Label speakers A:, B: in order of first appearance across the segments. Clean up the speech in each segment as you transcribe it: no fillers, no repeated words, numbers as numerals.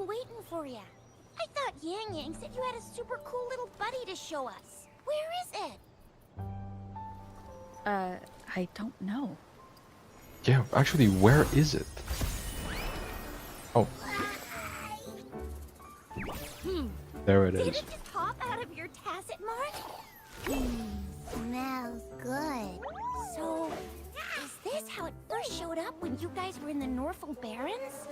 A: been waiting for you. I thought Yang Yang said you had a super cool little buddy to show us. Where is it?
B: I don't know.
C: Yeah, actually, where is it? Oh. There it is.
A: Did it just hop out of your tacit mark? Smells good. So, is this how it first showed up when you guys were in the Norfolk Barrens?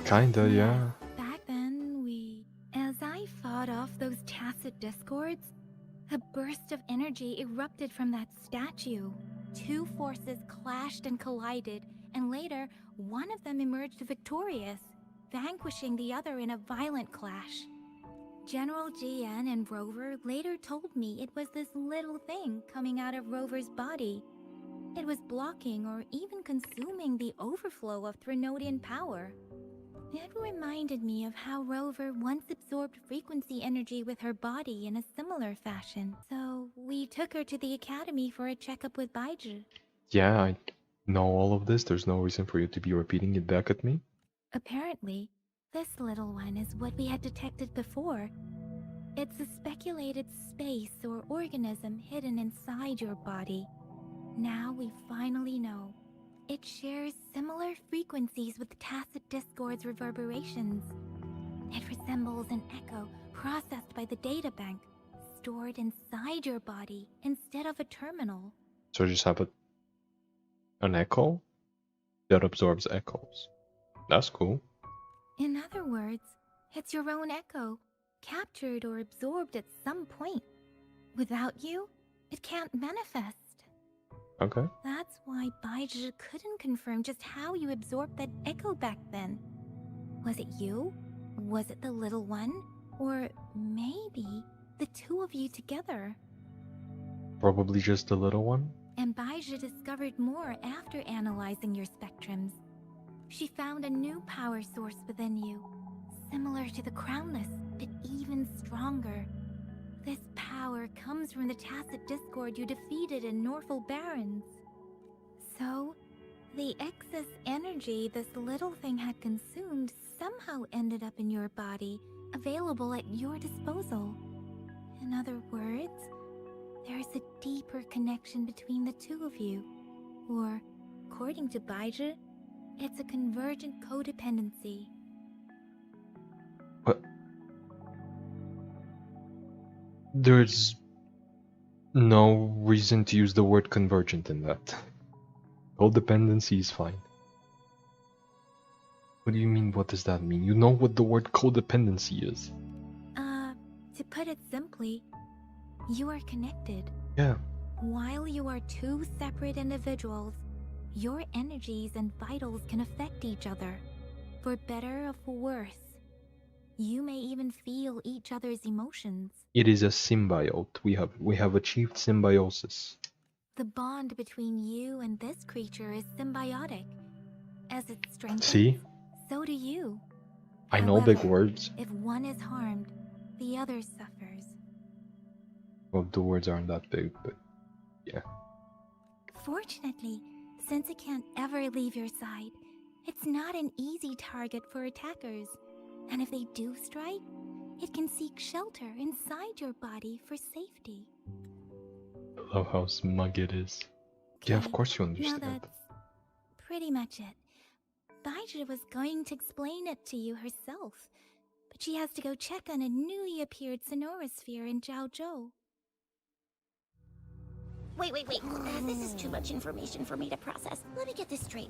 C: Kinda, yeah.
B: Back then, as I fought off those tacit discords, a burst of energy erupted from that statue. Two forces clashed and collided, and later, one of them emerged victorious, vanquishing the other in a violent clash. General GN and Rover later told me it was this little thing coming out of Rover's body. It was blocking or even consuming the overflow of Threnodian power. It reminded me of how Rover once absorbed frequency energy with her body in a similar fashion. So we took her to the academy for a checkup with Baizhi.
C: Yeah, I know all of this. There's no reason for you to be repeating it back at me.
B: Apparently, this little one is what we had detected before. It's a speculated space or organism hidden inside your body. Now we finally know. It shares similar frequencies with tacit discord's reverberations. It resembles an echo processed by the data bank, stored inside your body instead of a terminal.
C: So just have an echo that absorbs echoes. That's cool.
B: In other words, it's your own echo, captured or absorbed at some point. Without you, it can't manifest.
C: Okay.
B: That's why Baizhi couldn't confirm just how you absorbed that echo back then. Was it you? Was it the little one? Or maybe the two of you together?
C: Probably just the little one.
B: And Baizhi discovered more after analyzing your spectrums. She found a new power source within you, similar to the Crownless, but even stronger. This power comes from the tacit discord you defeated in Norfolk Barrens. So, the excess energy this little thing had consumed somehow ended up in your body, available at your disposal. In other words, there's a deeper connection between the two of you. Or, according to Baizhi, it's a convergent codependency.
C: But there's no reason to use the word convergent in that. Codependency is fine. What do you mean? What does that mean? You know what the word codependency is.
B: To put it simply, you are connected.
C: Yeah.
B: While you are two separate individuals, your energies and vitals can affect each other, for better or for worse. You may even feel each other's emotions.
C: It is a symbiote. We have achieved symbiosis.
B: The bond between you and this creature is symbiotic. As it strengthens,
C: See?
B: so do you.
C: I know big
B: However,
C: words.
B: if one is harmed, the other suffers.
C: Well, the words aren't that big, but yeah.
B: Fortunately, since it can't ever leave your side, it's not an easy target for attackers. And if they do strike, it can seek shelter inside your body for safety.
C: I love how smug it is.
B: Okay,
C: Yeah, of course you understand.
B: Now that's pretty much it. Baizhi was going to explain it to you herself, but she has to go check on a newly appeared sonorosphere in Jiaozhou.
A: Wait. This is too much information for me to process. Let me get this straight.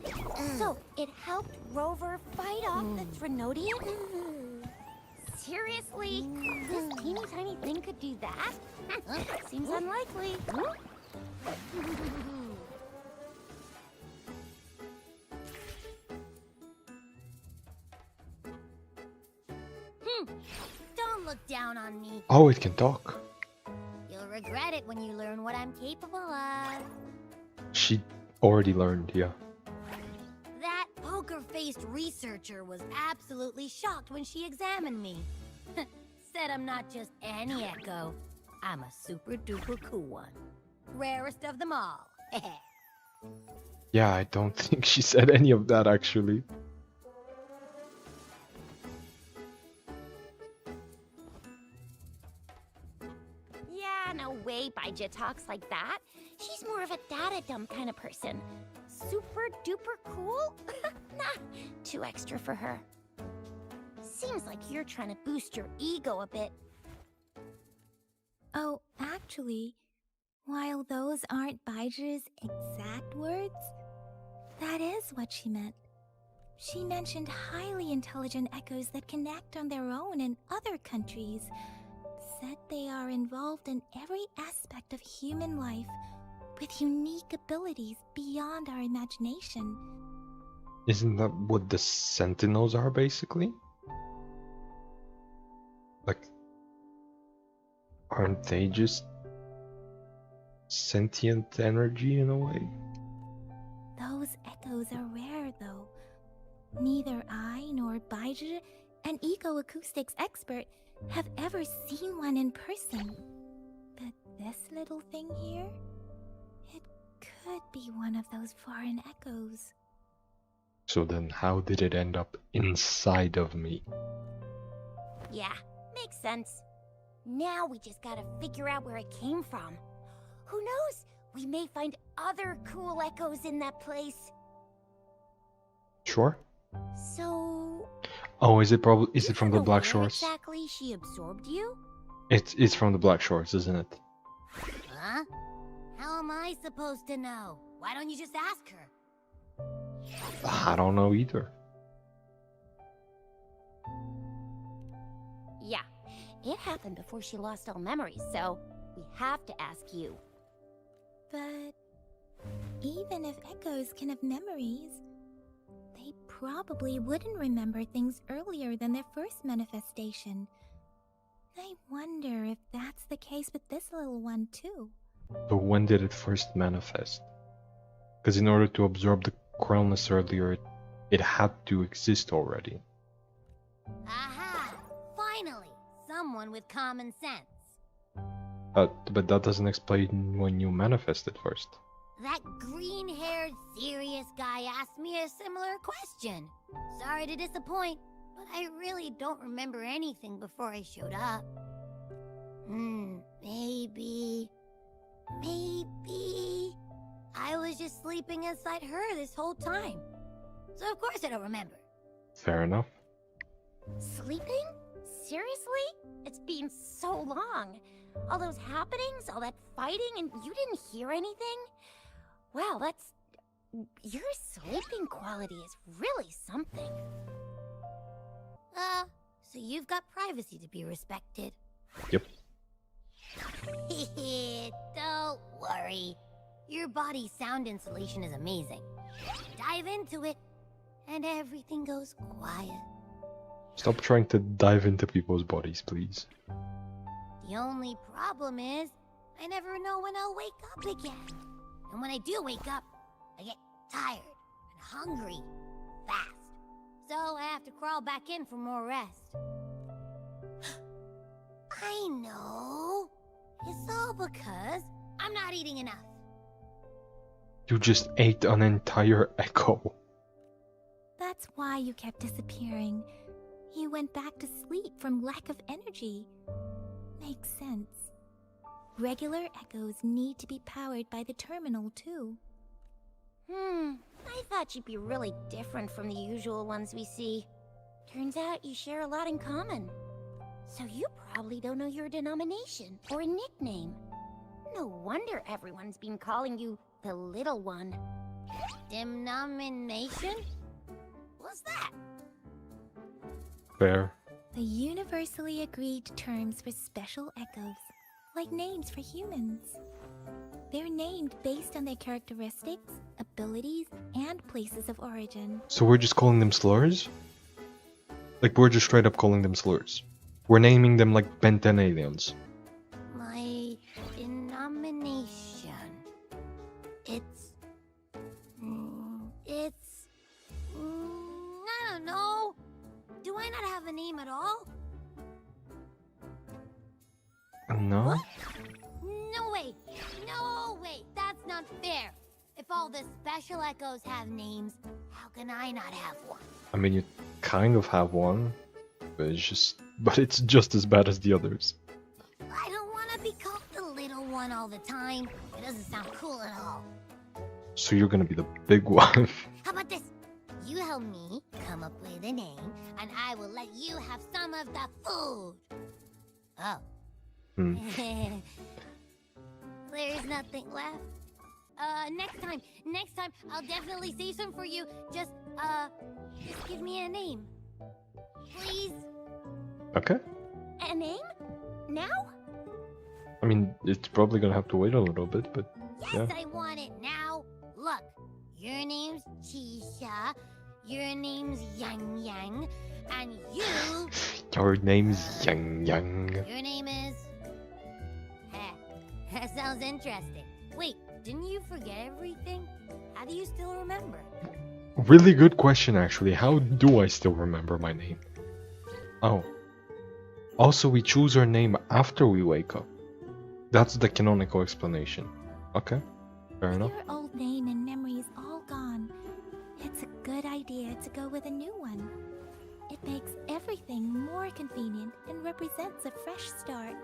A: So, it helped Rover fight off the Threnodian? Seriously? This teeny tiny thing could do that? Seems unlikely. Don't look down on me.
C: Oh, it can talk.
A: You'll regret it when you learn what I'm capable of.
C: She already learned, yeah.
A: That poker-faced researcher was absolutely shocked when she examined me. Said I'm not just any echo. I'm a super-duper cool one. Rarest of them all.
C: Yeah, I don't think she said any of that, actually.
D: way Baija talks like that. She's more of a data-dumb kind of person. Super duper cool? Nah, too extra for her. Seems like you're trying to boost your ego a bit.
B: Oh, actually, while those aren't Baiji's exact words, that is what she meant. She mentioned highly intelligent echoes that can act on their own in other countries. Said they are involved in every aspect of human life, with unique abilities beyond our imagination.
C: Isn't that what the Sentinels are, basically? Like, aren't they just sentient energy in a way?
B: Those echoes are rare, though. Neither I nor Baija, an eco-acoustics expert, have ever seen one in person. But this little thing here? It could be one of those foreign echoes.
C: So then how did it end up inside of me?
D: Yeah, makes sense. Now we just gotta figure out where it came from. Who knows? We may find other cool echoes in that place.
C: Sure.
D: So...
C: Oh, is it
D: you
C: from
D: don't
C: the
D: know
C: Black
D: where
C: Shores?
D: exactly she absorbed you?
C: It's from the Black Shores, isn't it?
A: Huh? How am I supposed to know? Why don't you just ask her?
C: I don't know either.
D: Yeah, it happened before she lost all memories, so we have to ask you.
B: But even if echoes can have memories, they probably wouldn't remember things earlier than their first manifestation. I wonder if that's the case with this little one too.
C: But when did it first manifest? Because in order to absorb the Quellness earlier, it had to exist already.
A: Aha! Finally! Someone with common sense.
C: But that doesn't explain when you manifested first.
A: That green-haired, serious guy asked me a similar question. Sorry to disappoint, but I really don't remember anything before I showed up. Maybe... I was just sleeping inside her this whole time. So of course I don't remember.
C: Fair enough.
D: Sleeping? Seriously? It's been so long. All those happenings, all that fighting, and you didn't hear anything? Wow, that's... Your sleeping quality is really something.
A: So you've got privacy to be respected.
C: Yep.
A: Don't worry. Your body's sound insulation is amazing. Dive into it, and everything goes quiet.
C: Stop trying to dive into people's bodies, please.
A: The only problem is, I never know when I'll wake up again. And when I do wake up, I get tired and hungry fast. So I have to crawl back in for more rest. I know. It's all because I'm not eating enough.
C: You just ate an entire echo.
B: That's why you kept disappearing. You went back to sleep from lack of energy. Makes sense. Regular echoes need to be powered by the terminal, too.
D: I thought you'd be really different from the usual ones we see. Turns out you share a lot in common. So you probably don't know your denomination or a nickname. No wonder everyone's been calling you the Little One.
A: Denomination? What's that?
C: Fair.
B: The universally agreed terms for special echoes, like names for humans. They're named based on their characteristics, abilities, and places of origin.
C: So we're just calling them slurs? Like, we're just straight up calling them slurs. We're naming them like Ben 10 aliens.
A: My denomination. I don't know. Do I not have a name at all?
C: No?
A: What? No way! No way! That's not fair! If all the special echoes have names, how can I not have one?
C: I mean, you kind of have one, but it's just as bad as the others.
A: I don't want to be called the little one all the time. It doesn't sound cool at all.
C: So you're gonna be the big one.
A: How about this? You help me come up with a name, and I will let you have some of the food. Oh.
C: Hmm.
A: There's nothing left. Next time, I'll definitely save some for you. Just give me a name. Please?
C: Okay.
D: A name? Now?
C: I mean, it's probably gonna have to wait a little bit, but
A: Yes,
C: yeah.
A: I want it now. Look, your name's Chisha, your name's Yang Yang, and you...
C: Your name's Yang Yang.
A: Your name is... Heh, that sounds interesting. Wait, didn't you forget everything? How do you still remember?
C: Really good question, actually. How do I still remember my name? Oh. Also, we choose our name after we wake up. That's the canonical explanation. Okay, fair
B: With
C: enough.
B: your old name and memories all gone, it's a good idea to go with a new one. It makes everything more convenient and represents a fresh start.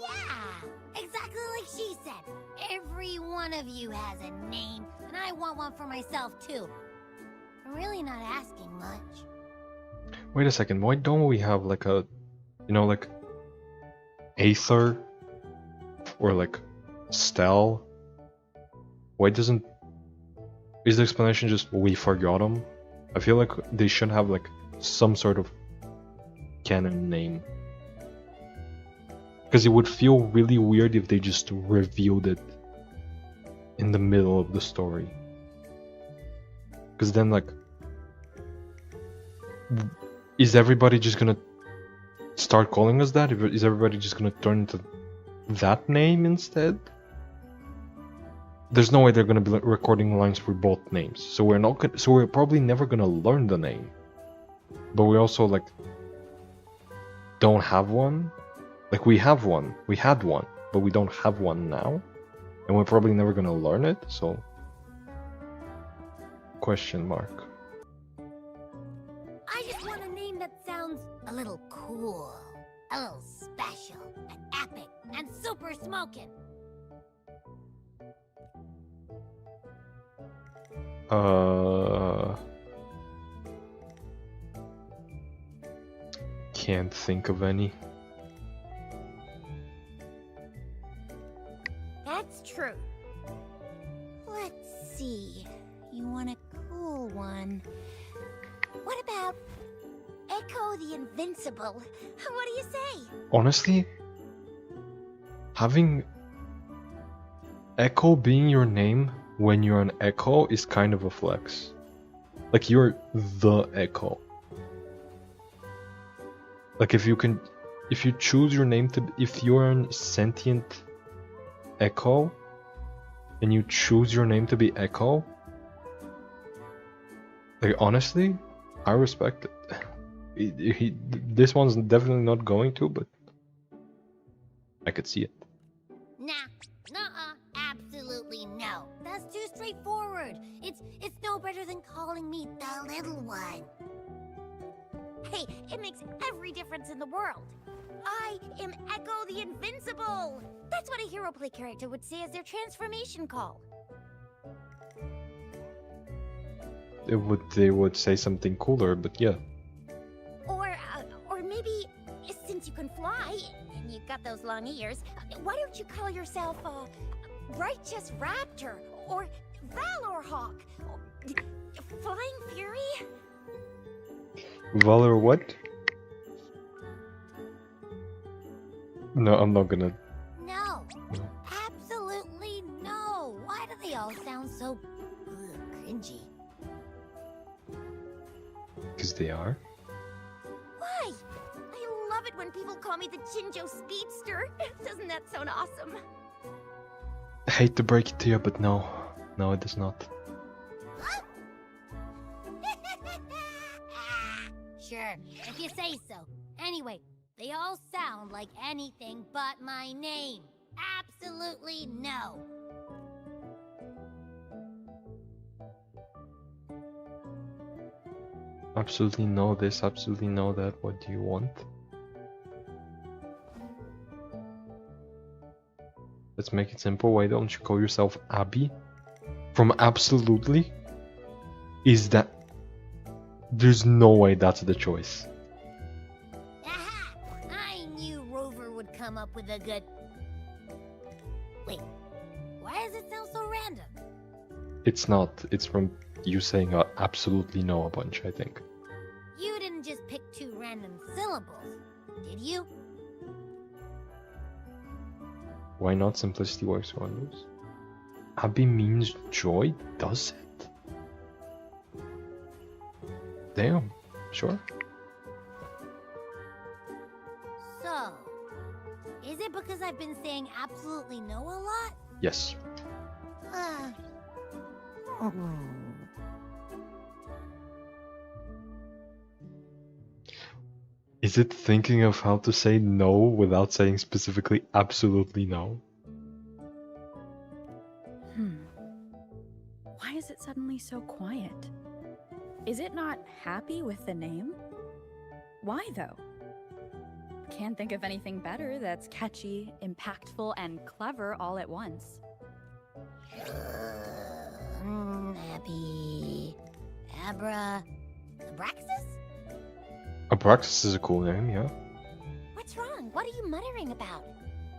A: Yeah, exactly like she said. Every one of you has a name, and I want one for myself too. I'm really not asking much.
C: Wait a second, why don't we have like a, like Aether or like Stel? Why doesn't... Is the explanation just we forgot them? I feel like they should have like some sort of canon name. Because it would feel really weird if they just revealed it in the middle of the story. Because then, like, is everybody just gonna start calling us that? Is everybody just gonna turn into that name instead? There's no way they're gonna be recording lines for both names, so we're not gonna, so we're probably never gonna learn the name. But we also like don't have one. Like we have one, we had one, but we don't have one now, and we're probably never gonna learn it. So, question mark.
A: I just want a name that sounds a little cool, a little special, and epic, and super smoking.
C: Can't think of any.
D: That's true. Let's see. You want a cool one. What about Echo the Invincible? What do you say?
C: Honestly, having Echo being your name when you're an Echo is kind of a flex. Like you're the Echo. Like if you choose your name to, if you're a sentient Echo, and you choose your name to be Echo, like honestly, I respect it. This one's definitely not going to, but I could see it.
A: Nah, nuh-uh, absolutely no. That's too straightforward. It's no better than calling me the little one.
D: Hey, it makes every difference in the world. I am Echo the Invincible! That's what a hero play character would say as their transformation call.
C: They would say something cooler, but yeah.
D: Or maybe, since you can fly, and you've got those long ears, why don't you call yourself, Righteous Raptor, or Valor Hawk, or Flying Fury?
C: Valor what? No, I'm not gonna.
A: No, absolutely no. Why do they all sound so cringy?
C: Because they are.
D: Why? I love it when people call me the Jinjo Speedster. Doesn't that sound awesome?
C: I hate to break it to you, but no. No, it does not.
A: Sure, if you say so. Anyway, they all sound like anything but my name. Absolutely no.
C: Absolutely know this, absolutely know that. What do you want? Let's make it simple. Why don't you call yourself Abby? From absolutely? Is that... There's no way that's the choice.
A: Aha! I knew Rover would come up with a good... Wait, why does it sound so random?
C: It's not. It's from you saying absolutely no a bunch, I think.
A: You didn't just pick 2 random syllables, did you?
C: Why not? Simplicity works wonders. Abby means joy, does it? Damn, sure.
A: So, is it because I've been saying absolutely no a lot?
C: Yes. Is it thinking of how to say no without saying specifically absolutely no?
E: Why is it suddenly so quiet? Is it not happy with the name? Why though? Can't think of anything better that's catchy, impactful, and clever all at once.
A: Abby... Abraxas?
C: Abraxas is a cool name, yeah.
D: What's wrong? What are you muttering about?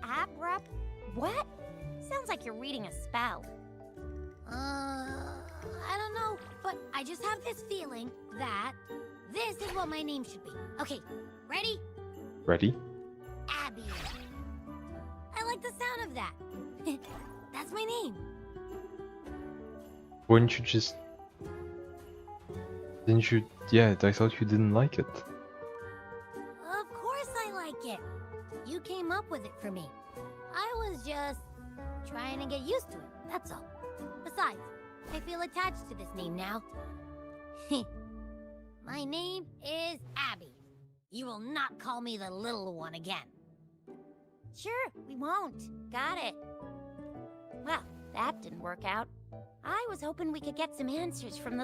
D: Abra... What? Sounds like you're reading a spell.
A: I don't know, but I just have this feeling that this is what my name should be. Okay, ready?
C: Ready?
A: Abby. I like the sound of that. That's my name.
C: Wouldn't you just... Didn't you... Yeah, I thought you didn't like it.
A: Of course I like it. You came up with it for me. I was just trying to get used to it, that's all. Besides, I feel attached to this name now. My name is Abby. You will not call me the little one again.
D: Sure, we won't. Got it. Well, that didn't work out. I was hoping we could get some answers from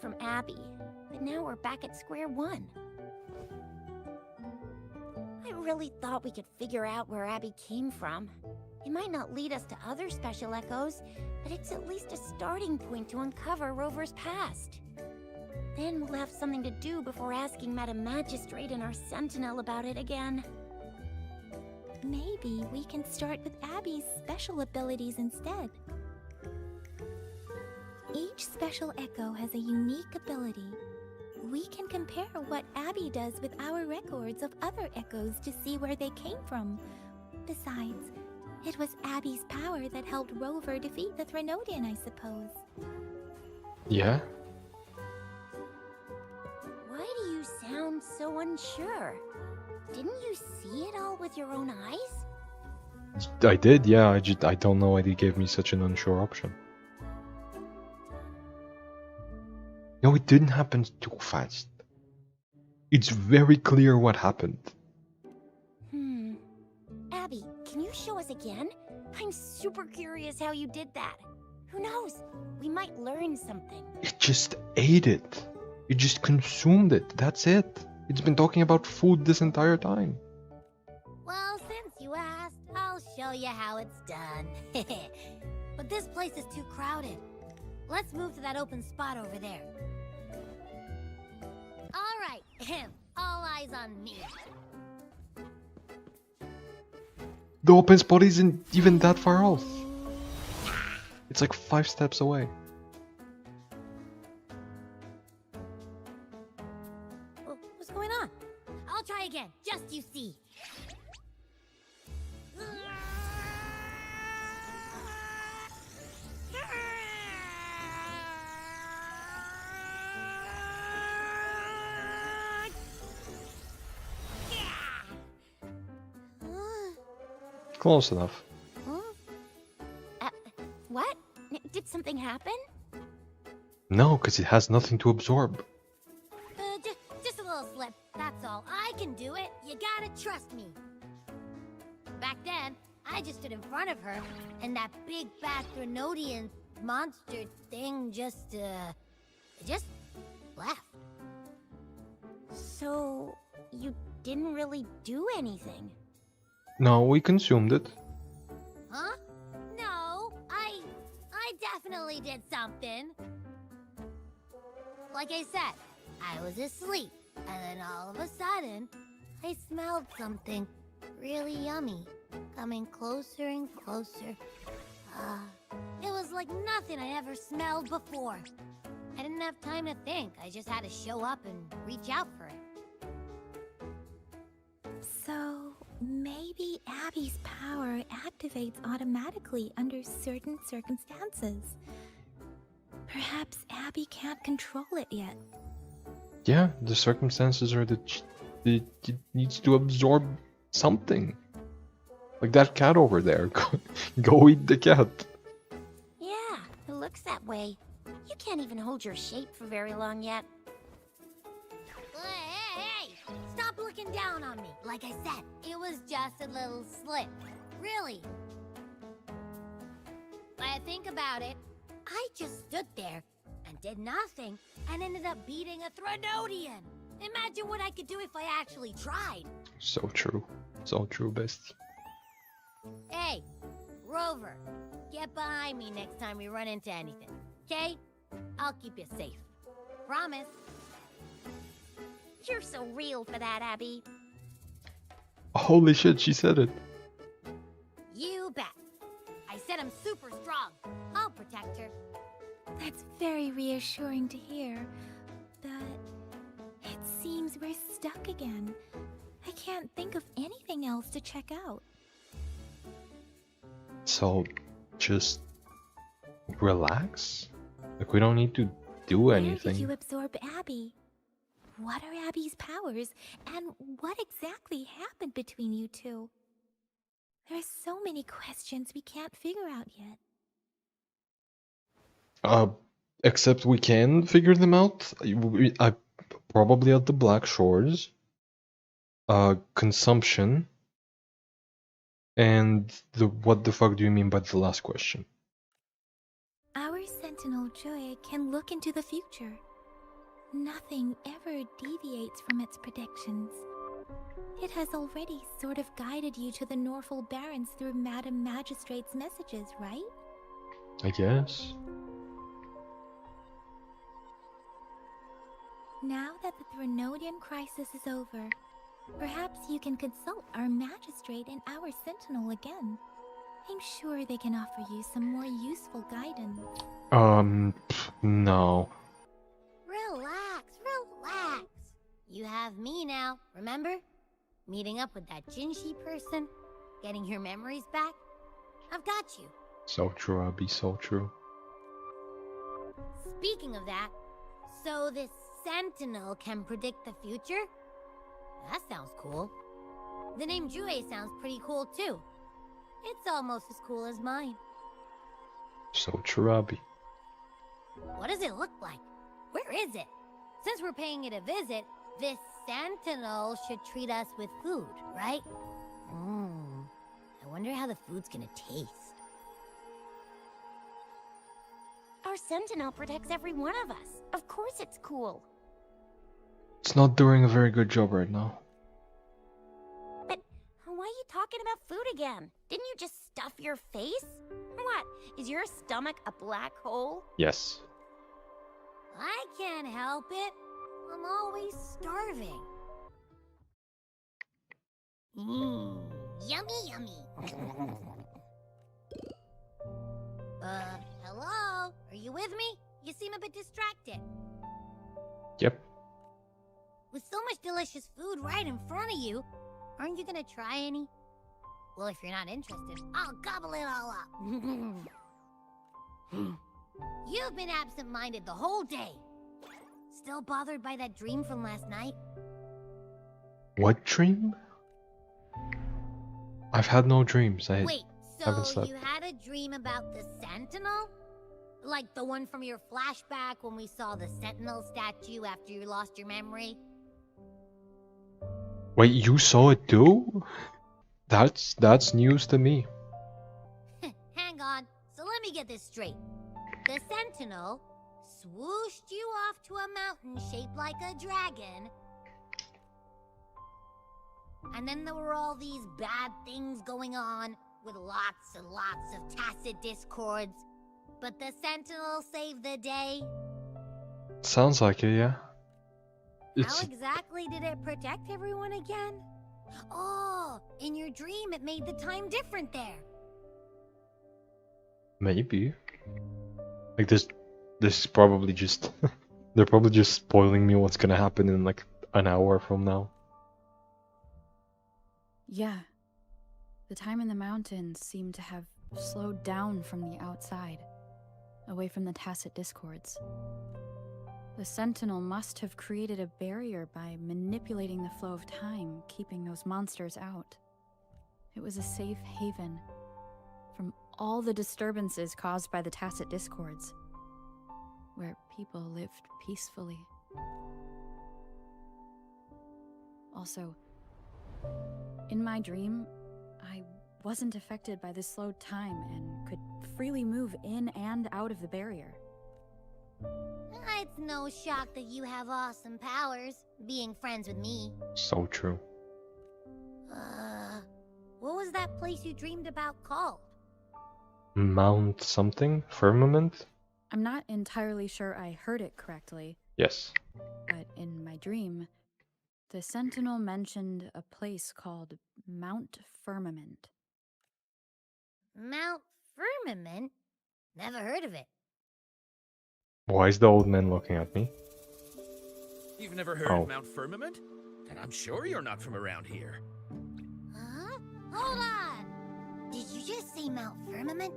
D: from Abby. But now we're back at square one. I really thought we could figure out where Abby came from. It might not lead us to other special echoes, but it's at least a starting point to uncover Rover's past. Then we'll have something to do before asking Madam Magistrate and our Sentinel about it again.
B: Maybe we can start with Abby's special abilities instead. Each special echo has a unique ability. We can compare what Abby does with our records of other echoes to see where they came from. Besides, it was Abby's power that helped Rover defeat the Threnodian, I suppose.
C: Yeah?
D: Why do you sound so unsure? Didn't you see it all with your own eyes?
C: I did, yeah. I don't know why they gave me such an unsure option. No, it didn't happen too fast. It's very clear what happened.
D: Abby, can you show us again? I'm super curious how you did that. Who knows? We might learn something.
C: It just ate it. It just consumed it. That's it. It's been talking about food this entire time.
A: Well, since you asked, I'll show you how it's done. But this place is too crowded. Let's move to that open spot over there. All right, all eyes on me.
C: The open spot isn't even that far off. It's like 5 steps away.
A: What's going on? I'll try again, just you see.
C: Close enough.
D: What? Did something happen?
C: No, because it has nothing to absorb.
A: Just a little slip, that's all. I can do it. You gotta trust me. Back then, I just stood in front of her, and that big bad Threnodian monster thing just left.
D: So, you didn't really do anything?
C: No, we consumed it.
A: Huh? No, I definitely did something. Like I said, I was asleep, and then all of a sudden, I smelled something really yummy, coming closer and closer. It was like nothing I ever smelled before. I didn't have time to think. I just had to show up and reach out for it.
B: So, maybe Abby's power activates automatically under certain circumstances. Perhaps Abby can't control it yet.
C: Yeah, the circumstances are that it needs to absorb something. Like that cat over there. Go eat the cat.
D: Yeah, it looks that way. You can't even hold your shape for very long yet.
A: Hey! Stop looking down on me. Like I said, it was just a little slip. Really. When I think about it, I just stood there and did nothing and ended up beating a Threnodian. Imagine what I could do if I actually tried.
C: So true. So true, bestie.
A: Hey, Rover, get behind me next time we run into anything, okay? I'll keep you safe. Promise.
D: You're so real for that, Abby.
C: Holy shit, she said it.
A: You bet. I said I'm super strong. I'll protect her.
B: That's very reassuring to hear, but it seems we're stuck again. I can't think of anything else to check out.
C: So, just relax? Like, we don't need to do anything.
B: Where did you absorb Abby? What are Abby's powers, and what exactly happened between you two? There are so many questions we can't figure out yet.
C: Except we can figure them out. I probably at the Black Shores. Consumption. And what the fuck do you mean by the last question?
B: Our Sentinel Joy can look into the future. Nothing ever deviates from its predictions. It has already sort of guided you to the Norfolk Barrens through Madam Magistrate's messages, right?
C: I guess.
B: Now that the Threnodian crisis is over, perhaps you can consult our Magistrate and our Sentinel again. I'm sure they can offer you some more useful guidance.
C: No.
A: Relax. You have me now, remember? Meeting up with that Jinhsi person, getting your memories back. I've got you.
C: So true, Abby, so true.
A: Speaking of that, so this Sentinel can predict the future? That sounds cool. The name Jue sounds pretty cool too. It's almost as cool as mine.
C: So true, Abby.
A: What does it look like? Where is it? Since we're paying it a visit, this Sentinel should treat us with food, right? I wonder how the food's gonna taste.
D: Our Sentinel protects every one of us. Of course it's cool.
C: It's not doing a very good job right now.
D: But why are you talking about food again? Didn't you just stuff your face? What? Is your stomach a black hole?
C: Yes.
A: I can't help it. I'm always starving. Yummy. Hello? Are you with me? You seem a bit distracted.
C: Yep.
A: With so much delicious food right in front of you, aren't you gonna try any? Well, if you're not interested, I'll gobble it all up. You've been absent-minded the whole day. Still bothered by that dream from last night?
C: What dream? I've had no dreams.
A: Wait,
C: haven't
A: so
C: slept.
A: you had a dream about the Sentinel? Like the one from your flashback when we saw the Sentinel statue after you lost your memory?
C: Wait, you saw it too? That's news to me.
A: Hang on, so let me get this straight. The Sentinel swooshed you off to a mountain shaped like a dragon. And then there were all these bad things going on with lots and lots of tacit discords. But the Sentinel saved the day.
C: Sounds like it, yeah.
A: How
C: It's
A: exactly did it protect everyone again? Oh, in your dream it made the time different there.
C: maybe like this is probably just they're probably just spoiling me what's gonna happen in like an hour from now.
E: Yeah. The time in the mountains seemed to have slowed down from the outside, away from the tacit discords. The Sentinel must have created a barrier by manipulating the flow of time, keeping those monsters out. It was a safe haven from all the disturbances caused by the tacit discords, where people lived peacefully. Also, in my dream, I wasn't affected by the slowed time and could freely move in and out of the barrier.
A: It's no shock that you have awesome powers, being friends with me.
C: So true.
A: What was that place you dreamed about called?
C: Mount something? Firmament?
E: I'm not entirely sure I heard it correctly,
C: Yes.
E: but in my dream, the Sentinel mentioned a place called Mount Firmament.
A: Mount Firmament? Never heard of it.
C: Why is the old man looking at me?
F: You've never heard
C: Oh.
F: of Mount Firmament? Then I'm sure you're not from around here.
A: Huh? Hold on! Did you just say Mount Firmament?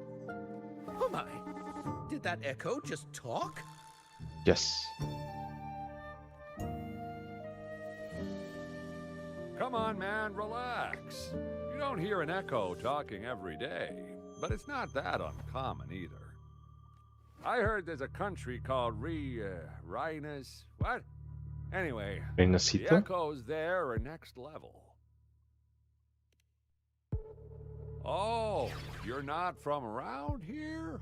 F: Oh my! Did that echo just talk?
C: Yes.
G: Come on, man, relax. You don't hear an echo talking every day, but it's not that uncommon either. I heard there's a country called Rhinus. What? Anyway, the
C: Renacita?
G: echoes there are next level. Oh, you're not from around here?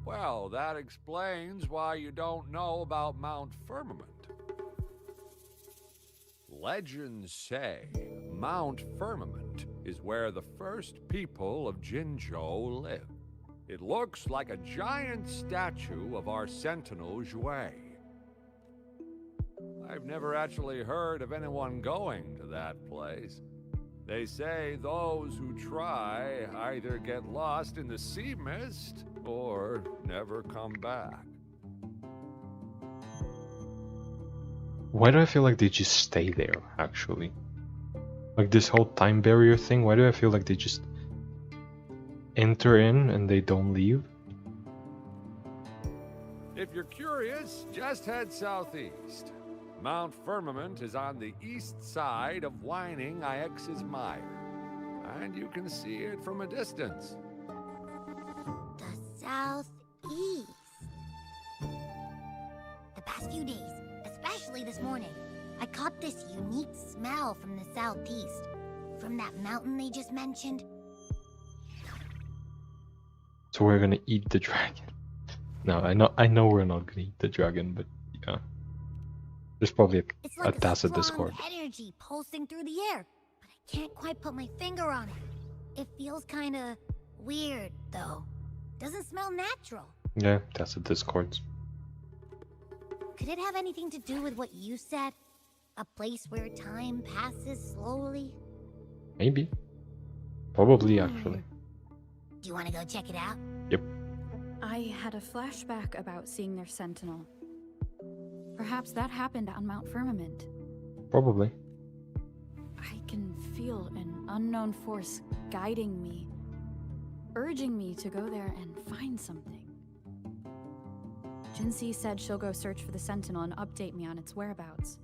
G: Well, that explains why you don't know about Mount Firmament. Legends say Mount Firmament is where the first people of Jinzhou lived. It looks like a giant statue of our Sentinel Jue. I've never actually heard of anyone going to that place. They say those who try either get lost in the sea mist or never come back.
C: Why do I feel like they just stay there, actually? Like this whole time barrier thing, why do I feel like they just enter in and they don't leave?
G: If you're curious, just head southeast. Mount Firmament is on the east side of Whining Ix's Mire, and you can see it from a distance.
A: The southeast. The past few days, especially this morning, I caught this unique smell from the southeast. From that mountain they just mentioned.
C: So we're gonna eat the dragon. No, I know we're not gonna eat the dragon, but yeah. There's probably
A: It's
C: a
A: like a
C: tacit
A: strong
C: discord.
A: energy pulsing through the air, but I can't quite put my finger on it. It feels kinda weird, though. Doesn't smell natural.
C: Yeah, tacit discords.
A: Could it have anything to do with what you said? A place where time passes slowly?
C: Maybe. Probably, actually.
A: Do you want to go check it out?
C: Yep.
E: I had a flashback about seeing their Sentinel. Perhaps that happened on Mount Firmament.
C: Probably.
E: I can feel an unknown force guiding me, urging me to go there and find something. Jinhsi said she'll go search for the Sentinel and update me on its whereabouts.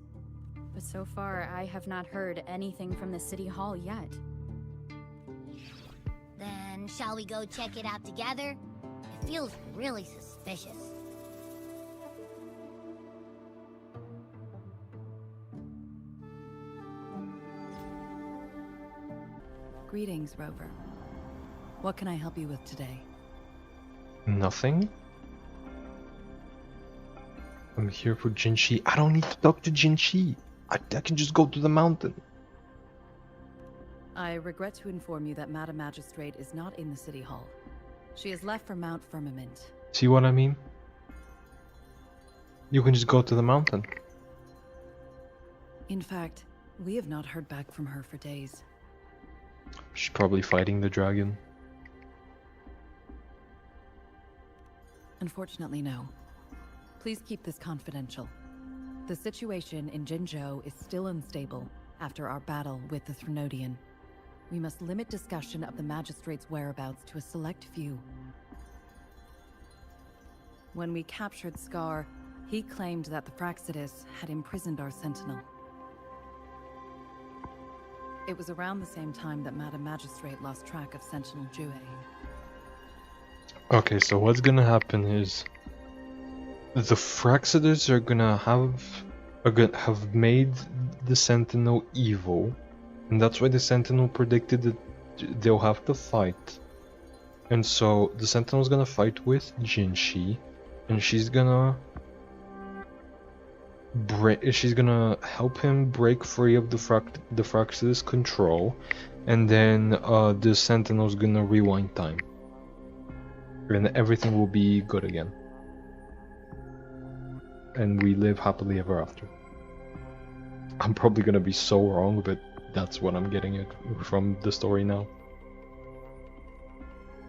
E: But so far, I have not heard anything from the City Hall yet.
A: Then shall we go check it out together? It feels really suspicious.
H: Greetings, Rover. What can I help you with today?
C: Nothing? I'm here for Jinhsi. I don't need to talk to Jinhsi. I can just go to the mountain.
H: I regret to inform you that Madam Magistrate is not in the City Hall. She has left for Mount Firmament.
C: See what I mean? You can just go to the mountain.
H: In fact, we have not heard back from her for days.
C: She's probably fighting the dragon.
H: Unfortunately, no. Please keep this confidential. The situation in Jinzhou is still unstable after our battle with the Threnodian. We must limit discussion of the Magistrate's whereabouts to a select few. When we captured Scar, he claimed that the Fraxidus had imprisoned our Sentinel. It was around the same time that Madam Magistrate lost track of Sentinel Jue.
C: Okay, so what's gonna happen is the Fraxidus are gonna have made the Sentinel evil, and that's why the Sentinel predicted that they'll have to fight. And so the Sentinel's gonna fight with Jinhsi, and she's gonna help him break free of the Fraxidus control, and then the Sentinel's gonna rewind time. And everything will be good again. And we live happily ever after. I'm probably gonna be so wrong, but that's what I'm getting it from the story now.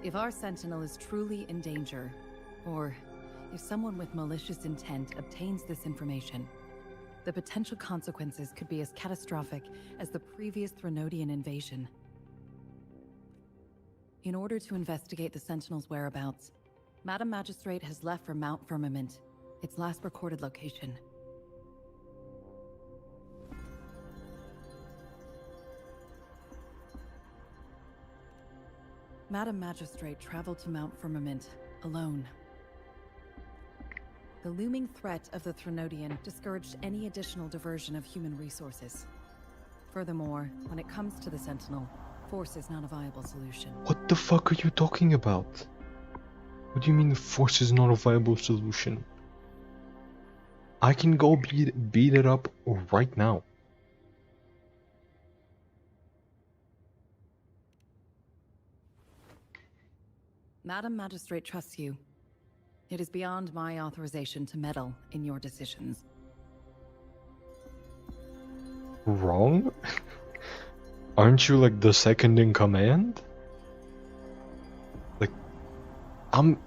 H: If our Sentinel is truly in danger, or if someone with malicious intent obtains this information, the potential consequences could be as catastrophic as the previous Threnodian invasion. In order to investigate the Sentinel's whereabouts, Madam Magistrate has left for Mount Firmament, its last recorded location. Madam Magistrate traveled to Mount Firmament alone. The looming threat of the Threnodian discouraged any additional diversion of human resources. Furthermore, when it comes to the Sentinel, force is not a viable solution.
C: What the fuck are you talking about? What do you mean the force is not a viable solution? I can go beat it up right now.
H: Madam Magistrate trusts you. It is beyond my authorization to meddle in your decisions.
C: Wrong? Aren't you like the second in command? Like, I'm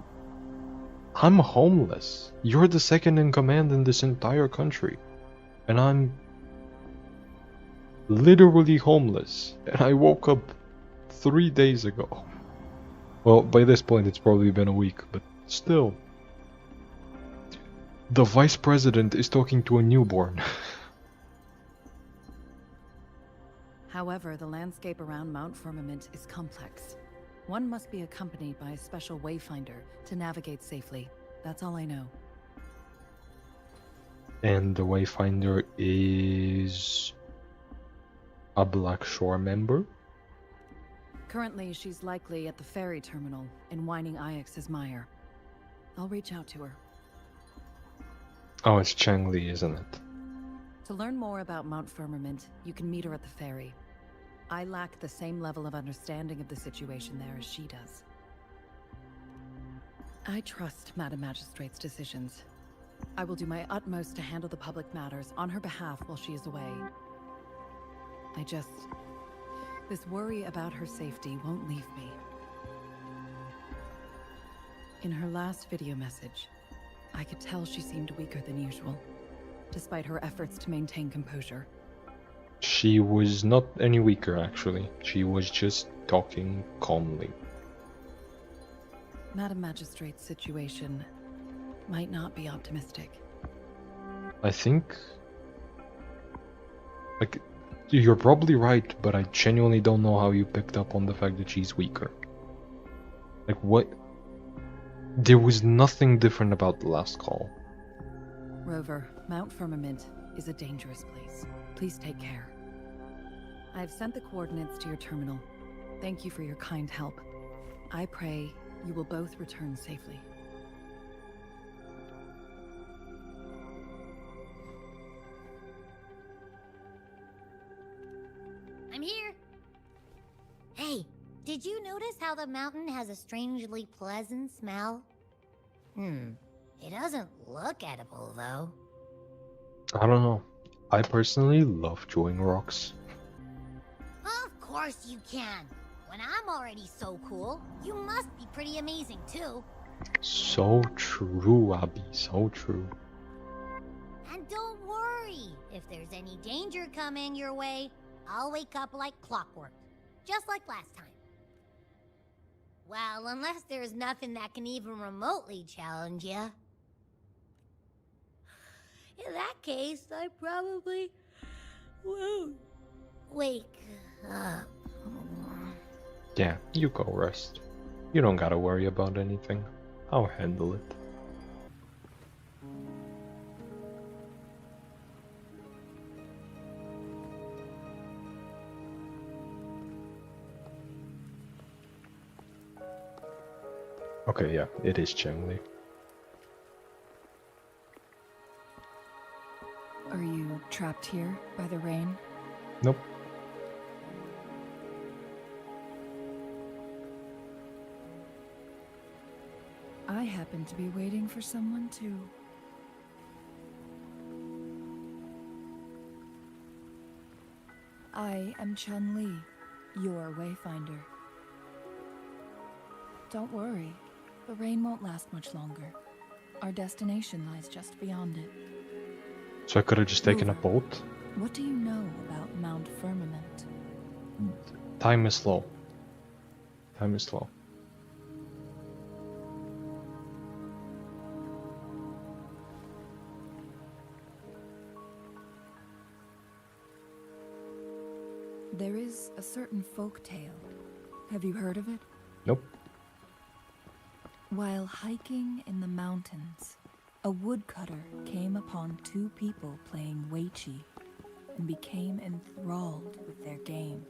C: homeless. You're the second in command in this entire country. And I'm literally homeless. And I woke up 3 days ago. Well, by this point it's probably been a week, but still. The vice president is talking to a newborn.
H: However, the landscape around Mount Firmament is complex. One must be accompanied by a special wayfinder to navigate safely. That's all I know.
C: And the wayfinder is a Black Shore member?
H: Currently, she's likely at the ferry terminal in Whining Ix's mire. I'll reach out to her.
C: Oh, it's Chang Li, isn't it?
H: To learn more about Mount Firmament, you can meet her at the ferry. I lack the same level of understanding of the situation there as she does. I trust Madam Magistrate's decisions. I will do my utmost to handle the public matters on her behalf while she is away. This worry about her safety won't leave me. In her last video message, I could tell she seemed weaker than usual, despite her efforts to maintain composure.
C: She was not any weaker, actually. She was just talking calmly.
H: Madam Magistrate's situation might not be optimistic.
C: I think... like, you're probably right, but I genuinely don't know how you picked up on the fact that she's weaker. Like, what? There was nothing different about the last call.
H: Rover, Mount Firmament is a dangerous place. Please take care. I've sent the coordinates to your terminal. Thank you for your kind help. I pray you will both return safely.
A: I'm here. Did you notice how the mountain has a strangely pleasant smell? It doesn't look edible, though.
C: I don't know. I personally love chewing rocks.
A: Of course you can. When I'm already so cool, you must be pretty amazing, too.
C: So true, Abby. So true.
A: And don't worry. If there's any danger coming your way, I'll wake up like clockwork. Just like last time. Well, unless there's nothing that can even remotely challenge you. In that case, I probably won't wake up.
C: Yeah, you go rest. You don't gotta worry about anything. I'll handle it. Okay, yeah, it is Chengli.
H: Are you trapped here by the rain?
C: Nope.
H: I happen to be waiting for someone too. I am Chun-Li, your wayfinder. Don't worry, the rain won't last much longer. Our destination lies just beyond it.
C: So I could have just taken a
H: Wuwa,
C: boat?
H: what do you know about Mount Firmament?
C: Time is slow. Time is slow.
H: There is a certain folk tale. Have you heard of it?
C: Nope.
H: While hiking in the mountains, a woodcutter came upon two people playing Weiqi and became enthralled with their game.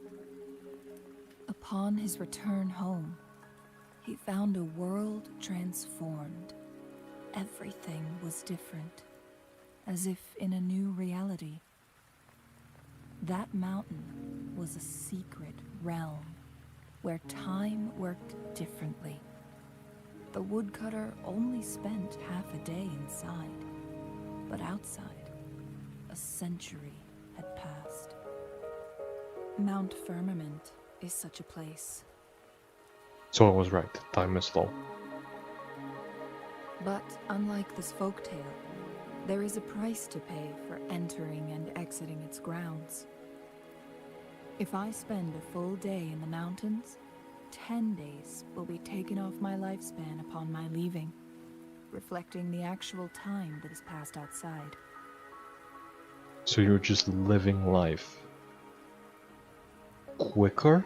H: Upon his return home, he found a world transformed. Everything was different, as if in a new reality. That mountain was a secret realm where time worked differently. The woodcutter only spent half a day inside, but outside, a century had passed. Mount Firmament is such a place.
C: So I was right. Time is slow.
H: But unlike this folktale, there is a price to pay for entering and exiting its grounds. If I spend a full day in the mountains, 10 days will be taken off my lifespan upon my leaving, reflecting the actual time that is passed outside.
C: So you're just living life quicker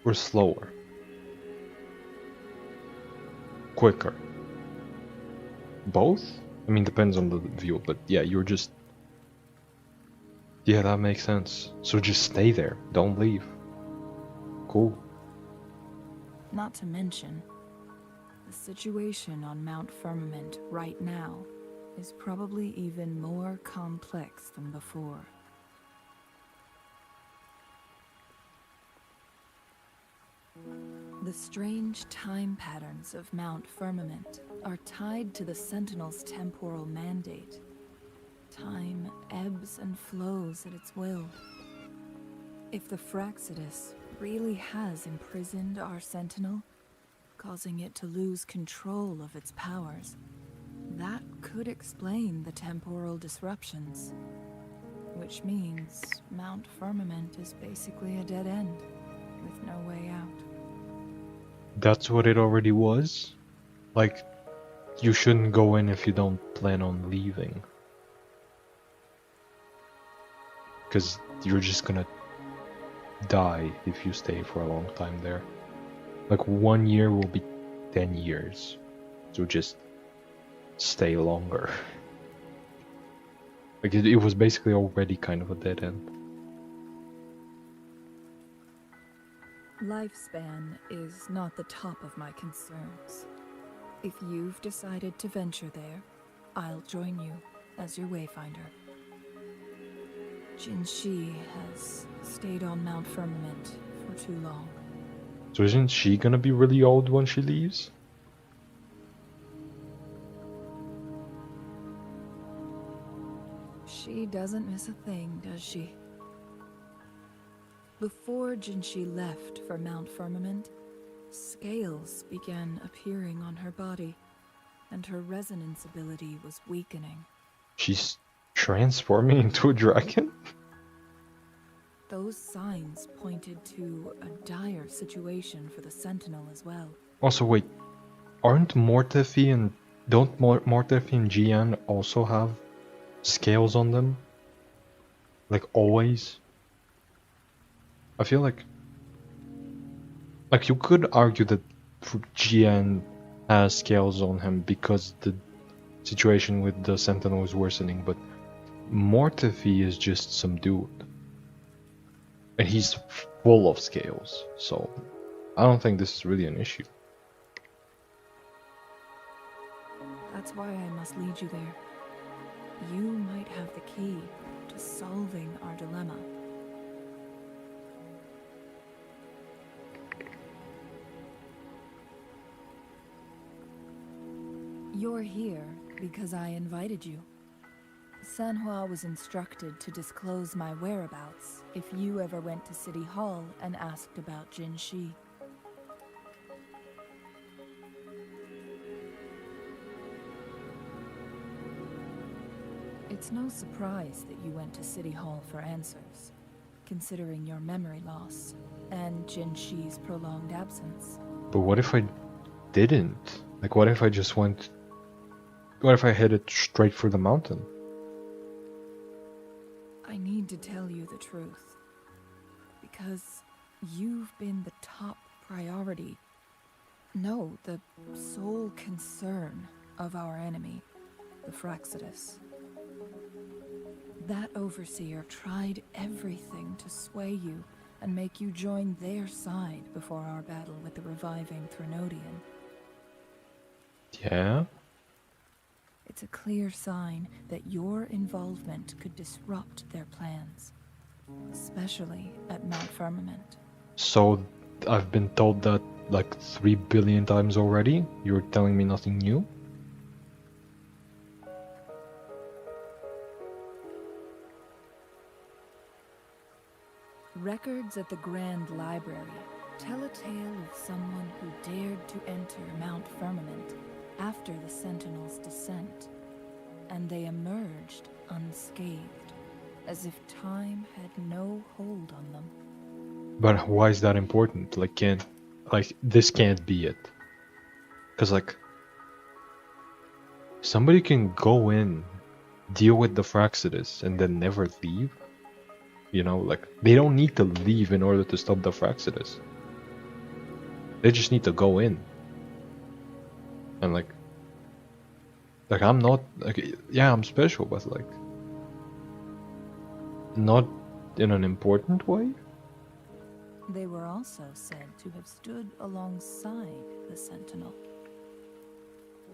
C: or slower? Quicker. Both? I mean, depends on the view, but yeah, you're just... Yeah, that makes sense. So just stay there. Don't leave. Cool.
H: Not to mention, the situation on Mount Firmament right now is probably even more complex than before. The strange time patterns of Mount Firmament are tied to the Sentinel's temporal mandate. Time ebbs and flows at its will. If the Fraxidus really has imprisoned our Sentinel, causing it to lose control of its powers, that could explain the temporal disruptions. Which means Mount Firmament is basically a dead end, with no way out.
C: That's what it already was? Like, you shouldn't go in if you don't plan on leaving. Because you're just gonna die if you stay for a long time there. Like 1 year will be 10 years. So just stay longer. Like it was basically already kind of a dead end.
H: Lifespan is not the top of my concerns. If you've decided to venture there, I'll join you as your wayfinder. Jinhsi has stayed on Mount Firmament for too long.
C: So isn't she gonna be really old when she leaves?
H: She doesn't miss a thing, does she? Before Jinhsi left for Mount Firmament, scales began appearing on her body, and her resonance ability was weakening.
C: She's transforming into a dragon?
H: Those signs pointed to a dire situation for the Sentinel as well.
C: Also, wait, aren't Mortefi and don't Mortefi and Jian also have scales on them? Like always? I feel like you could argue that Jian has scales on him because the situation with the Sentinel is worsening, but Mortefi is just some dude. And he's full of scales, so I don't think this is really an issue.
H: That's why I must lead you there. You might have the key to solving our dilemma. You're here because I invited you. Sanhua was instructed to disclose my whereabouts if you ever went to City Hall and asked about Jinhsi. It's no surprise that you went to City Hall for answers, considering your memory loss and Jinhsi's prolonged absence.
C: But what if I didn't? Like, what if I just went... What if I headed straight for the mountain?
H: I need to tell you the truth, because you've been the top priority. No, the sole concern of our enemy, the Fraxidus. That overseer tried everything to sway you and make you join their side before our battle with the reviving Threnodian.
C: Yeah?
H: It's a clear sign that your involvement could disrupt their plans, especially at Mount Firmament.
C: So, I've been told that like 3 billion times already? You're telling me nothing new?
H: Records at the Grand Library tell a tale of someone who dared to enter Mount Firmament after the Sentinel's descent, and they emerged unscathed, as if time had no hold on them.
C: But why is that important? This can't be it. Cause somebody can go in, deal with the Fraxidus, and then never leave. You know, they don't need to leave in order to stop the Fraxidus. They just need to go in. And I'm not, yeah, I'm special, but not in an important way.
H: They were also said to have stood alongside the Sentinel.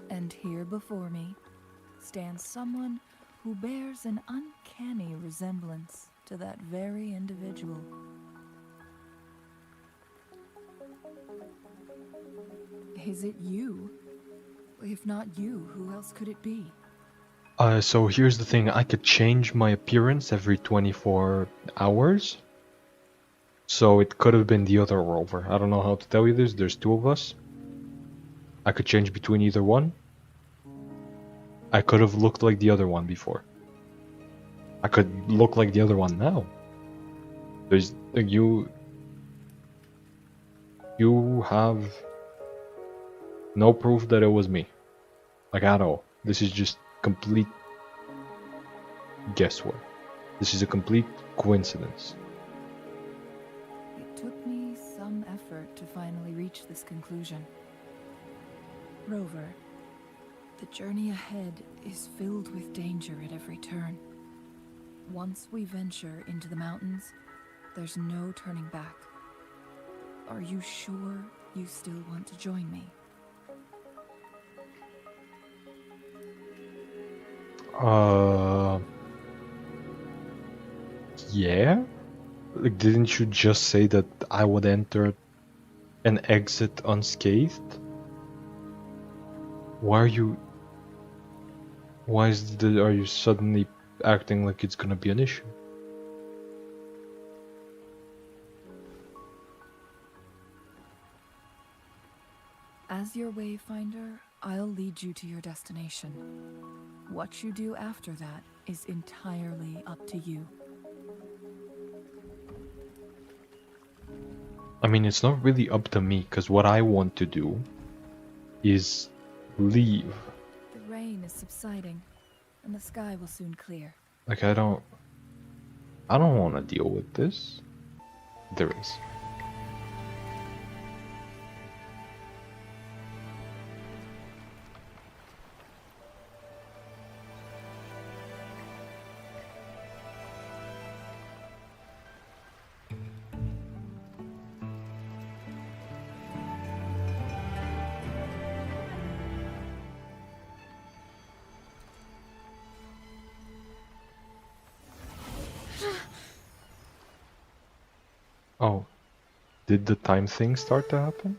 H: And here before me stands someone who bears an uncanny resemblance to that very individual. Is it you? If not you, who else could it be?
C: So here's the thing, I could change my appearance every 24 hours. So it could have been the other rover. I don't know how to tell you this, there's two of us. I could change between either one. I could have looked like the other one before. I could look like the other one now. There's you have no proof that it was me. At all. This is just complete guesswork. This is a complete coincidence.
H: It took me some effort to finally reach this conclusion. Rover, the journey ahead is filled with danger at every turn. Once we venture into the mountains, there's no turning back. Are you sure you still want to join me?
C: Yeah? Didn't you just say that I would enter and exit unscathed? Why are you... are you suddenly acting like it's gonna be an issue?
H: As your wayfinder, I'll lead you to your destination. What you do after that is entirely up to you.
C: I mean, it's not really up to me, because what I want to do is leave.
H: The rain is subsiding, and the sky will soon clear.
C: Like, I don't want to deal with this. There is. Oh, did the time thing start to happen?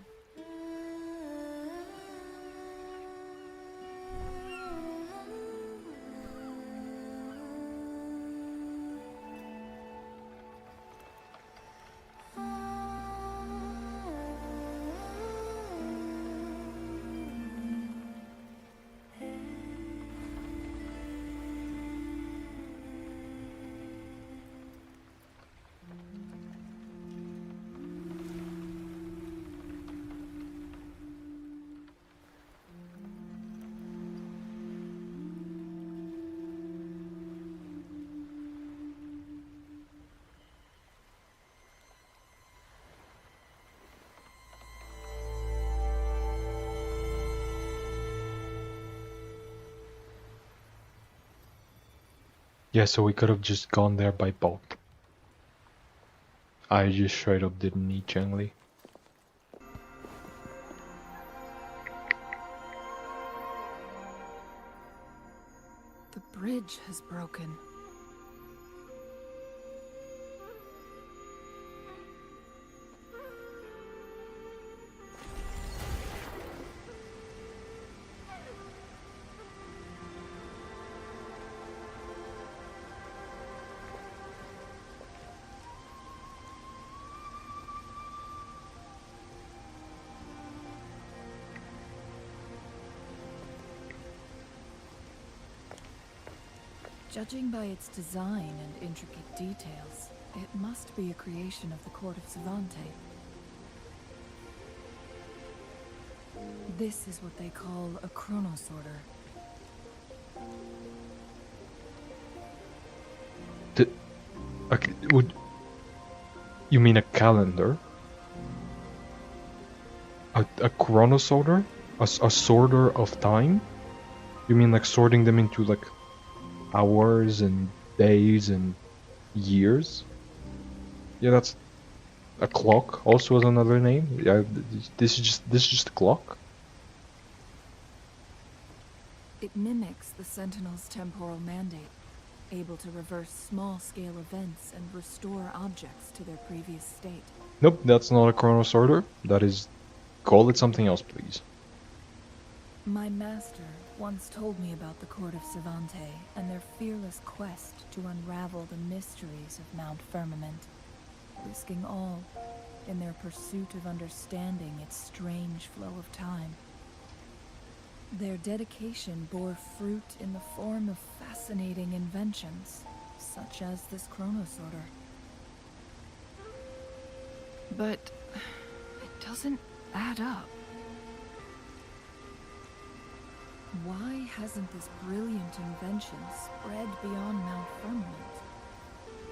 C: Yeah, so we could have just gone there by boat. I just straight up didn't need Changli.
H: The bridge has broken. Judging by its design and intricate details, it must be a creation of the court of Savante. This is what they call a chronosorter.
C: Okay, would you mean a calendar? A chronosorter? A sorter of time? You mean like sorting them into like hours and days and years? Yeah, that's a clock. Also has another name. Yeah, this is just a clock.
H: It mimics the Sentinel's temporal mandate, able to reverse small-scale events and restore objects to their previous state.
C: Nope, that's not a chronosorter. That is, call it something else, please.
H: My master once told me about the court of Savante and their fearless quest to unravel the mysteries of Mount Firmament, risking all in their pursuit of understanding its strange flow of time. Their dedication bore fruit in the form of fascinating inventions, such as this chronosorter. But it doesn't add up. Why hasn't this brilliant invention spread beyond Mount Firmament?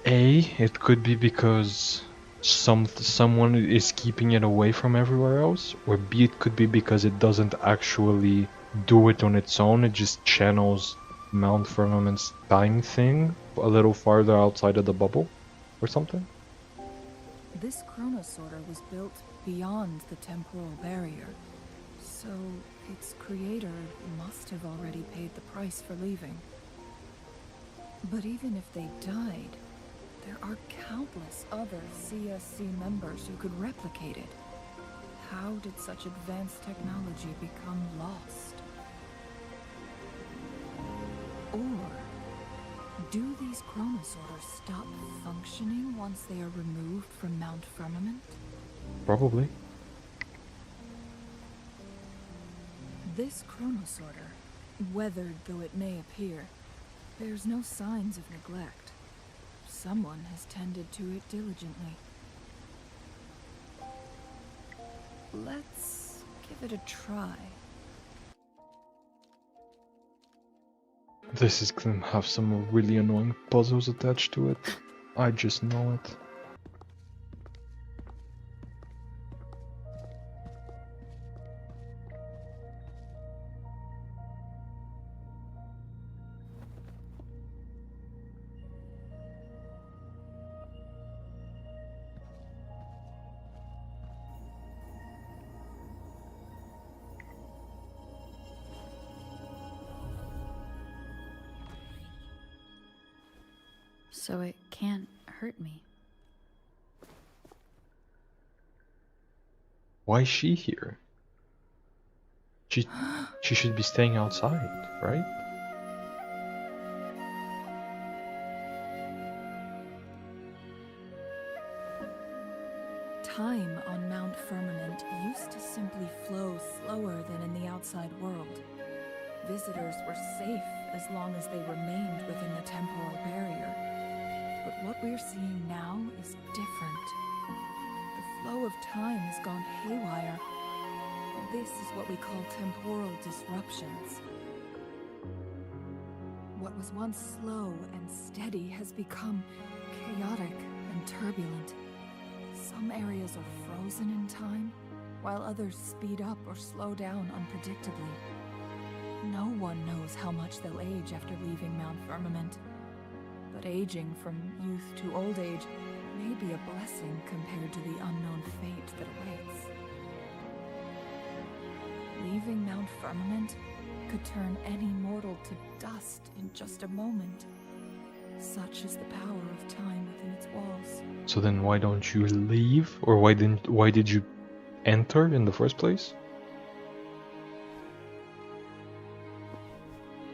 C: A, it could be because someone is keeping it away from everywhere else, or B, it could be because it doesn't actually do it on its own. It just channels Mount Firmament's time thing a little farther outside of the bubble, or something.
H: This chronosorter was built beyond the temporal barrier, so its creator must have already paid the price for leaving. But even if they died, there are countless other CSC members who could replicate it.
I: How did such advanced technology become lost? Or do these chronosaurs stop functioning once they are removed from Mount Firmament?
C: Probably.
I: This chronosorter, weathered though it may appear, bears no signs of neglect. Someone has tended to it diligently. Let's give it a try.
C: This is gonna have some really annoying puzzles attached to it. I just know it.
E: So it can't hurt me.
C: Why is she here? She should be staying outside, right?
I: Time on Mount Firmament used to simply flow slower than in the outside world. Visitors were safe as long as they remained within the temporal barrier. But what we're seeing now is different. The flow of time has gone haywire. This is what we call temporal disruptions. What was once slow and steady has become chaotic and turbulent. Some areas are frozen in time, while others speed up or slow down unpredictably. No one knows how much they'll age after leaving Mount Firmament. But aging from youth to old age may be a blessing compared to the unknown fate that awaits. Leaving Mount Firmament could turn any mortal to dust in just a moment. Such is the power of time within its walls.
C: So then why don't you leave? Or why did you enter in the first place?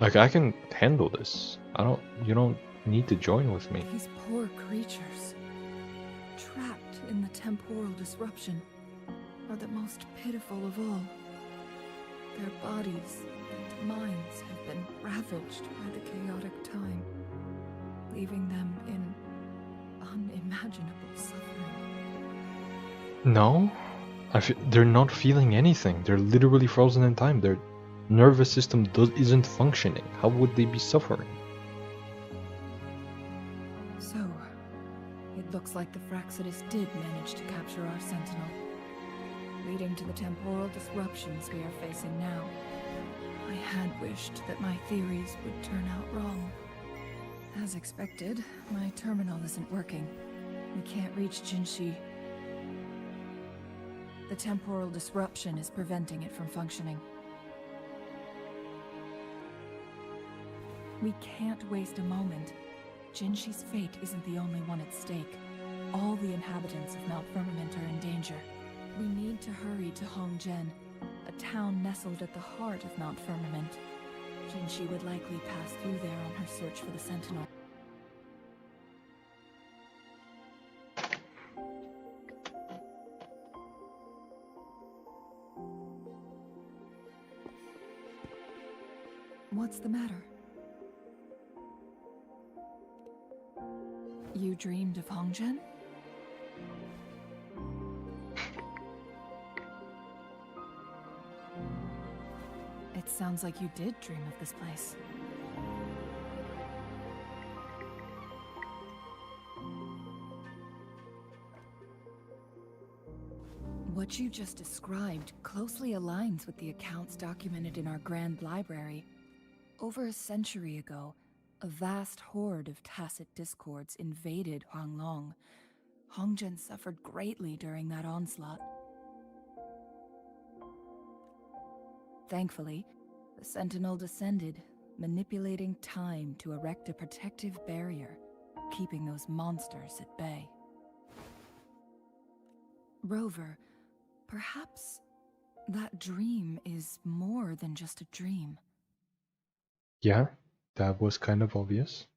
C: Like, I can handle this. You don't need to join with me.
I: These poor creatures, trapped in the temporal disruption, are the most pitiful of all. Their bodies and minds have been ravaged by the chaotic time, leaving them in unimaginable suffering.
C: No, they're not feeling anything. They're literally frozen in time. Their nervous system isn't functioning. How would they be suffering?
I: So, it looks like the Fraxidus did manage to capture our Sentinel, leading to the temporal disruptions we are facing now. I had wished that my theories would turn out wrong. As expected, my terminal isn't working. We can't reach Jinhsi. The temporal disruption is preventing it from functioning. We can't waste a moment. Jinhsi's fate isn't the only one at stake. All the inhabitants of Mount Firmament are in danger. We need to hurry to Hongzhen, a town nestled at the heart of Mount Firmament. Jinhsi would likely pass through there on her search for the Sentinel. What's the matter? You dreamed of Hongzhen? It sounds like you did dream of this place. What you just described closely aligns with the accounts documented in our Grand Library. Over a century ago, a vast horde of tacit discords invaded Huanglong. Hongzhen suffered greatly during that onslaught. Thankfully, the Sentinel descended, manipulating time to erect a protective barrier, keeping those monsters at bay. Rover, Perhaps that dream is more than just a dream.
C: Yeah, that was kind of obvious.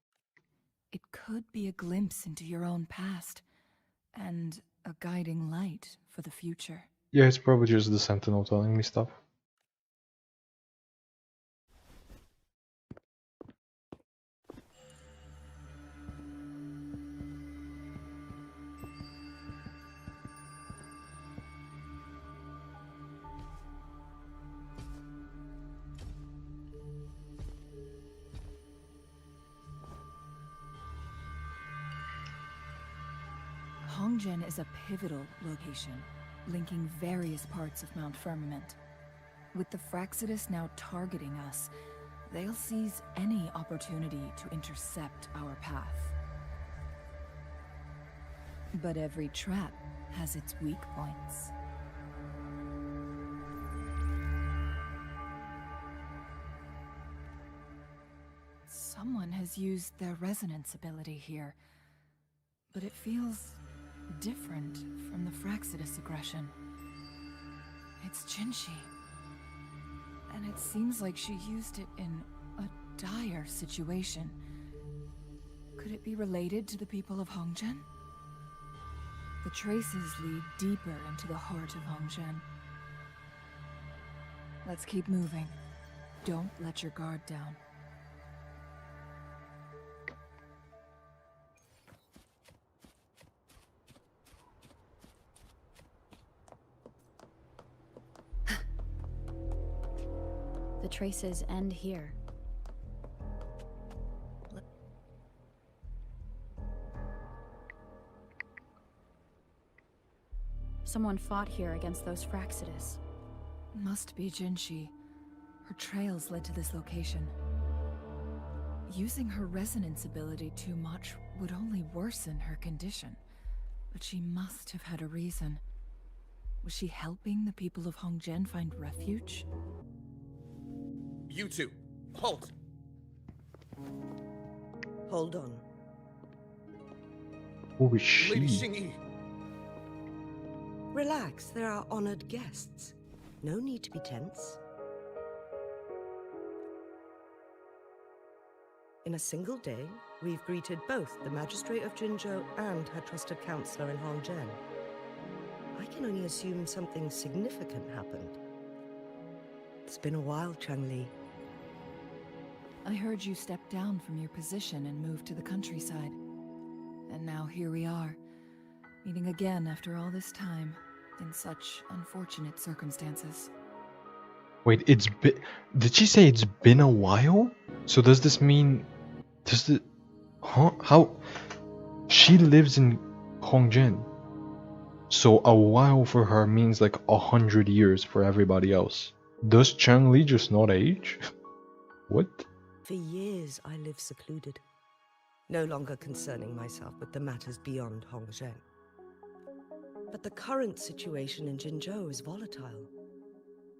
I: It could be a glimpse into your own past, and a guiding light for the future.
C: Yeah, it's probably just the Sentinel telling me stuff.
I: Hongzhen is a pivotal location, linking various parts of Mount Firmament. With the Fraxidus now targeting us, they'll seize any opportunity to intercept our path. But every trap has its weak points. Someone has used their resonance ability here, but it feels different from the Fraxidus aggression. It's Jinhsi. And it seems like she used it in a dire situation. Could it be related to the people of Hongzhen? The traces lead deeper into the heart of Hongzhen. Let's keep moving. Don't let your guard down.
E: The traces end here. Someone fought here against those Fraxidus.
I: Must be Jinhsi. Her trails led to this location. Using her resonance ability too much would only worsen her condition. But she must have had a reason. Was she helping the people of Hongzhen find refuge?
F: You two, halt!
J: Hold on.
C: Who is she?
F: Lady Xingyi!
J: Relax, there are honored guests. No need to be tense. In a single day, we've greeted both the Magistrate of Jinzhou and her trusted counselor in Hongzhen. I can only assume something significant happened. It's been a while, Changli.
I: I heard you stepped down from your position and moved to the countryside. And now here we are, meeting again after all this time, in such unfortunate circumstances.
C: Wait, it's been... Did she say it's been a while? So does this mean... Does the... Huh? How... She lives in Hongzhen. So a while for her means like 100 years for everybody else. Does Changli just not age? What?
J: For years, I lived secluded, no longer concerning myself with the matters beyond Hongzhen. But the current situation in Jinzhou is volatile.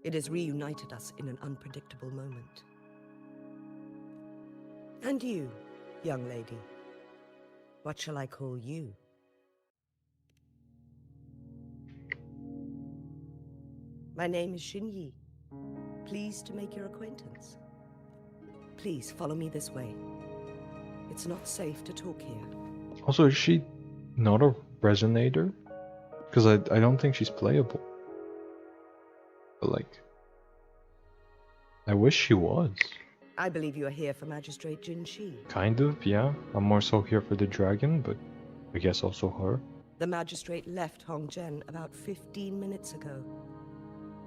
J: It has reunited us in an unpredictable moment. And you, young lady, what shall I call you? My name is Xinyi. Pleased to make your acquaintance. Please follow me this way. It's not safe to talk here.
C: Also, is she not a resonator? Because I don't think she's playable. But like... I wish she was.
J: I believe you are here for Magistrate Jinhsi.
C: Kind of, yeah. I'm more so here for the dragon, but I guess also her.
J: The Magistrate left Hongzhen about 15 minutes ago.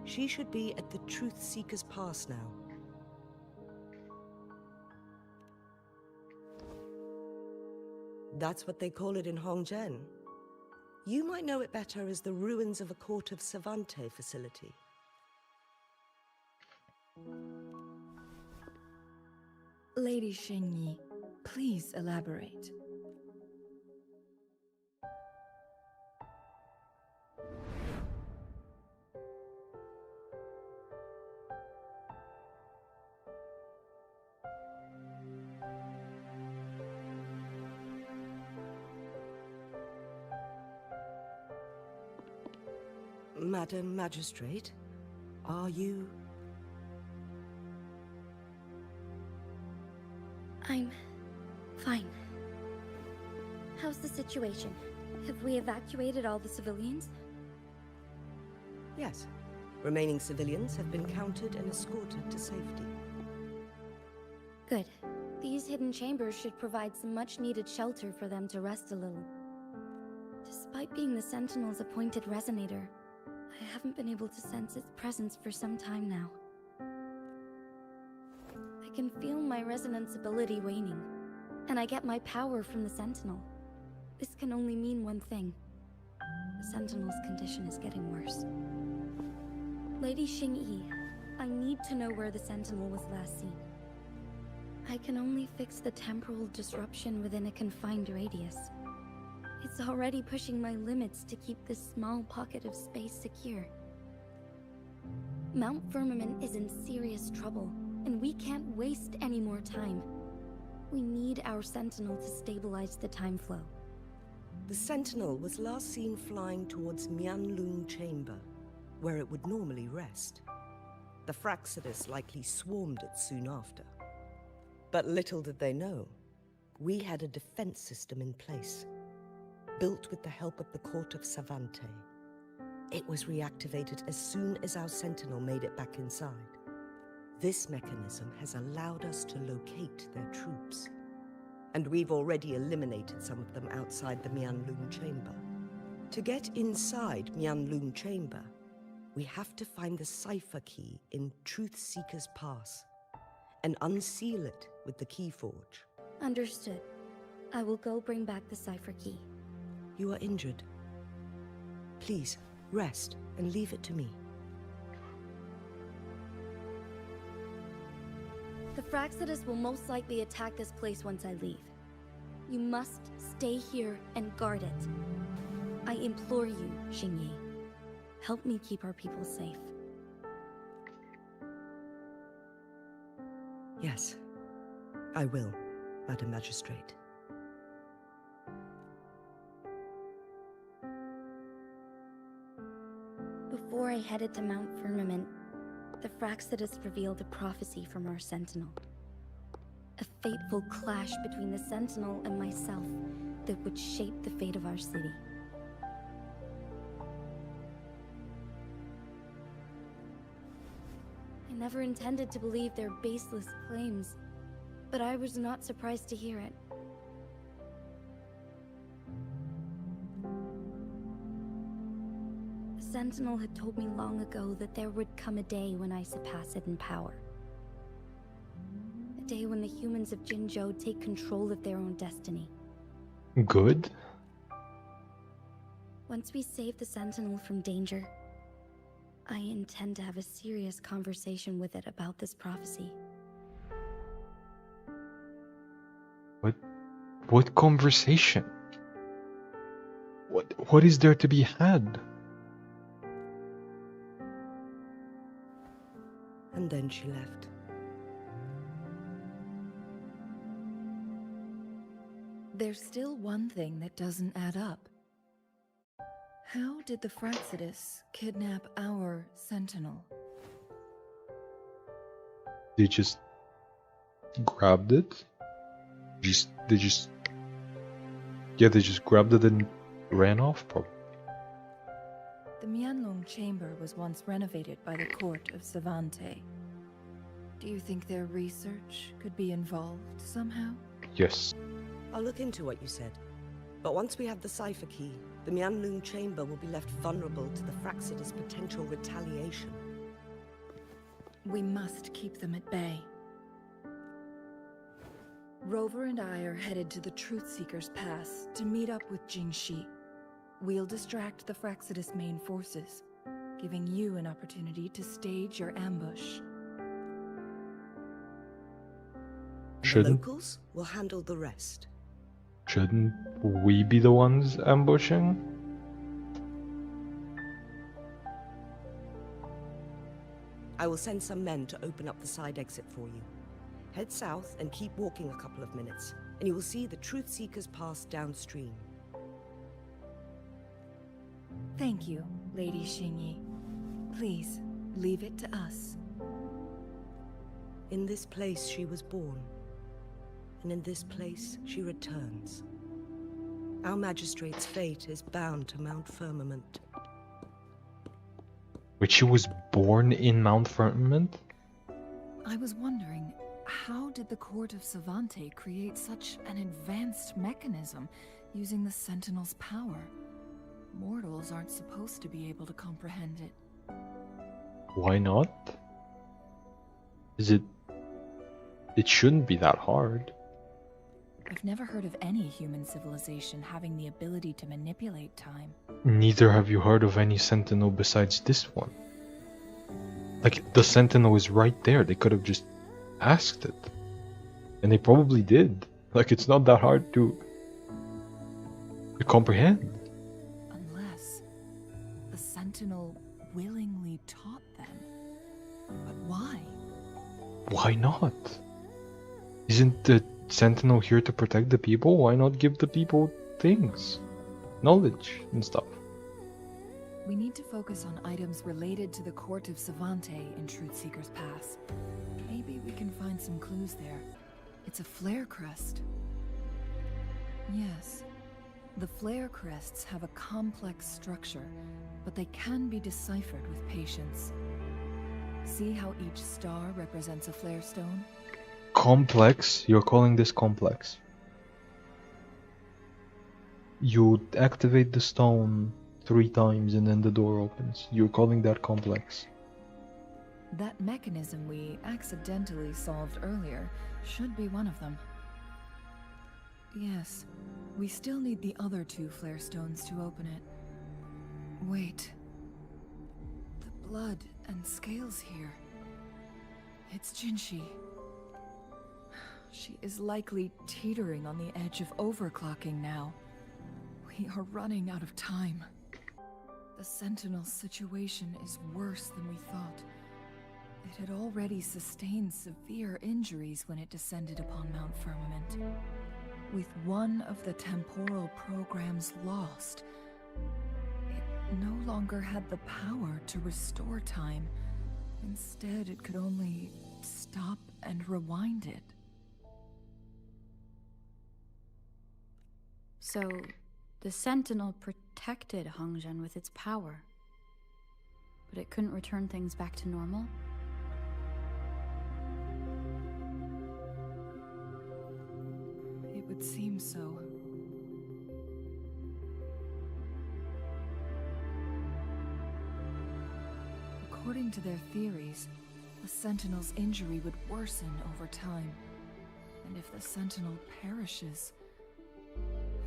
J: She should be at the Truth Seeker's Pass now. That's what they call it in Hongzhen. You might know it better as the ruins of a Court of Savante facility.
I: Lady Xingyi, please elaborate.
J: Madam Magistrate, are you...
B: I'm fine. How's the situation? Have we evacuated all the civilians?
J: Yes. Remaining civilians have been counted and escorted to safety.
B: Good. These hidden chambers should provide some much-needed shelter for them to rest a little. Despite being the Sentinel's appointed resonator, I haven't been able to sense its presence for some time now. I can feel my resonance ability waning, and I get my power from the Sentinel. This can only mean one thing. The Sentinel's condition is getting worse. Lady Xingyi, I need to know where the Sentinel was last seen. I can only fix the temporal disruption within a confined radius. It's already pushing my limits to keep this small pocket of space secure. Mount Firmament is in serious trouble, and we can't waste any more time. We need our Sentinel to stabilize the time flow.
J: The Sentinel was last seen flying towards Mianlun Chamber, where it would normally rest. The Fraxidus likely swarmed it soon after. But little did they know, we had a defense system in place, built with the help of the court of Savante. It was reactivated as soon as our Sentinel made it back inside. This mechanism has allowed us to locate their troops, and we've already eliminated some of them outside the Mianlun Chamber. To get inside Mianlun Chamber, we have to find the cipher key in Truth Seeker's Pass and unseal it with the Keyforge.
B: Understood. I will go bring back the cipher key.
J: You are injured. Please, rest and leave it to me.
B: The Fraxidus will most likely attack this place once I leave. You must stay here and guard it. I implore you, Xingyi. Help me keep our people safe.
J: Yes, I will, Madam Magistrate.
B: Before I headed to Mount Firmament, the Fraxidus revealed a prophecy from our Sentinel. A fateful clash between the Sentinel and myself that would shape the fate of our city. I never intended to believe their baseless claims, but I was not surprised to hear it. The Sentinel had told me long ago that there would come a day when I surpass it in power. A day when the humans of Jinzhou take control of their own destiny.
C: Good?
B: Once we save the Sentinel from danger, I intend to have a serious conversation with it about this prophecy.
C: What conversation? What is there to be had?
J: And then she left.
I: There's still one thing that doesn't add up. How did the Fraxidus kidnap our Sentinel?
C: They just grabbed it? They just grabbed it and ran off, probably.
I: The Mianlong Chamber was once renovated by the court of Savante. Do you think their research could be involved somehow?
C: Yes.
J: I'll look into what you said. But once we have the cipher key, the Mianlun Chamber will be left vulnerable to the Fraxidus' potential retaliation.
I: We must keep them at bay. Rover and I are headed to the Truth Seeker's Pass to meet up with Jinhsi. We'll distract the Fraxidus' main forces, giving you an opportunity to stage your ambush.
J: The locals will handle the rest.
C: Shouldn't we be the ones ambushing?
J: I will send some men to open up the side exit for you. Head south and keep walking a couple of minutes, and you will see the Truth Seeker's Pass downstream.
I: Thank you. Lady Xingyi. Please, leave it to us.
J: In this place she was born, and in this place she returns. Our magistrate's fate is bound to Mount Firmament.
C: Wait, she was born in Mount Firmament?
I: I was wondering, how did the Court of Savante create such an advanced mechanism using the Sentinel's power? Mortals aren't supposed to be able to comprehend it.
C: Why not? It shouldn't be that hard.
I: I've never heard of any human civilization having the ability to manipulate time.
C: Neither have you heard of any Sentinel besides this one. Like, the Sentinel is right there. They could have just asked it. And they probably did. Like, it's not that hard to comprehend.
I: Unless the Sentinel willingly taught them. But why?
C: Why not? Isn't the Sentinel here to protect the people? Why not give the people things? Knowledge and stuff.
I: We need to focus on items related to the Court of Savante in Truthseeker's Pass. Maybe we can find some clues there. It's a flare crest. Yes. The flare crests have a complex structure, but they can be deciphered with patience. See how each star represents a flare stone?
C: Complex? You're calling this complex? You activate the stone 3 times and then the door opens. You're calling that complex?
I: That mechanism we accidentally solved earlier should be one of them. Yes, we still need the other 2 flare stones to open it. Wait. The blood and scales here. It's Jinhsi. She is likely teetering on the edge of overclocking now. We are running out of time. The Sentinel's situation is worse than we thought. It had already sustained severe injuries when it descended upon Mount Firmament. With one of the temporal programs lost, it no longer had the power to restore time. Instead, it could only stop and rewind it.
E: So, the Sentinel protected Hongzhen with its power. But it couldn't return things back to normal?
I: It would seem so. According to their theories, the Sentinel's injury would worsen over time. And if the Sentinel perishes,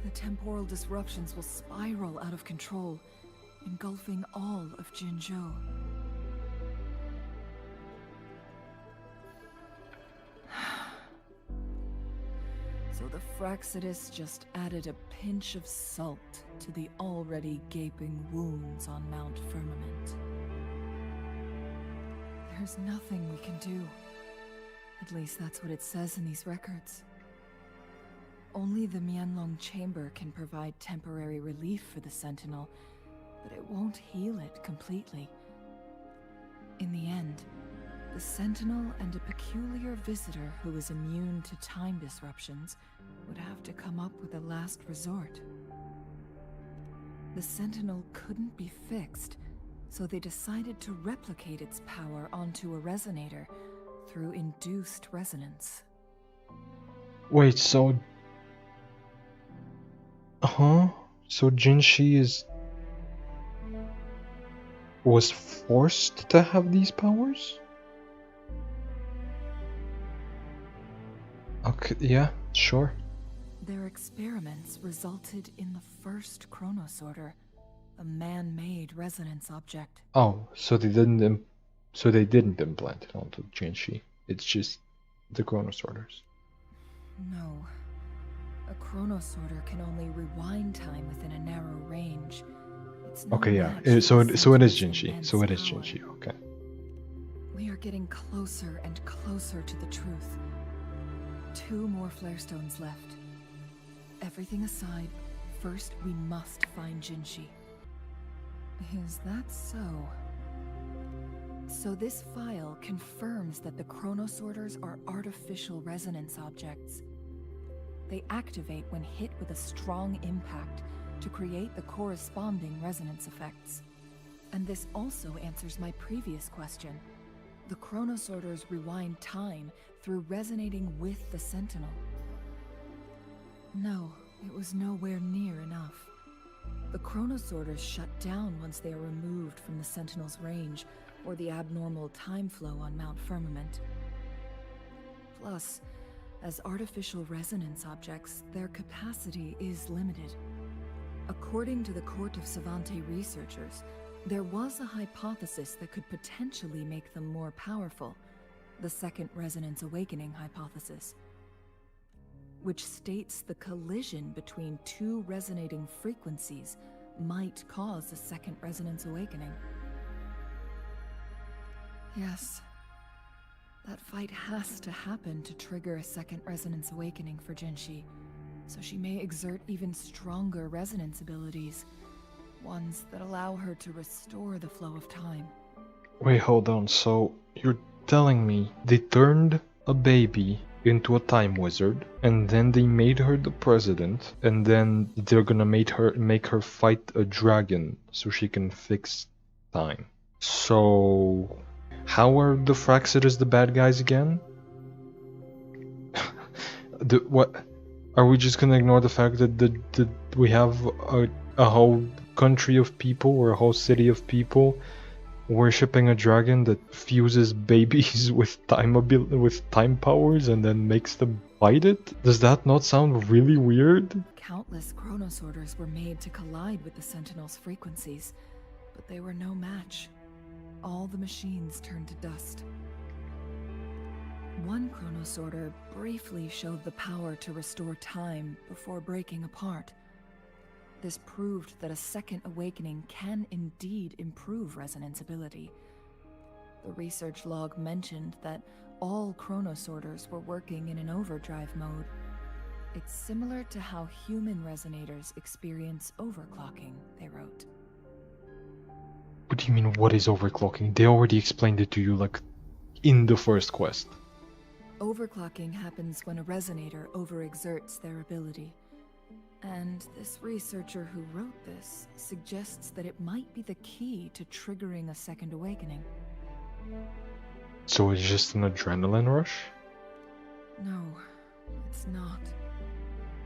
I: the temporal disruptions will spiral out of control, engulfing all of Jinzhou. So the Fraxidus just added a pinch of salt to the already gaping wounds on Mount Firmament. There's nothing we can do. At least that's what it says in these records. Only the Mianlong Chamber can provide temporary relief for the Sentinel, but it won't heal it completely. In the end, the Sentinel and a peculiar visitor who is immune to time disruptions would have to come up with a last resort. The Sentinel couldn't be fixed, so they decided to replicate its power onto a resonator through induced resonance.
C: Wait, so... So Jinhsi was forced to have these powers? Okay, yeah, sure.
I: Their experiments resulted in the first chronosorter, a man-made resonance object.
C: Oh, so they didn't implant it onto Jinhsi. It's just the chronosorters.
I: No. A chronosorter can only rewind time within a narrow range. It's no
C: Okay, yeah.
I: match
C: So
I: for
C: it is
I: Sentinel's
C: Jinhsi.
I: immense
C: So it is
I: power.
C: Jinhsi. Okay.
I: We are getting closer and closer to the truth. 2 more flare stones left. Everything aside, first we must find Jinhsi. Is that so? So this file confirms that the chronosorters are artificial resonance objects. They activate when hit with a strong impact to create the corresponding resonance effects. And this also answers my previous question. The chronosorters rewind time through resonating with the Sentinel. No, it was nowhere near enough. The chronosorters shut down once they are removed from the Sentinel's range or the abnormal time flow on Mount Firmament. Plus, as artificial resonance objects, their capacity is limited. According to the Court of Savante researchers, there was a hypothesis that could potentially make them more powerful, the Second Resonance Awakening hypothesis, which states the collision between two resonating frequencies might cause a Second Resonance Awakening. Yes. That fight has to happen to trigger a Second Resonance Awakening for Jinhsi, so she may exert even stronger resonance abilities, ones that allow her to restore the flow of time.
C: Wait, hold on. So you're telling me they turned a baby into a time wizard, and then they made her the president, and then they're gonna make her fight a dragon so she can fix time. So how are the Fraxiters the bad guys again? What? Are we just gonna ignore the fact that we have a whole country of people or a whole city of people worshipping a dragon that fuses babies with time powers and then makes them fight it? Does that not sound really weird?
I: Countless chronosorters were made to collide with the Sentinel's frequencies, but they were no match. All the machines turned to dust. One chronosorter briefly showed the power to restore time before breaking apart. This proved that a second awakening can indeed improve resonance ability. The research log mentioned that all chronosorters were working in an overdrive mode. It's similar to how human resonators experience overclocking, they wrote.
C: What do you mean, what is overclocking? They already explained it to you, like, in the first quest.
I: Overclocking happens when a resonator overexerts their ability. And this researcher who wrote this suggests that it might be the key to triggering a second awakening.
C: So it's just an adrenaline rush?
I: No, it's not.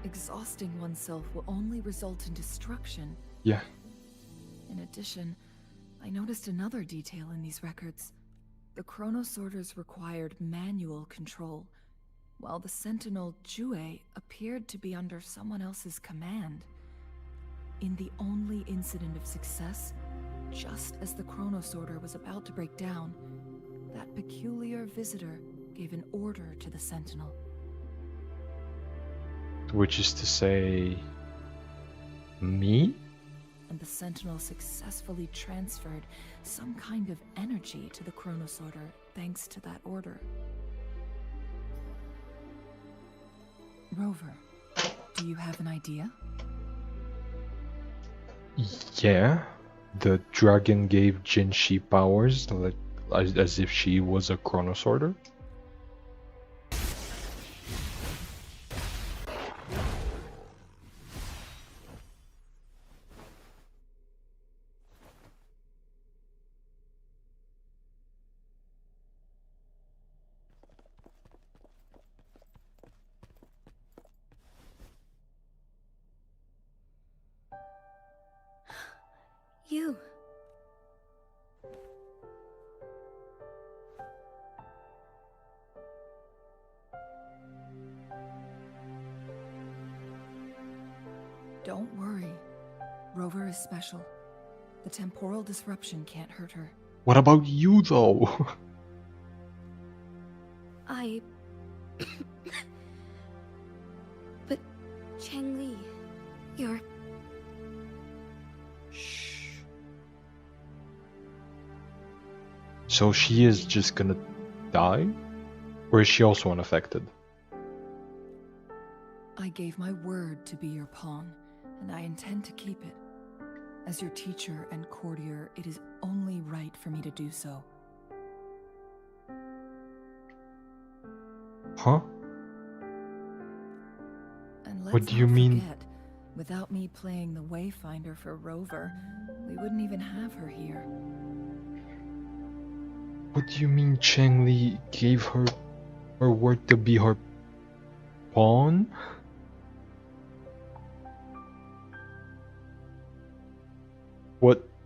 I: Exhausting oneself will only result in destruction.
C: Yeah.
I: In addition, I noticed another detail in these records. The chronosorters required manual control, while the Sentinel Jue appeared to be under someone else's command. In the only incident of success, just as the chronosorter was about to break down, that peculiar visitor gave an order to the Sentinel.
C: Which is to say... me?
I: And the Sentinel successfully transferred some kind of energy to the chronosorter thanks to that order. Rover, do you have an idea?
C: Yeah. The dragon gave Jinhsi powers, like, as if she was a chronosorter.
B: You.
I: Don't worry. Rover is special. The temporal disruption can't hurt her.
C: What about you, though?
B: But Changli, you're...
C: Shh. So she is just gonna die? Or is she also unaffected?
I: I gave my word to be your pawn, and I intend to keep it. As your teacher and courtier, it is only right for me to do so.
C: Huh?
I: And
C: What
I: let's
C: do you
I: not
C: mean?
I: forget, without me playing the Wayfinder for Rover, we wouldn't even have her here.
C: What do you mean Cheng-Li gave her her word to be her pawn?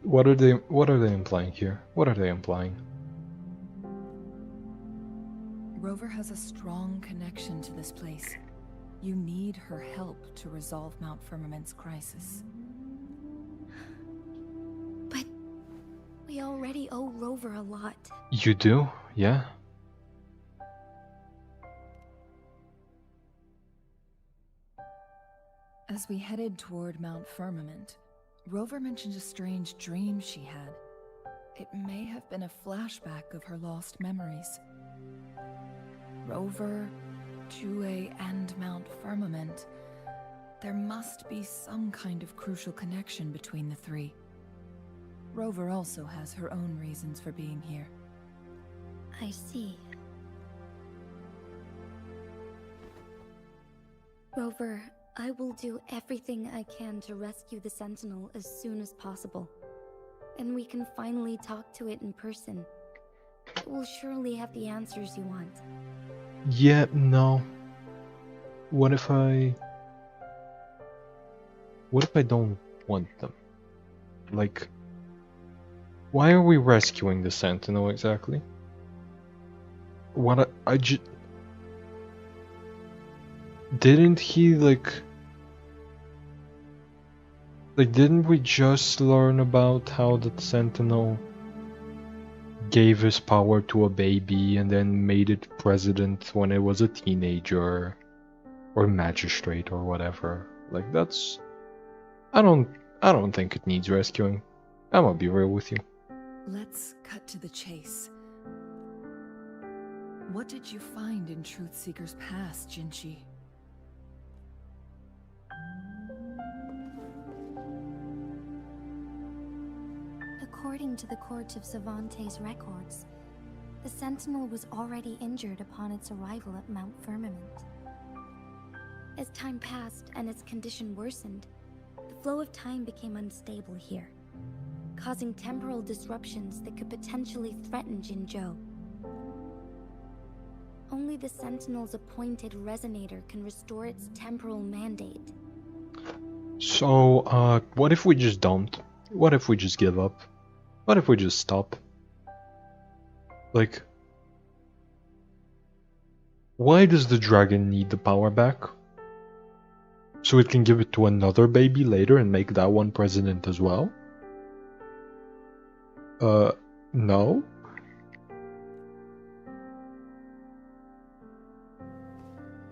C: What are they implying here? What are they implying?
I: Rover has a strong connection to this place. You need her help to resolve Mount Firmament's crisis.
B: But we already owe Rover a lot.
C: You do? Yeah?
I: As we headed toward Mount Firmament, Rover mentioned a strange dream she had. It may have been a flashback of her lost memories. Rover, Jue, and Mount Firmament. There must be some kind of crucial connection between the three. Rover also has her own reasons for being here.
B: I see. Rover, I will do everything I can to rescue the Sentinel as soon as possible. And we can finally talk to it in person. It will surely have the answers you want.
C: Yeah, no. What if I don't want them? Like, why are we rescuing the Sentinel exactly? What I just... Didn't he, like, didn't we just learn about how the Sentinel gave his power to a baby and then made it president when it was a teenager? Or magistrate or whatever. Like, that's... I don't think it needs rescuing. I'm gonna be real with you.
I: Let's cut to the chase. What did you find in Truthseeker's past, Jinhsi?
B: According to the Court of Savante's records, the Sentinel was already injured upon its arrival at Mount Firmament. As time passed and its condition worsened, the flow of time became unstable here, causing temporal disruptions that could potentially threaten Jinzhou. Only the Sentinel's appointed resonator can restore its temporal mandate.
C: So, what if we just don't? What if we just give up? What if we just stop? Like, why does the dragon need the power back? So it can give it to another baby later and make that one president as well? No?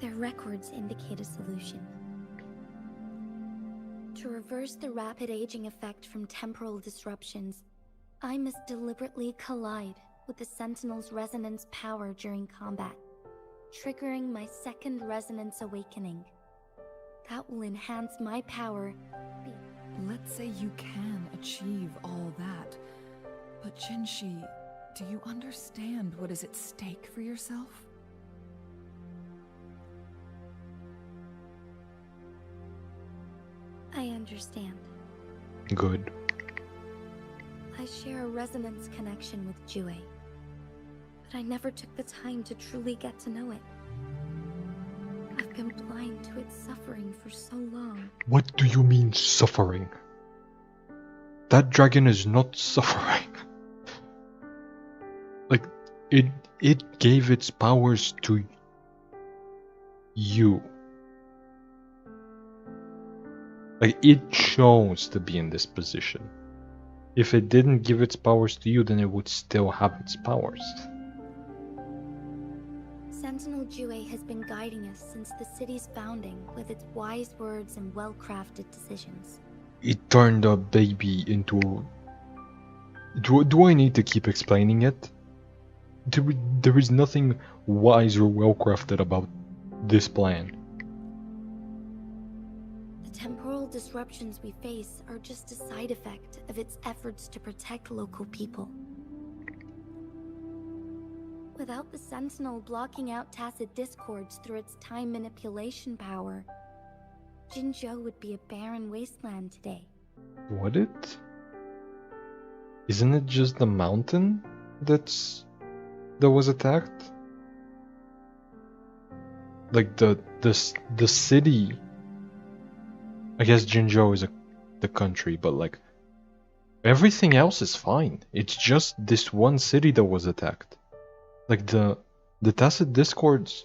B: Their records indicate a solution. To reverse the rapid aging effect from temporal disruptions, I must deliberately collide with the Sentinel's resonance power during combat, triggering my second resonance awakening. That will enhance my power.
I: Let's say you can achieve all that. But Jinhsi, do you understand what is at stake for yourself?
B: I understand.
C: Good.
B: I share a resonance connection with Jue, but I never took the time to truly get to know it. I've been blind to its suffering for so long.
C: What do you mean suffering? That dragon is not suffering. Like, it gave its powers to you. Like, it chose to be in this position. If it didn't give its powers to you, then it would still have its powers.
B: Sentinel Jue has been guiding us since the city's founding with its wise words and well-crafted decisions.
C: It turned a baby into... Do I need to keep explaining it? There is nothing wise or well-crafted about this plan.
B: The temporal disruptions we face are just a side effect of its efforts to protect local people. Without the Sentinel blocking out tacit discords through its time manipulation power, Jinzhou would be a barren wasteland today.
C: Would it? Isn't it just the mountain that was attacked? Like the city. I guess Jinzhou is the country, but like everything else is fine. It's just this one city that was attacked. Like the tacit discords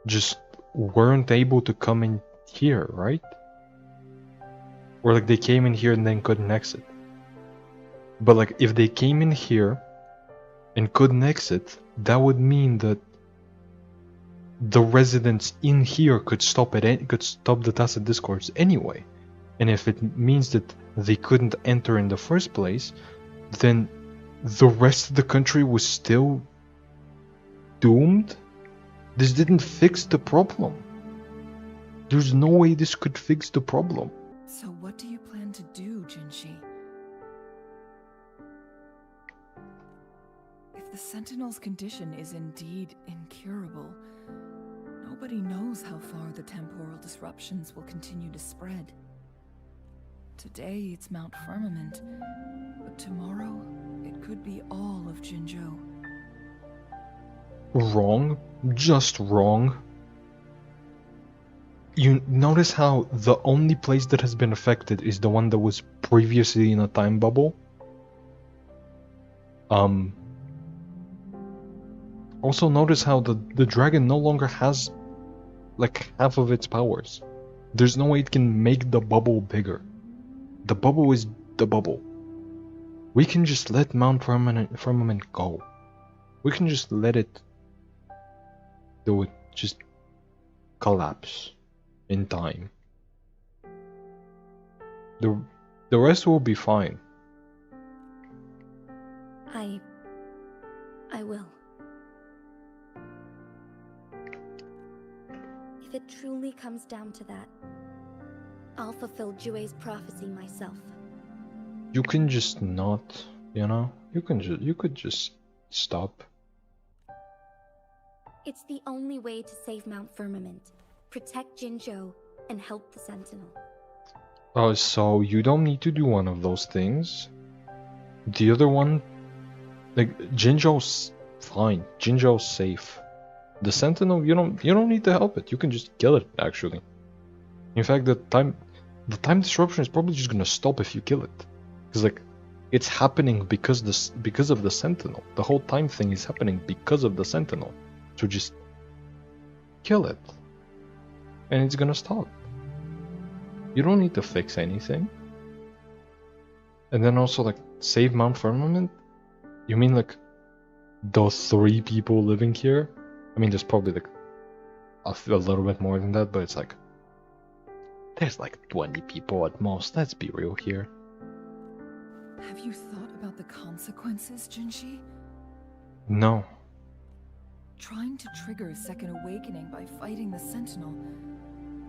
C: just weren't able to come in here, right? Or like they came in here and then couldn't exit. But like if they came in here and couldn't exit, that would mean that the residents in here could stop the tacit discords anyway. And if it means that they couldn't enter in the first place, then the rest of the country was still doomed? This didn't fix the problem. There's no way this could fix the problem.
I: So what do you plan to do, Jinhsi? If the Sentinel's condition is indeed incurable, nobody knows how far the temporal disruptions will continue to spread. Today it's Mount Firmament, but tomorrow it could be all of Jinzhou.
C: Wrong. Just wrong. You notice how the only place that has been affected is the one that was previously in a time bubble? Also notice how the dragon no longer has like half of its powers. There's no way it can make the bubble bigger. The bubble is the bubble. We can just let Mount Firmament go. We can just let it just collapse in time. The rest will be fine.
B: I will. If it truly comes down to that, I'll fulfill Jue's prophecy myself.
C: You can just not, you know? You could just stop.
B: It's the only way to save Mount Firmament, protect Jinzhou, and help the Sentinel.
C: Oh, so you don't need to do one of those things. The other one, like Jinzhou's fine. Jinzhou's safe. The Sentinel, you don't need to help it. You can just kill it. Actually, in fact, the time disruption is probably just gonna stop if you kill it, because like it's happening because of the Sentinel. The whole time thing is happening because of the Sentinel. So just kill it, and it's gonna stop. You don't need to fix anything. And then also like save Mount Firmament? You mean like those 3 people living here? I mean there's probably like a little bit more than that, but it's like there's like 20 people at most. Let's be real here.
I: Have you thought about the consequences, Jinhsi?
C: No.
I: Trying to trigger a second awakening by fighting the Sentinel,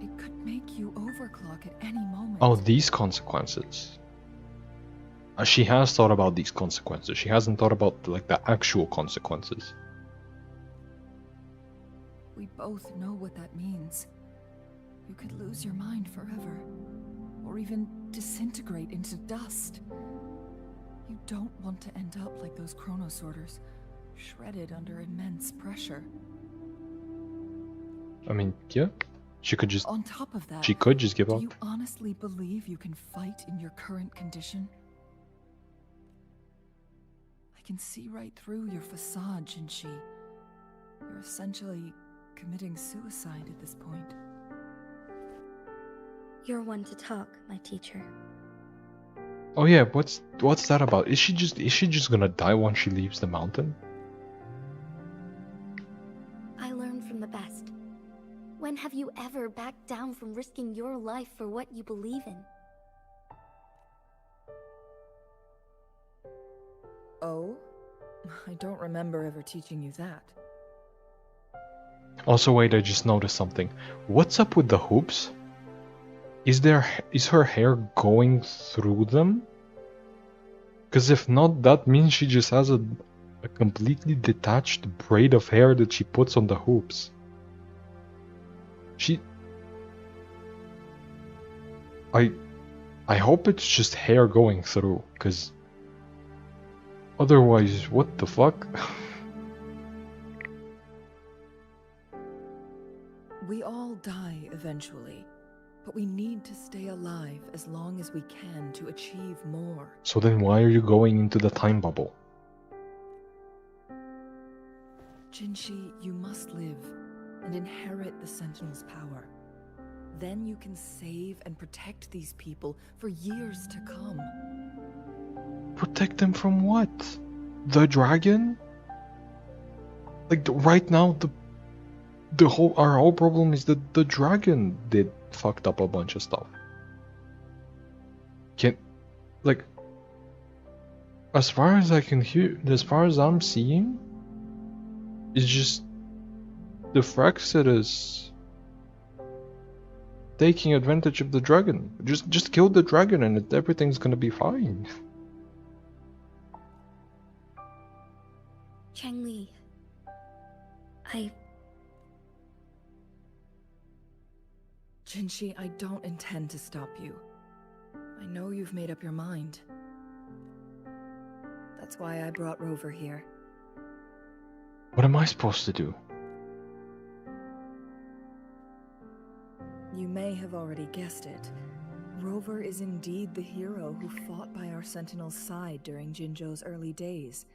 I: it could make you overclock at any moment.
C: Oh, these consequences. She has thought about these consequences. She hasn't thought about like the actual consequences.
I: We both know what that means. You could lose your mind forever, or even disintegrate into dust. You don't want to end up like those chronosorters, shredded under immense pressure.
C: I mean, yeah. She could just...
I: On top of that,
C: she could just give up.
I: Do you honestly believe you can fight in your current condition? I can see right through your facade, Jinhsi. You're essentially committing suicide at this point.
B: You're one to talk, my teacher.
C: Oh yeah, what's that about? Is she just gonna die once she leaves the mountain?
B: I learned from the best. When have you ever backed down from risking your life for what you believe in?
I: Oh? I don't remember ever teaching you that.
C: Also, wait, I just noticed something. What's up with the hoops? Is her hair going through them? Because if not, that means she just has a completely detached braid of hair that she puts on the hoops. I hope it's just hair going through, because otherwise, what the fuck?
H: We all die eventually, but we need to stay alive as long as we can to achieve more.
C: So then why are you going into the time bubble?
H: Jinhsi, you must live and inherit the Sentinel's power. Then you can save and protect these people for years to come.
C: Protect them from what? The dragon? Like right now, our whole problem is that the dragon did fucked up a bunch of stuff. As far as I can hear, as far as I'm seeing, it's just the Fraxidus taking advantage of the dragon. Just kill the dragon and everything's gonna be fine.
B: Chengli,
H: Jinhsi, I don't intend to stop you. I know you've made up your mind. That's why I brought Rover here.
C: What am I supposed to do?
H: You may have already guessed it. Rover is indeed the hero who fought by our Sentinel's side during Jinzhou's early days.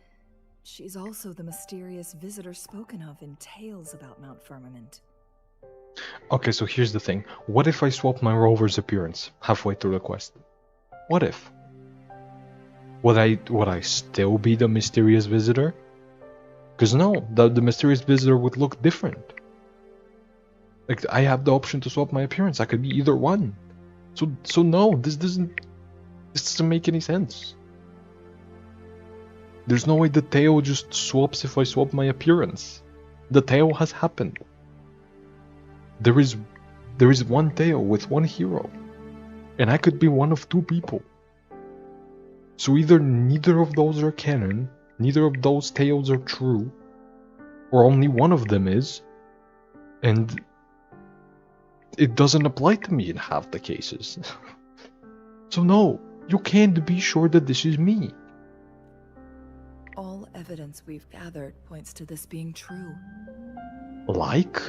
H: She's also the mysterious visitor spoken of in tales about Mount Firmament.
C: Okay, so here's the thing. What if I swap my Rover's appearance halfway through the quest? What if? Would I still be the mysterious visitor? Because no, the mysterious visitor would look different. Like, I have the option to swap my appearance. I could be either one. So no, this doesn't make any sense. There's no way the tail just swaps if I swap my appearance. The tail has happened. There is one tale with one hero, and I could be one of two people. So either neither of those are canon, neither of those tales are true, or only one of them is, and it doesn't apply to me in half the cases. So no, you can't be sure that this is me.
H: All evidence we've gathered points to this being true.
C: Like?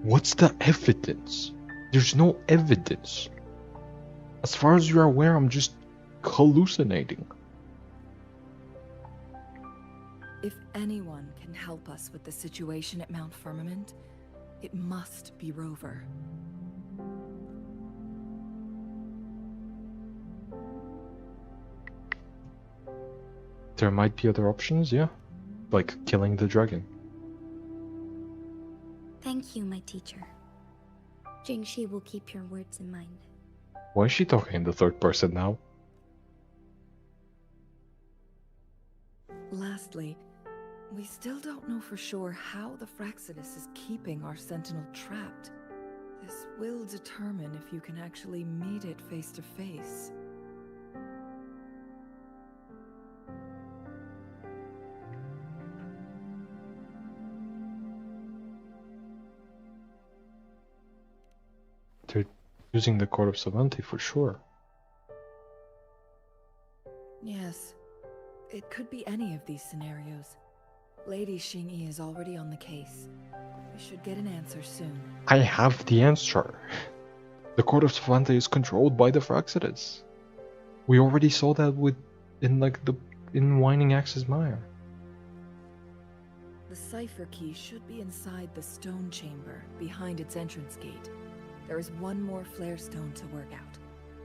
C: What's the evidence? There's no evidence. As far as you're aware, I'm just hallucinating.
H: If anyone can help us with the situation at Mount Firmament, it must be Rover.
C: There might be other options, yeah? Like killing the dragon.
B: thank you, my teacher. Jinhsi will keep your words in mind.
C: Why is she talking in the third person now?
H: Lastly, we still don't know for sure how the Fraxidus is keeping our Sentinel trapped. This will determine if you can actually meet it face to face.
C: They're using the Court of Savanti for sure.
H: Yes, it could be any of these scenarios. Lady Xingyi is already on the case. We should get an answer soon.
C: I have the answer. The Court of Savanti is controlled by the Fraxidus. We already saw that in Winding Axe's Mire.
H: The cipher key should be inside the stone chamber, behind its entrance gate. There is one more flare stone to work out.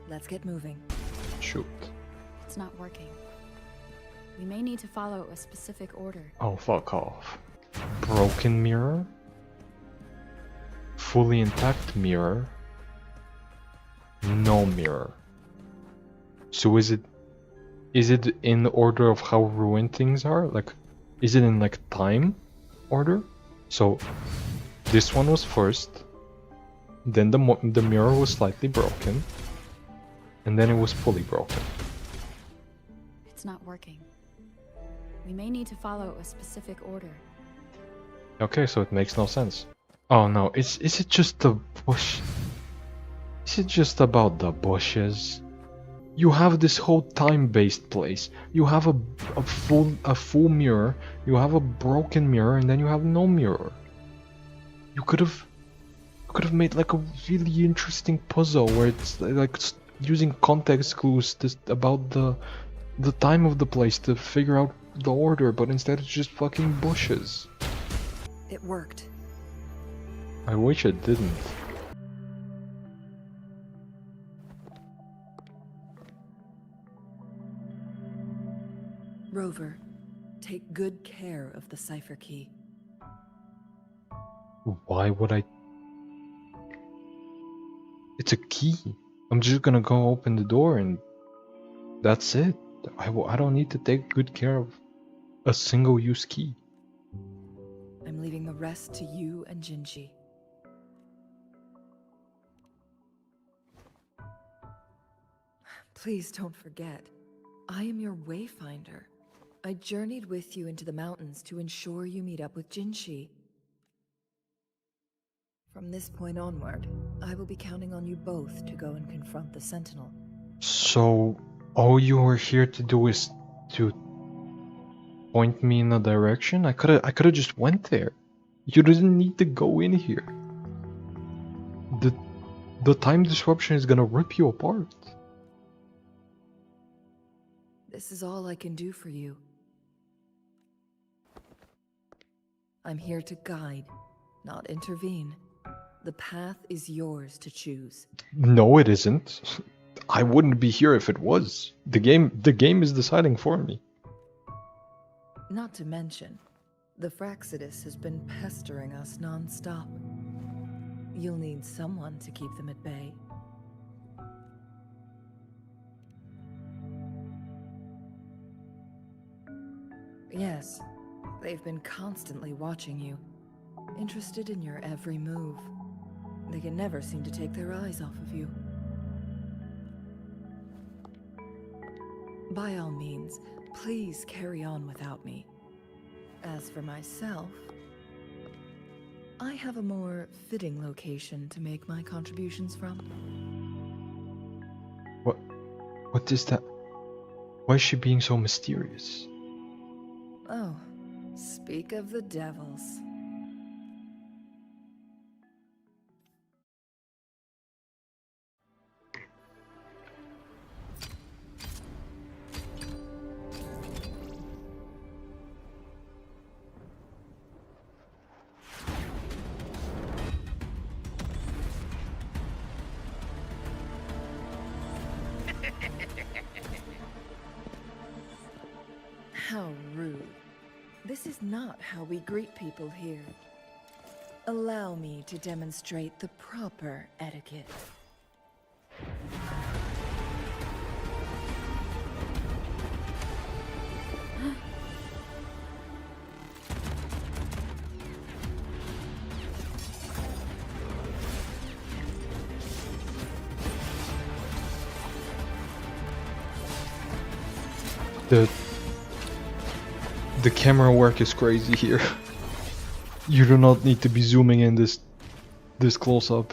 H: Let's get moving.
C: Shoot.
E: It's not working. We may need to follow a specific order.
C: Oh, fuck off. Broken mirror? Fully intact mirror? No mirror. So is it in order of how ruined things are? Like, is it in time order? So this one was first, then the mirror was slightly broken, and then it was fully broken.
E: It's not working. We may need to follow a specific order.
C: Okay, so it makes no sense. Oh no, is it just the bush? Is it just about the bushes? You have this whole time-based place. You have a full mirror, you have a broken mirror, and then you have no mirror. You could have made like a really interesting puzzle where it's like using context clues about the time of the place to figure out the order, but instead it's just fucking bushes.
H: It worked.
C: I wish it didn't.
H: Rover, take good care of the cipher key.
C: Why would I? It's a key. I'm just gonna go open the door and that's it. I don't need to take good care of a single-use key.
H: I'm leaving the rest to you and Jinhsi. Please don't forget, I am your wayfinder. I journeyed with you into the mountains to ensure you meet up with Jinhsi. From this point onward, I will be counting on you both to go and confront the Sentinel.
C: So, all you were here to do is to point me in a direction? I coulda just went there. You didn't need to go in here. The time disruption is gonna rip you apart.
H: This is all I can do for you. I'm here to guide, not intervene. The path is yours to choose.
C: No, it isn't. I wouldn't be here if it was. The game is deciding for me.
H: Not to mention, the Fraxidus has been pestering us non-stop. You'll need someone to keep them at bay. Yes, they've been constantly watching you, interested in your every move. They can never seem to take their eyes off of you. By all means, please carry on without me. As for myself, I have a more fitting location to make my contributions from.
C: What is that? Why is she being so mysterious?
H: Oh, speak of the devils. How rude. This is not how we greet people here. Allow me to demonstrate the proper etiquette.
C: The camera work is crazy here. You do not need to be zooming in this close up.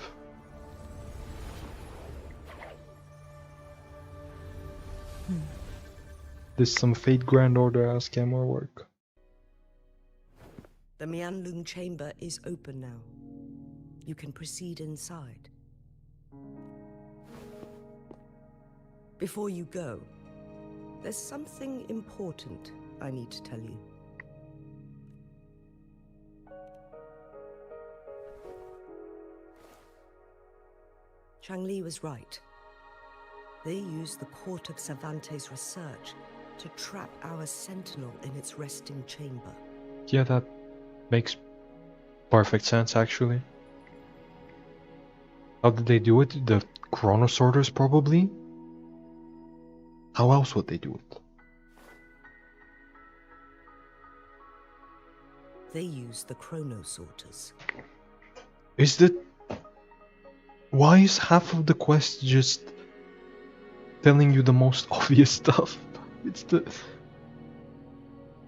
C: This is some Fate Grand Order ass camera work.
J: The Mianlung chamber is open now. You can proceed inside. Before you go, there's something important I need to tell you. Changli was right. They used the Court of Cervantes' research to trap our Sentinel in its resting chamber.
C: Yeah, that makes perfect sense, actually. How did they do it? The Chronosorters, probably? How else would they do it?
J: They used the Chronosorters.
C: Is the... Why is half of the quest just telling you the most obvious stuff? It's the...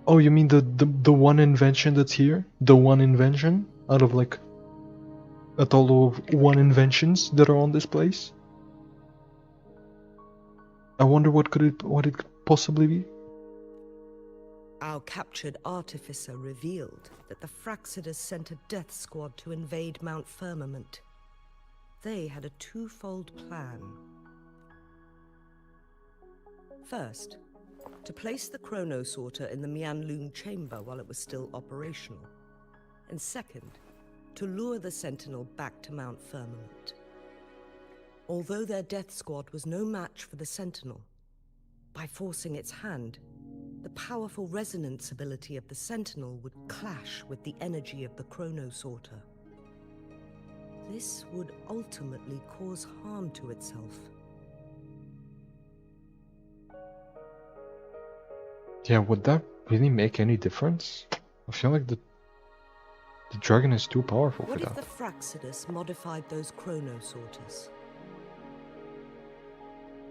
C: Oh, you mean the one invention that's here? The one invention out of like a total of 1 inventions that are on this place? I wonder what it could possibly be.
J: Our captured artificer revealed that the Fraxidus sent a death squad to invade Mount Firmament. They had a twofold plan. First, to place the Chronosorter in the Mianlun chamber while it was still operational. And second, to lure the Sentinel back to Mount Firmament. Although their death squad was no match for the Sentinel, by forcing its hand, the powerful resonance ability of the Sentinel would clash with the energy of the Chronosorter. This would ultimately cause harm to itself.
C: Yeah, would that really make any difference? I feel like the dragon is too powerful
J: What
C: for
J: if
C: that.
J: the Fraxidus modified those Chronosorters?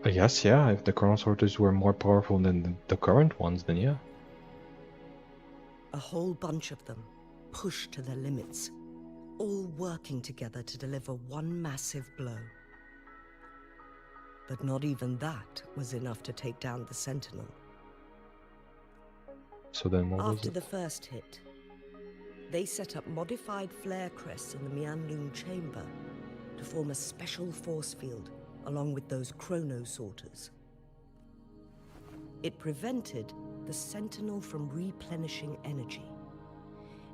C: Yes, yeah, if the Chronosorters were more powerful than the current ones, then yeah.
J: A whole bunch of them, pushed to their limits, all working together to deliver one massive blow. But not even that was enough to take down the Sentinel.
C: So then what was
J: After
C: it?
J: the first hit, they set up modified flare crests in the Mianlun chamber to form a special force field along with those Chronosorters. It prevented the Sentinel from replenishing energy,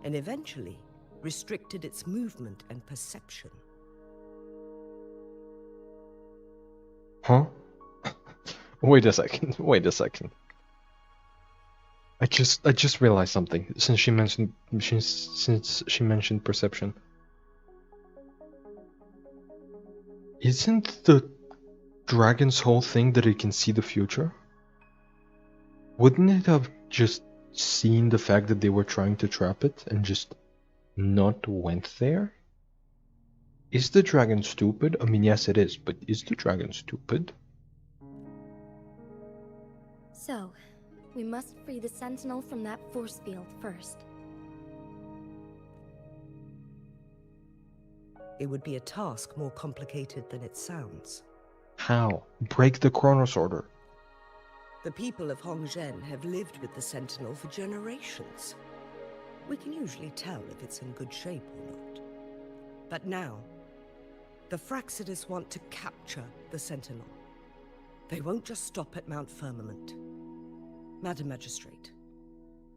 J: and eventually restricted its movement and perception.
C: Huh? Wait a second, wait a second. I just realized something since she mentioned perception. Isn't the dragon's whole thing that it can see the future? Wouldn't it have just seen the fact that they were trying to trap it and just not went there? Is the dragon stupid? I mean, yes it is, but is the dragon stupid?
B: So, we must free the Sentinel from that force field first.
J: It would be a task more complicated than it sounds.
C: How? Break the Chronosorter.
J: The people of Hongzhen have lived with the Sentinel for generations. We can usually tell if it's in good shape or not. But now, the Fraxidus want to capture the Sentinel. They won't just stop at Mount Firmament. Madam Magistrate,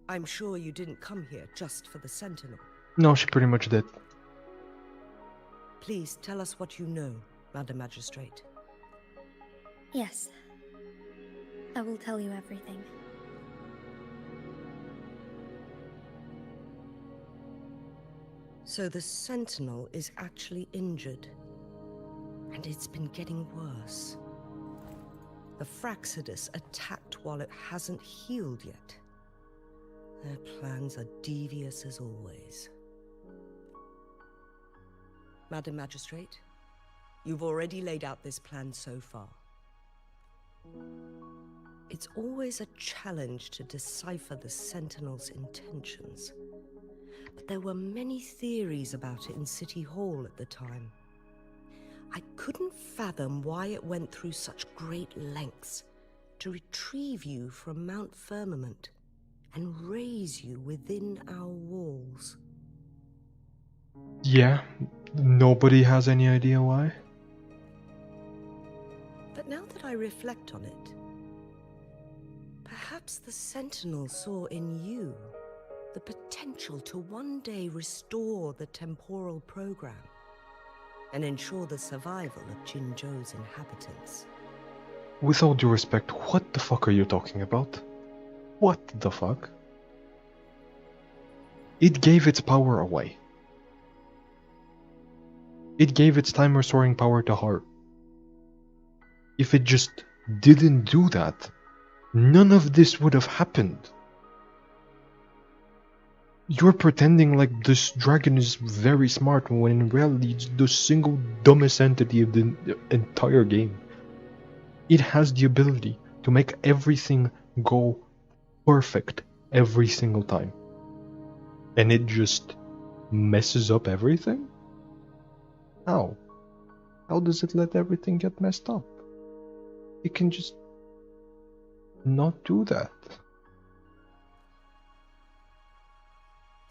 J: I'm sure you didn't come here just for the Sentinel.
C: No, she pretty much did.
J: Please tell us what you know, Madam Magistrate.
B: Yes. I will tell you everything.
J: So the Sentinel is actually injured. And it's been getting worse. The Fraxidus attacked while it hasn't healed yet. Their plans are devious as always. Madam Magistrate, you've already laid out this plan so far. It's always a challenge to decipher the Sentinel's intentions. But there were many theories about it in City Hall at the time. I couldn't fathom why it went through such great lengths to retrieve you from Mount Firmament and raise you within our walls.
C: Yeah, nobody has any idea why.
J: But now that I reflect on it, perhaps the Sentinel saw in you the potential to one day restore the temporal program and ensure the survival of Jinzhou's inhabitants.
C: With all due respect, what the fuck are you talking about? What the fuck? It gave its power away. It gave its time restoring power to her. If it just didn't do that, none of this would have happened. You're pretending like this dragon is very smart when in reality it's the single dumbest entity of the entire game. It has the ability to make everything go perfect every single time. And it just messes up everything? How? How does it let everything get messed up? It can just not do that.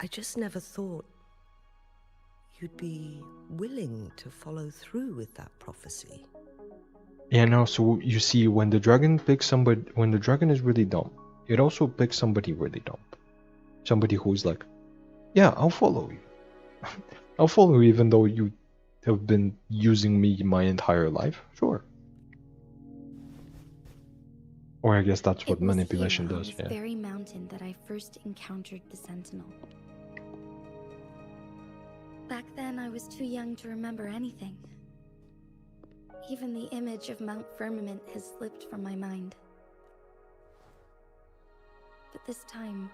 J: I just never thought you'd be willing to follow through with that prophecy.
C: Yeah, no, so you see, when the dragon picks somebody, when the dragon is really dumb, it also picks somebody really dumb. Somebody who's like, yeah, I'll follow you. I'll follow you even though you have been using me my entire life. Sure. Or I guess that's what manipulation does,
B: It was
C: yeah.
B: here, on this very mountain, that I first encountered the Sentinel. Back then, I was too young to remember anything. Even the image of Mount Firmament has slipped from my mind. But this time,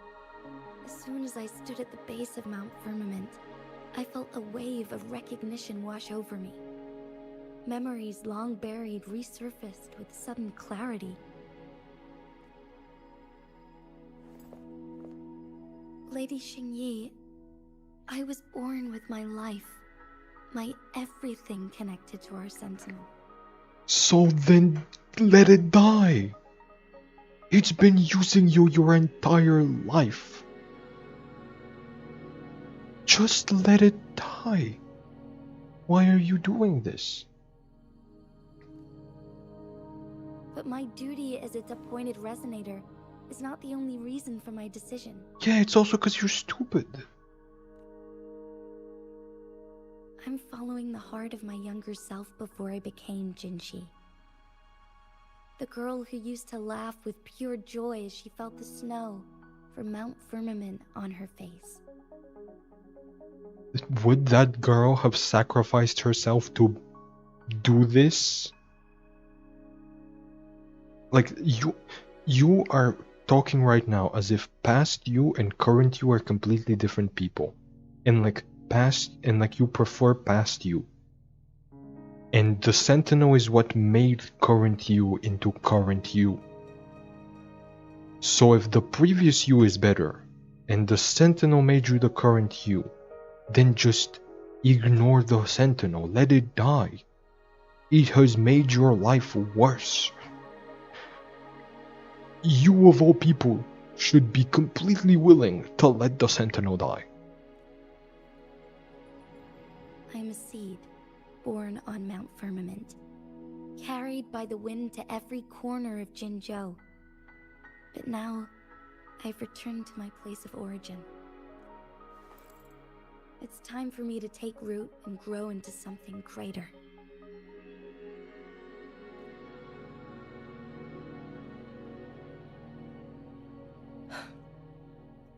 B: as soon as I stood at the base of Mount Firmament, I felt a wave of recognition wash over me. Memories long buried resurfaced with sudden clarity. Lady Xingyi, I was born with my life, my everything connected to our Sentinel.
C: So then let it die. It's been using you your entire life. Just let it die. Why are you doing this?
B: But my duty as its appointed resonator is not the only reason for my decision.
C: Yeah, it's also because you're stupid.
B: I'm following the heart of my younger self before I became Jinhsi. The girl who used to laugh with pure joy as she felt the snow from Mount Firmament on her face.
C: Would that girl have sacrificed herself to do this? Like, you are talking right now as if past you and current you are completely different people. And like you prefer past you. And the Sentinel is what made current you into current you. So if the previous you is better, and the Sentinel made you the current you, then just ignore the Sentinel, let it die. It has made your life worse. You of all people should be completely willing to let the Sentinel die.
B: I am a seed, born on Mount Firmament, carried by the wind to every corner of Jinzhou. But now, I've returned to my place of origin. It's time for me to take root and grow into something greater.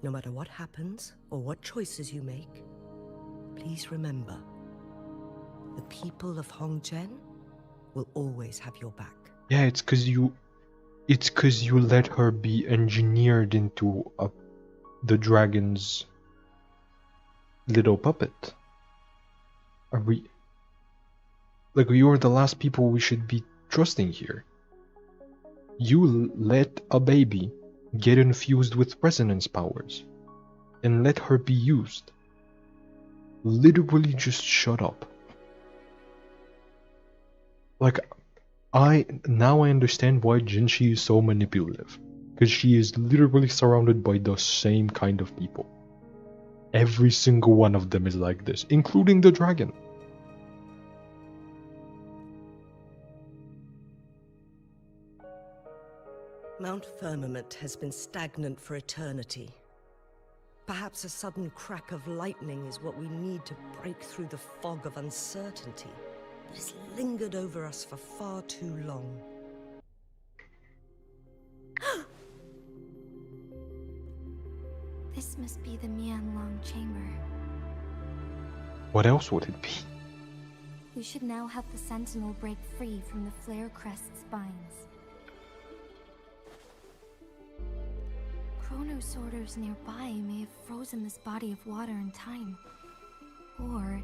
J: No matter what happens or what choices you make, please remember, the people of Hongzhen will always have your back.
C: Yeah, it's cause you let her be engineered into the dragon's little puppet. Are we... Like, you're the last people we should be trusting here. You let a baby get infused with resonance powers and let her be used. Literally just shut up. Like, now I understand why Jinhsi is so manipulative. Because she is literally surrounded by the same kind of people. Every single one of them is like this, including the dragon.
J: Mount Firmament has been stagnant for eternity. Perhaps a sudden crack of lightning is what we need to break through the fog of uncertainty that has lingered over us for far too long.
B: This must be the Mianlong chamber.
C: What else would it be?
B: We should now have the Sentinel break free from the Flare Crest spines. chronosorters nearby may have frozen this body of water in time. Or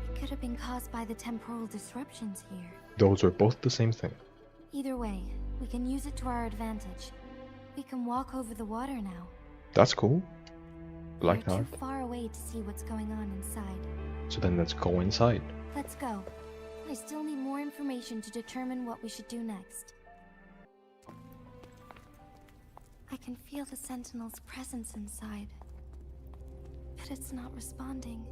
B: it could have been caused by the temporal disruptions here.
C: Those are both the same thing.
B: Either way, we can use it to our advantage. We can walk over the water now.
C: That's cool. I like
B: We're
C: that.
B: too far away to see what's going on inside.
C: So then let's go inside.
B: Let's go. I still need more information to determine what we should do next. I can feel the Sentinel's presence inside, but it's not responding.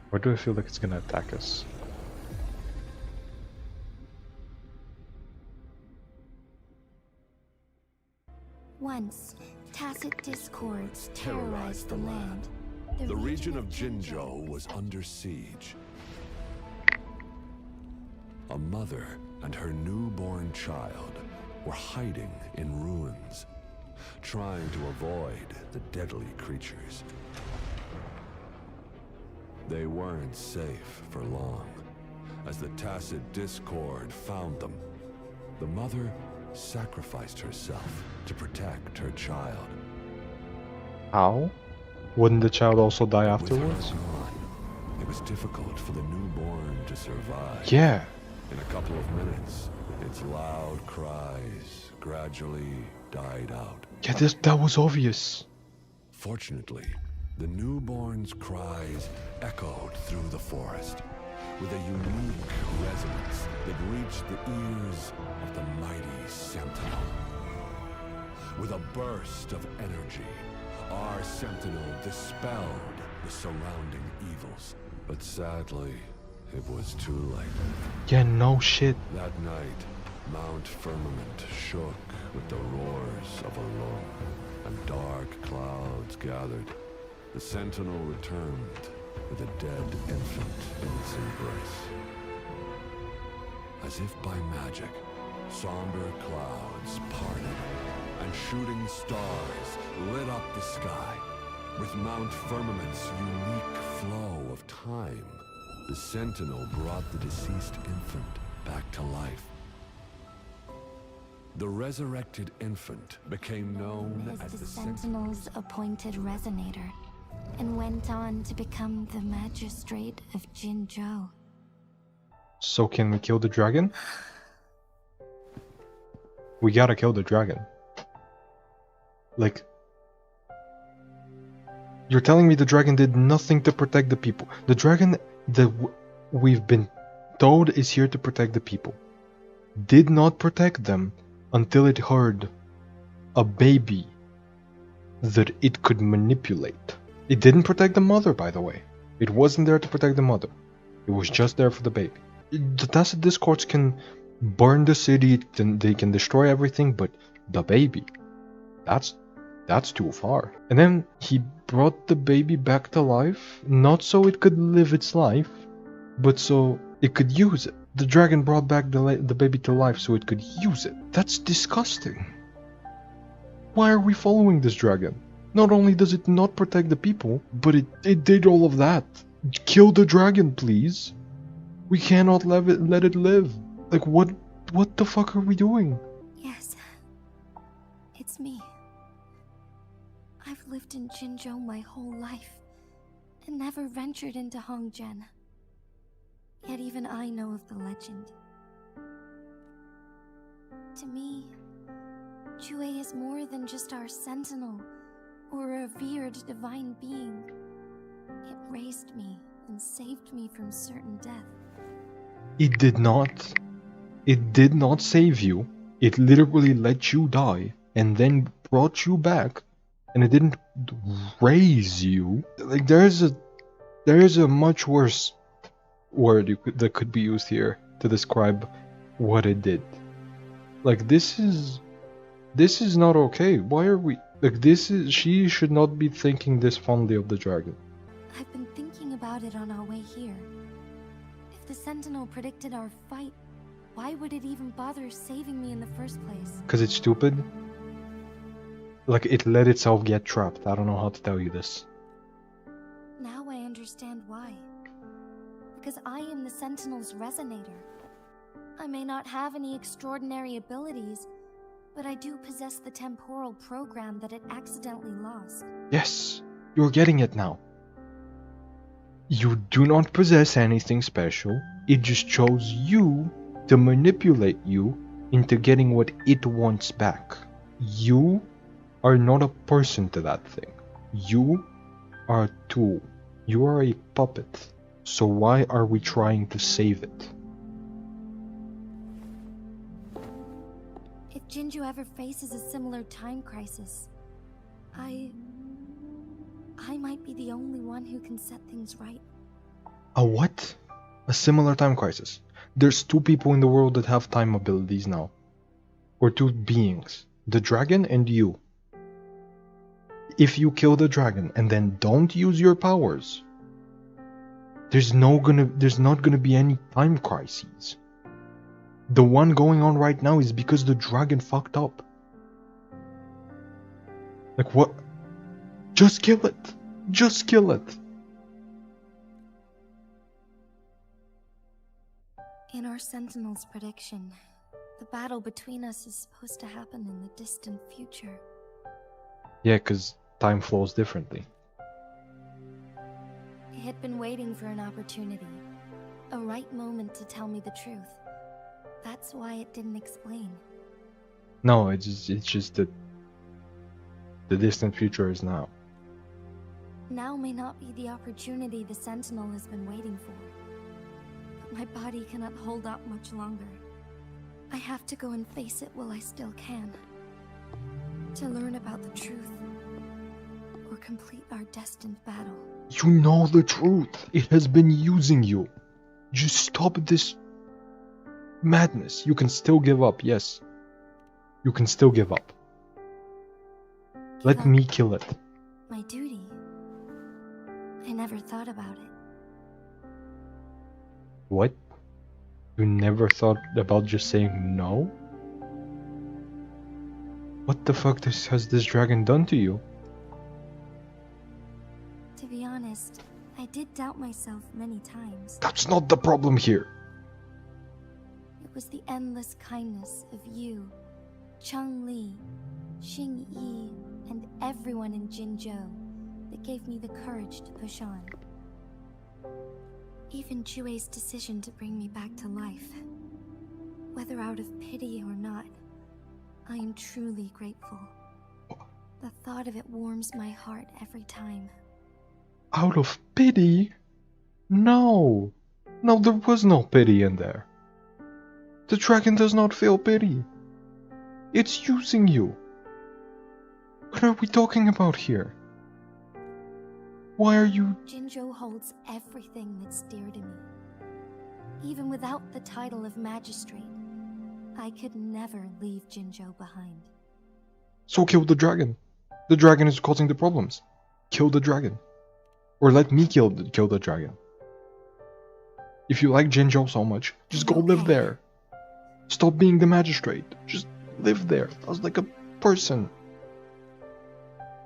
C: Why do I feel like it's gonna attack us?
B: Once, tacit discords terrorized the land.
G: The region of Jinzhou was under siege. A mother and her newborn child were hiding in ruins, trying to avoid the deadly creatures. They weren't safe for long. As the tacit discord found them, the mother sacrificed herself to protect her child.
C: How? Wouldn't the child also die
G: With her
C: afterwards?
G: gone, it was difficult for the newborn to survive.
C: Yeah.
G: In a couple of minutes, its loud cries gradually died out.
C: Yeah, that was obvious.
G: Fortunately, the newborn's cries echoed through the forest with a unique resonance that reached the ears of the mighty Sentinel. With a burst of energy, our Sentinel dispelled the surrounding evils. But sadly, it was too late.
C: Yeah, no shit.
G: That night, Mount Firmament shook with the roars of a lull, and dark clouds gathered. The Sentinel returned with a dead infant in its embrace. As if by magic, somber clouds parted, and shooting stars lit up the sky. With Mount Firmament's unique flow of time, the Sentinel brought the deceased infant back to life. The resurrected infant became known as the
B: Sentinel's appointed resonator, and went on to become the magistrate of Jinzhou.
C: So can we kill the dragon? We gotta kill the dragon. Like, you're telling me the dragon did nothing to protect the people. The dragon that we've been told is here to protect the people did not protect them until it heard a baby that it could manipulate. It didn't protect the mother, by the way. It wasn't there to protect the mother. It was just there for the baby. The Tacit Discords can burn the city, they can destroy everything, but the baby, that's too far. And then he brought the baby back to life, not so it could live its life, but so it could use it. The dragon brought back the baby to life so it could use it. That's disgusting. Why are we following this dragon? Not only does it not protect the people, but it did all of that. Kill the dragon, please. We cannot let it live. Like, what the fuck are we doing?
B: Yes, it's me. I've lived in Jinzhou my whole life, and never ventured into Hongzhen. Yet even I know of the legend. To me, Jue is more than just our sentinel, or a revered divine being. It raised me and saved me from certain death.
C: It did not. It did not save you. It literally let you die, and then brought you back and it didn't raise you. Like there is a much worse word that could be used here to describe what it did. Like this is not okay. Why are we like this is she should not be thinking this fondly of the dragon.
B: I've been thinking about it on our way here. If the Sentinel predicted our fight, why would it even bother saving me in the first place?
C: Because it's stupid. Like it let itself get trapped. I don't know how to tell you this.
B: Now I understand why. Because I am the Sentinel's resonator. I may not have any extraordinary abilities, but I do possess the temporal program that it accidentally lost.
C: Yes, you're getting it now. You do not possess anything special. It just chose you to manipulate you into getting what it wants back. You are not a person to that thing. You are a tool. You are a puppet. So why are we trying to save it?
B: If Jinju ever faces a similar time crisis, I might be the only one who can set things right.
C: A what? A similar time crisis. There's two people in the world that have time abilities now. Or two beings. The dragon and you. If you kill the dragon and then don't use your powers, there's not gonna be any time crises. The one going on right now is because the dragon fucked up. Like what? Just kill it. Just kill it.
B: In our Sentinel's prediction, the battle between us is supposed to happen in the distant future.
C: Yeah, because time flows differently.
B: It had been waiting for an opportunity, a right moment to tell me the truth. That's why it didn't explain.
C: No, it's just that the distant future is now.
B: Now may not be the opportunity the Sentinel has been waiting for. But my body cannot hold up much longer. I have to go and face it while I still can. To learn about the truth, or complete our destined battle.
C: You know the truth. It has been using you. Just stop this madness. You can still give up, yes. You can still give up. Let me kill it.
B: My duty. I never thought about it.
C: What? You never thought about just saying no? What the fuck has this dragon done to you?
B: To be honest, I did doubt myself many times.
C: That's not the problem here.
B: It was the endless kindness of you, Cheng Li, Xing Yi, and everyone in Jinzhou that gave me the courage to push on. Even Chue's decision to bring me back to life. Whether out of pity or not, I am truly grateful. The thought of it warms my heart every time.
C: Out of pity? No. No, there was no pity in there. The dragon does not feel pity. It's using you. What are we talking about here? Why are you...
B: Jinzhou holds everything that's dear to me. Even without the title of magistrate, I could never leave Jinzhou behind.
C: So kill the dragon. The dragon is causing the problems. Kill the dragon. Or let me kill the dragon. If you like Jinzhou so much, just go live there. Stop being the magistrate. Just live there as like a person.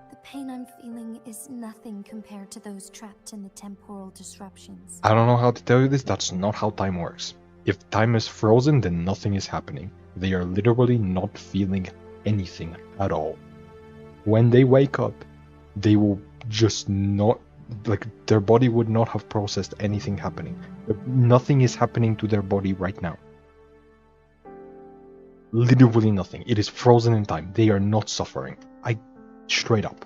B: The pain I'm feeling is nothing compared to those trapped in the temporal disruptions.
C: I don't know how to tell you this, that's not how time works. If time is frozen, then nothing is happening. They are literally not feeling anything at all. When they wake up, they will just not... like, their body would not have processed anything happening. Nothing is happening to their body right now. Literally nothing. It is frozen in time. They are not suffering. Straight up.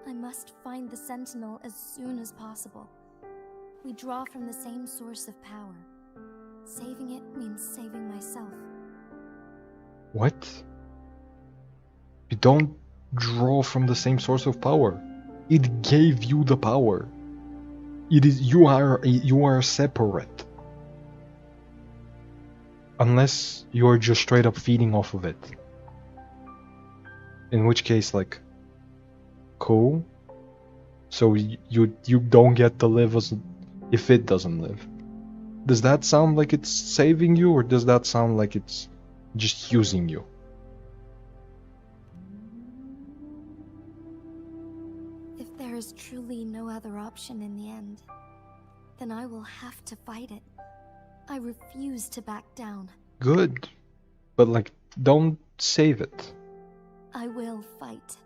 B: I must find the Sentinel as soon as possible. We draw from the same source of power. Saving it means saving myself.
C: What? You don't draw from the same source of power. It gave you the power. It is you are separate. Unless you are just straight up feeding off of it. In which case, like, cool. So you don't get to live as if it doesn't live. Does that sound like it's saving you, or does that sound like it's just using you?
B: If there is truly no other option in the end, then I will have to fight it. I refuse to back down.
C: Good. But, like, don't save it.
B: I will fight.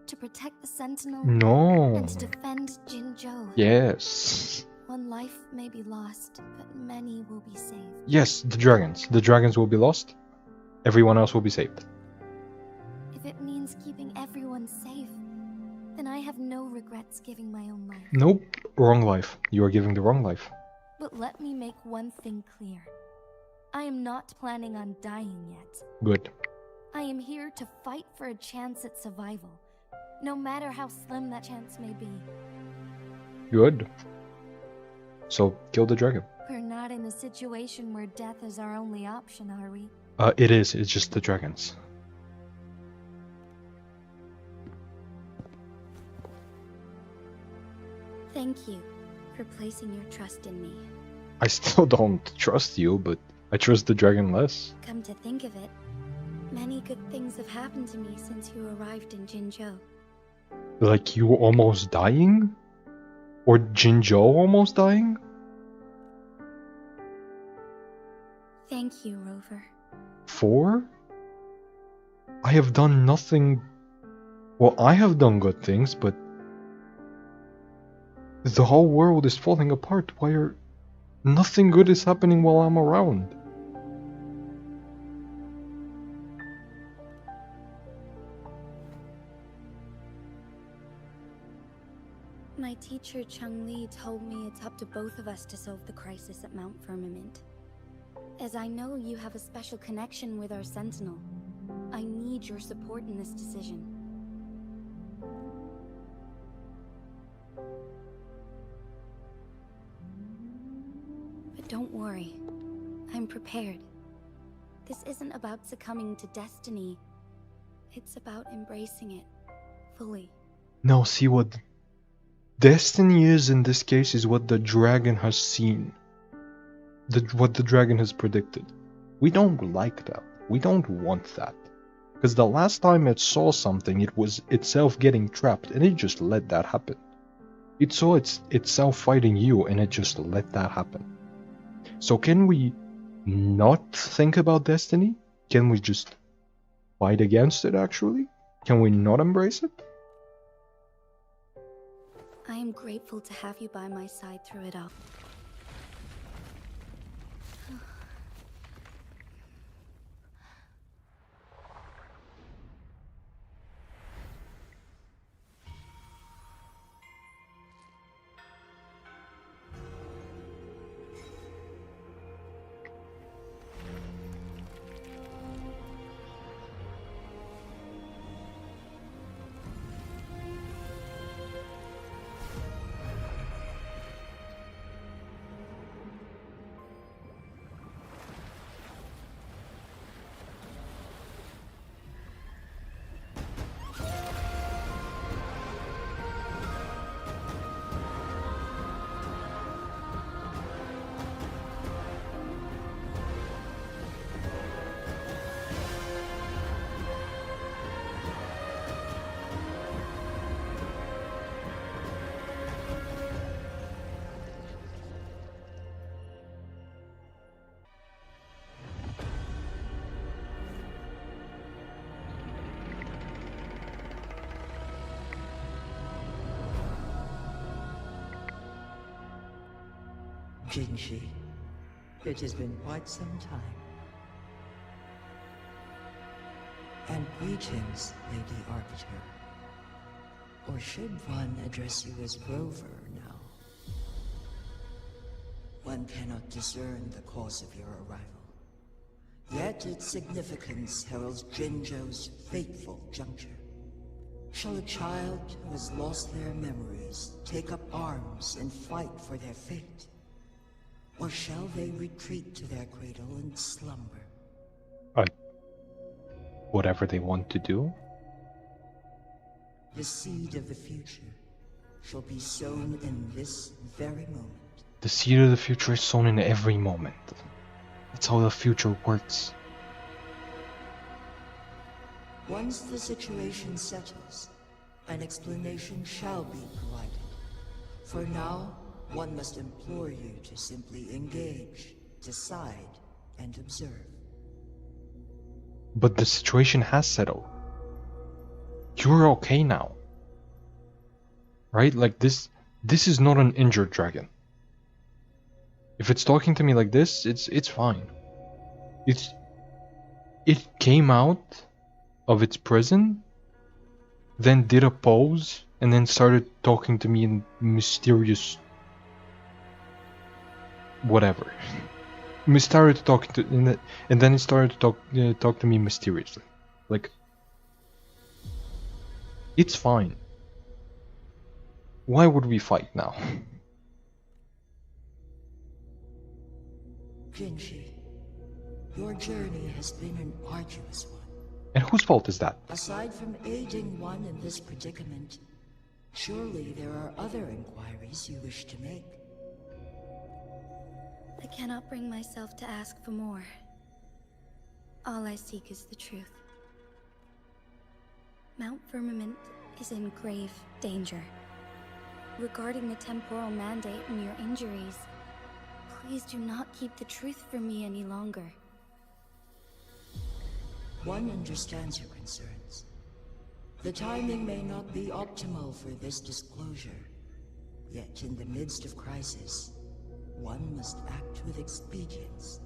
B: To protect the Sentinel
C: No.
B: and to defend Jinzhou.
C: Yes.
B: One life may be lost, but many will be saved.
C: Yes, the dragons. The dragons will be lost. Everyone else will be saved.
B: If it means keeping everyone safe, then I have no regrets giving my own life.
C: Nope. Wrong life. You are giving the wrong life.
B: But let me make one thing clear. I am not planning on dying yet.
C: Good.
B: I am here to fight for a chance at survival, no matter how slim that chance may be.
C: Good. So, kill the dragon.
B: We're not in a situation where death is our only option, are we?
C: It is. It's just the dragons.
B: Thank you for placing your trust in me.
C: I still don't trust you, but I trust the dragon less.
B: Come to think of it, many good things have happened to me since you arrived in Jinzhou.
C: Like you almost dying? Or Jinzhou almost dying?
B: Thank you, Rover.
C: For? I have done nothing... Well, I have done good things, but... The whole world is falling apart. Why are... Nothing good is happening while I'm around.
B: My teacher Cheng-Li told me it's up to both of us to solve the crisis at Mount Firmament. As I know you have a special connection with our Sentinel, I need your support in this decision. But don't worry, I'm prepared. This isn't about succumbing to destiny. It's about embracing it fully.
C: No, see what destiny is in this case is what the dragon has seen. What the dragon has predicted. We don't like that. We don't want that. Because the last time it saw something, it was itself getting trapped, and it just let that happen. It saw itself fighting you, and it just let that happen. So can we not think about destiny? Can we just fight against it, actually? Can we not embrace it?
B: I am grateful to have you by my side through it all.
K: Jinhsi, it has been quite some time. And greetings, Lady Arbiter. Or should one address you as Rover now? One cannot discern the cause of your arrival. Yet its significance heralds Jinzhou's fateful juncture. Shall a child who has lost their memories take up arms and fight for their fate? Or shall they retreat to their cradle and slumber?
C: Whatever they want to do.
K: The seed of the future shall be sown in this very moment.
C: The seed of the future is sown in every moment. That's how the future works.
K: Once the situation settles, an explanation shall be provided. For now, one must implore you to simply engage, decide, and observe.
C: But the situation has settled. You're okay now. Right? Like this is not an injured dragon. If it's talking to me like this, it's fine. It came out of its prison, then did a pose, and then started talking to me in mysterious whatever. We started talking to, and then it started to talk to me mysteriously. Like, it's fine. Why would we fight now?
K: Jinhsi, your journey has been an arduous one.
C: And whose fault is that?
K: Aside from aiding one in this predicament, surely there are other inquiries you wish to make.
B: I cannot bring myself to ask for more. All I seek is the truth. Mount Firmament is in grave danger. Regarding the temporal mandate and your injuries, please do not keep the truth from me any longer.
K: One understands your concerns. The timing may not be optimal for this disclosure. Yet in the midst of crisis, one must act with expedience.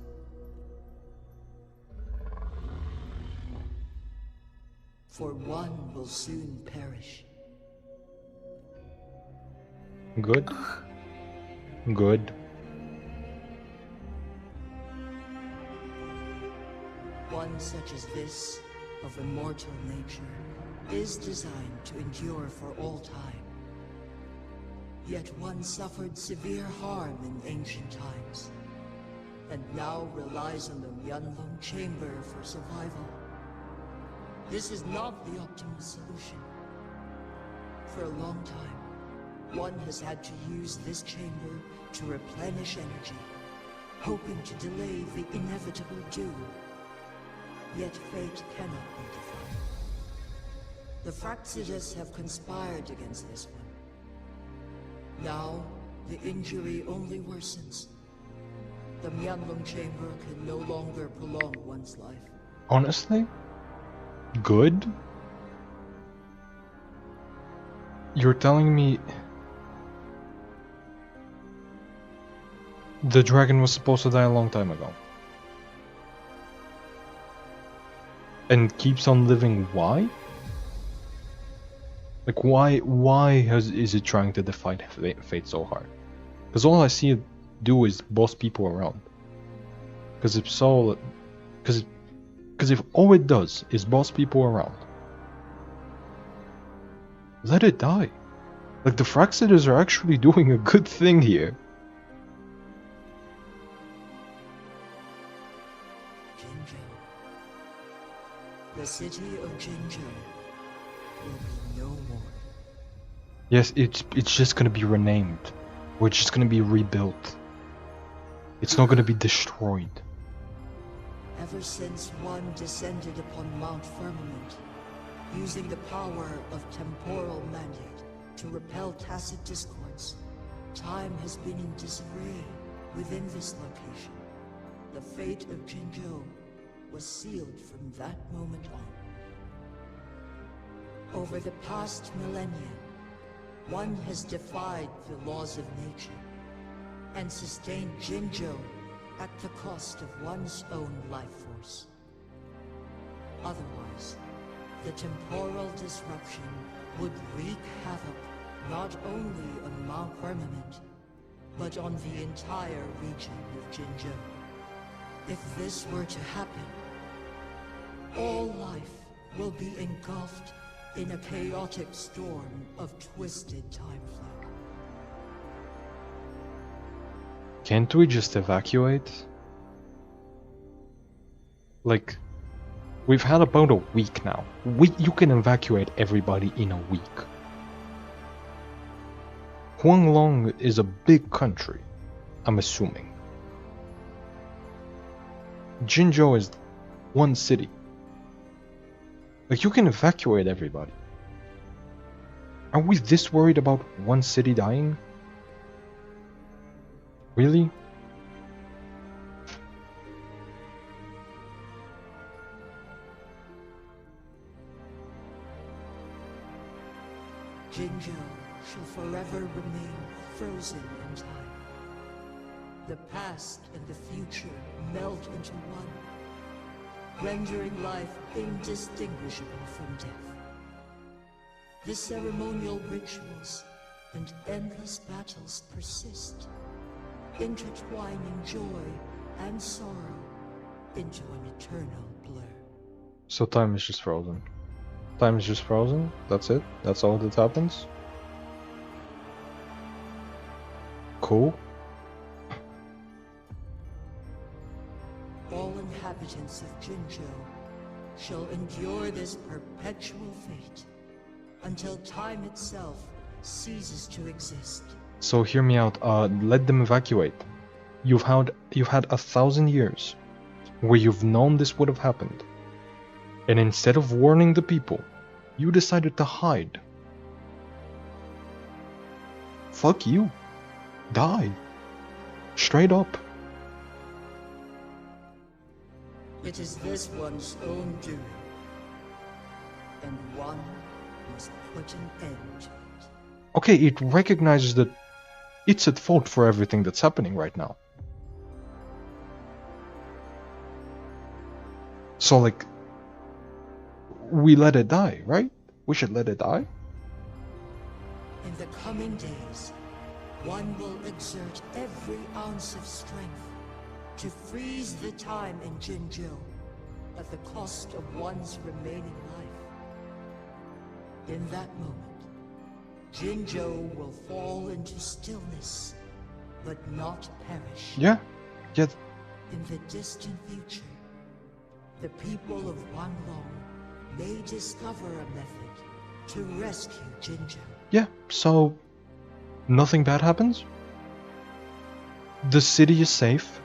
K: For one will soon perish.
C: Good. Good.
K: One such as this, of immortal nature, is designed to endure for all time. Yet one suffered severe harm in ancient times, and now relies on the Myanlong Chamber for survival. This is not the optimal solution. For a long time, one has had to use this chamber to replenish energy, hoping to delay the inevitable doom. Yet fate cannot be defied. The Fraxidas have conspired against this one. Now, the injury only worsens. The Myanlong Chamber can no longer prolong one's life.
C: Honestly? Good? You're telling me the dragon was supposed to die a long time ago? And keeps on living, why? Like, why is it trying to defy fate so hard? Because all I see it do is boss people around. Because if all it does is boss people around, let it die. Like, the Fraxidas are actually doing a good thing here.
K: The city of Jinhsi will be no more.
C: Yes, it's just gonna be renamed. Or it's just gonna be rebuilt. It's not gonna be destroyed.
K: Ever since one descended upon Mount Firmament, using the power of temporal mandate to repel tacit discords, time has been in disarray within this location. The fate of Jinhsi was sealed from that moment on. Over the past millennia, one has defied the laws of nature and sustained Jinhsi at the cost of one's own life force. Otherwise, the temporal disruption would wreak havoc not only on Mount Firmament, but on the entire region of Jinhsi. If this were to happen, all life will be engulfed in a chaotic storm of twisted time flow.
C: Can't we just evacuate? Like, we've had about a week now. You can evacuate everybody in a week. Huanglong is a big country, I'm assuming. Jinzhou is one city. Like, you can evacuate everybody. Are we this worried about one city dying? Really?
K: Jinzhou shall forever remain frozen in time. The past and the future melt into one, rendering life indistinguishable from death. The ceremonial rituals and endless battles persist, intertwining joy and sorrow into an eternal blur.
C: So time is just frozen. Time is just frozen? That's it? That's all that happens? Cool.
K: All inhabitants of Jinzhou shall endure this perpetual fate until time itself ceases to exist.
C: So hear me out. Let them evacuate. You've had 1,000 years where you've known this would have happened, and instead of warning the people, you decided to hide. Fuck you. Die. Straight up.
K: It is this one's own doing, and one must put an end to it.
C: Okay, it recognizes that it's at fault for everything that's happening right now. So, like, we let it die, right? We should let it die?
K: In the coming days, one will exert every ounce of strength to freeze the time in Jinzhou at the cost of one's remaining life. In that moment, Jinzhou will fall into stillness, but not perish.
C: Yeah.
K: In the distant future, the people of Wanglong may discover a method to rescue Jinzhou.
C: Yeah, so nothing bad happens? The city is safe.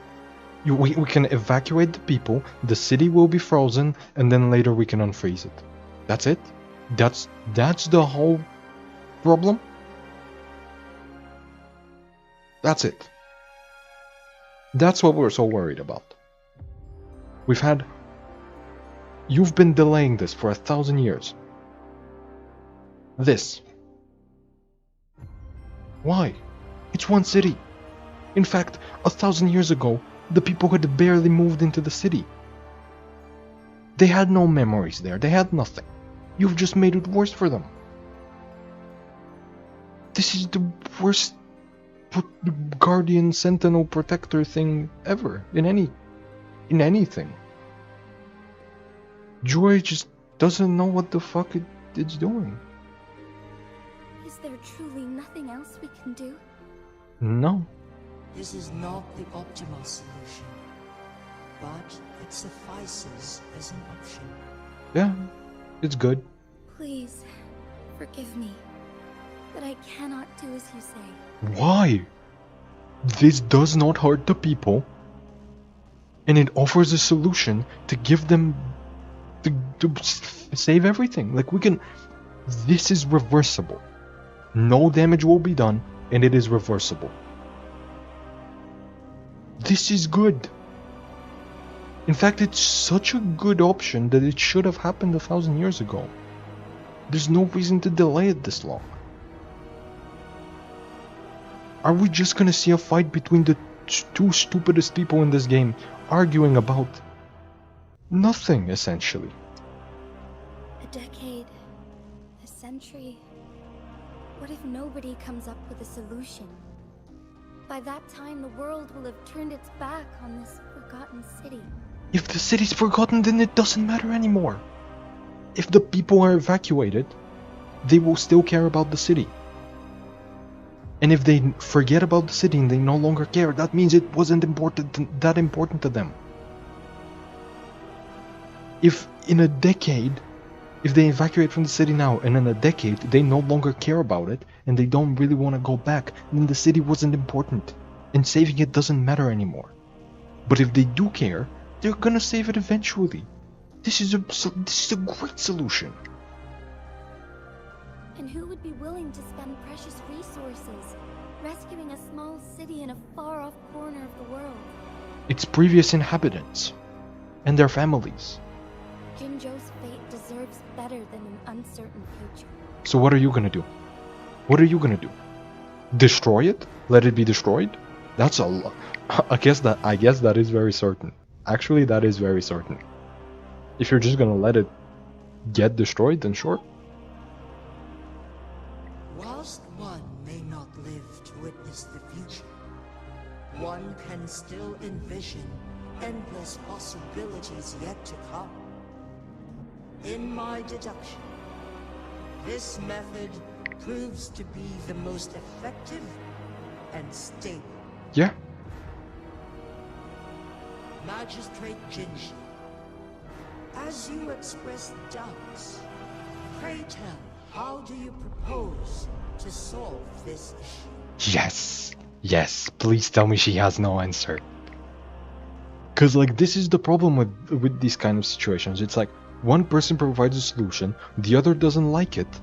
C: We can evacuate the people, the city will be frozen, and then later we can unfreeze it. That's it? That's the whole problem? That's it. That's what we're so worried about. You've been delaying this for 1,000 years. This. Why? It's one city. In fact, 1,000 years ago, the people had barely moved into the city. They had no memories there, they had nothing. You've just made it worse for them. This is the worst guardian, sentinel, protector thing ever in anything. Joy just doesn't know what the fuck it's doing.
B: Is there truly nothing else we can do?
C: No.
K: This is not the optimal solution, but it suffices as an option.
C: Yeah, it's good.
B: Please, forgive me, but I cannot do as you say.
C: Why? This does not hurt the people, and it offers a solution to give them to save everything. Like, we can. This is reversible. No damage will be done, and it is reversible. This is good. In fact, it's such a good option that it should have happened 1,000 years ago. There's no reason to delay it this long. Are we just gonna see a fight between the two stupidest people in this game arguing about nothing, essentially?
B: A decade, a century. What if nobody comes up with a solution? By that time, the world will have turned its back on this forgotten city.
C: If the city's forgotten, then it doesn't matter anymore. if the people are evacuated, they will still care about the city. And if they forget about the city and they no longer care, that means it wasn't that important to them. If in a decade, if they evacuate from the city now, and in a decade they no longer care about it, and they don't really want to go back, then the city wasn't important, and saving it doesn't matter anymore. But if they do care, they're gonna save it eventually. This is a great solution.
B: And who would be willing to spend precious resources rescuing a small city in a far-off corner of the world?
C: Its previous inhabitants and their families.
B: Jinzhou's fate deserves better than an uncertain future.
C: So what are you gonna do? What are you gonna do? Destroy it? Let it be destroyed? That's a lot. I guess that is very certain. Actually, that is very certain. If you're just gonna let it get destroyed, then sure.
K: Whilst one may not live to witness the future, one can still envision endless possibilities yet to come. In my deduction, this method proves to be the most effective and stable.
C: Yeah.
K: Magistrate Jinhsi, as you express doubts, pray tell, how do you propose to solve this issue?
C: Yes, please tell me she has no answer. Cause like this is the problem with these kind of situations. It's like one person provides a solution, the other doesn't like it,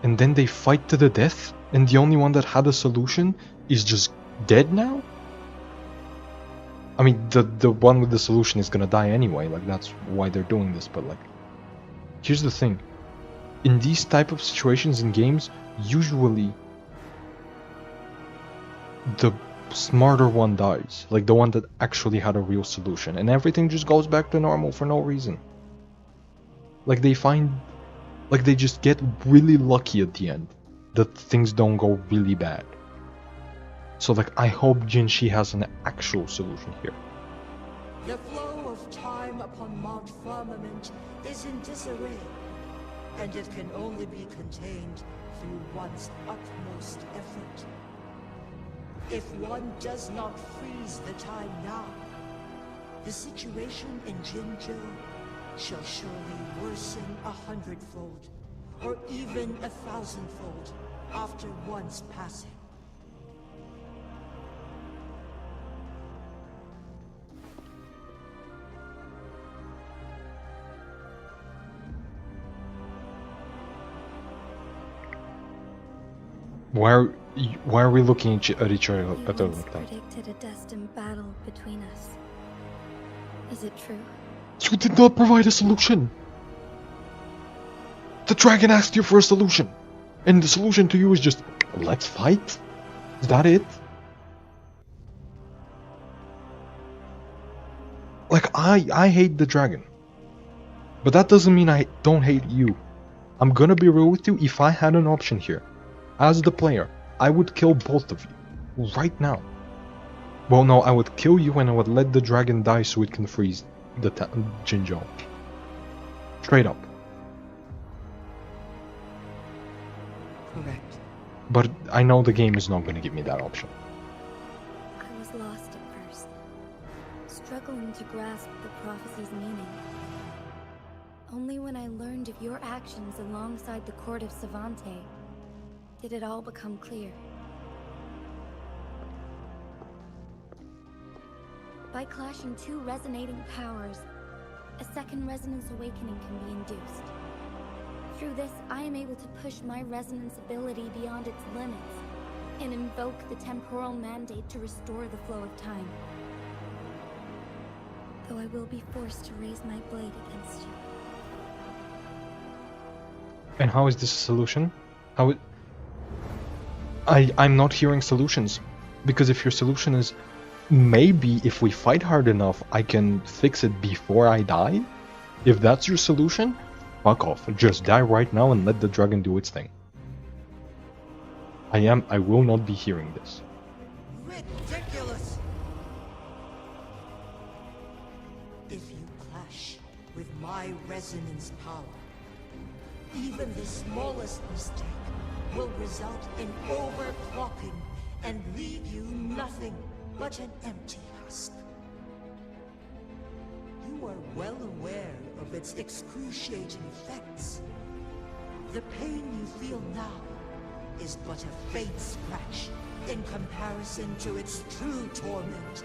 C: and then they fight to the death, and the only one that had a solution is just dead now? I mean, the one with the solution is gonna die anyway, like that's why they're doing this, but like, here's the thing. In these type of situations in games, usually the smarter one dies, like the one that actually had a real solution, and everything just goes back to normal for no reason. Like they just get really lucky at the end, that things don't go really bad. So like, I hope Jinhsi has an actual solution here.
K: The flow of time upon Mount Firmament is in disarray, and it can only be contained through one's utmost effort. If one does not freeze the time now, the situation in Jinzhou shall surely worsen 100-fold, or even 1,000-fold, after one's passing.
C: Why are we looking at each other
B: You
C: at the
B: once
C: time?
B: predicted a destined battle between us. Is it true?
C: You did not provide a solution! The dragon asked you for a solution! And the solution to you is just, let's fight? Is that it? Like, I hate the dragon. But that doesn't mean I don't hate you. I'm gonna be real with you, if I had an option here, as the player, I would kill both of you. Right now. Well, no, I would kill you and I would let the dragon die so it can freeze the Jinzhou. Straight up.
K: Correct.
C: But I know the game is not going to give me that option.
B: I was lost at first, struggling to grasp the prophecy's meaning. Only when I learned of your actions alongside the court of Savante did it all become clear. By clashing two resonating powers, a second resonance awakening can be induced. Through this, I am able to push my resonance ability beyond its limits and invoke the temporal mandate to restore the flow of time. Though I will be forced to raise my blade against you.
C: And how is this a solution? I'm not hearing solutions. Because if your solution is, maybe if we fight hard enough, I can fix it before I die? If that's your solution, fuck off. Just die right now and let the dragon do its thing. I will not be hearing this.
K: Ridiculous! If you clash with my resonance power, Even the smallest mistake will result in overclocking and leave you nothing but an empty husk. You are well aware of its excruciating effects. The pain you feel now is but a faint scratch in comparison to its true torment.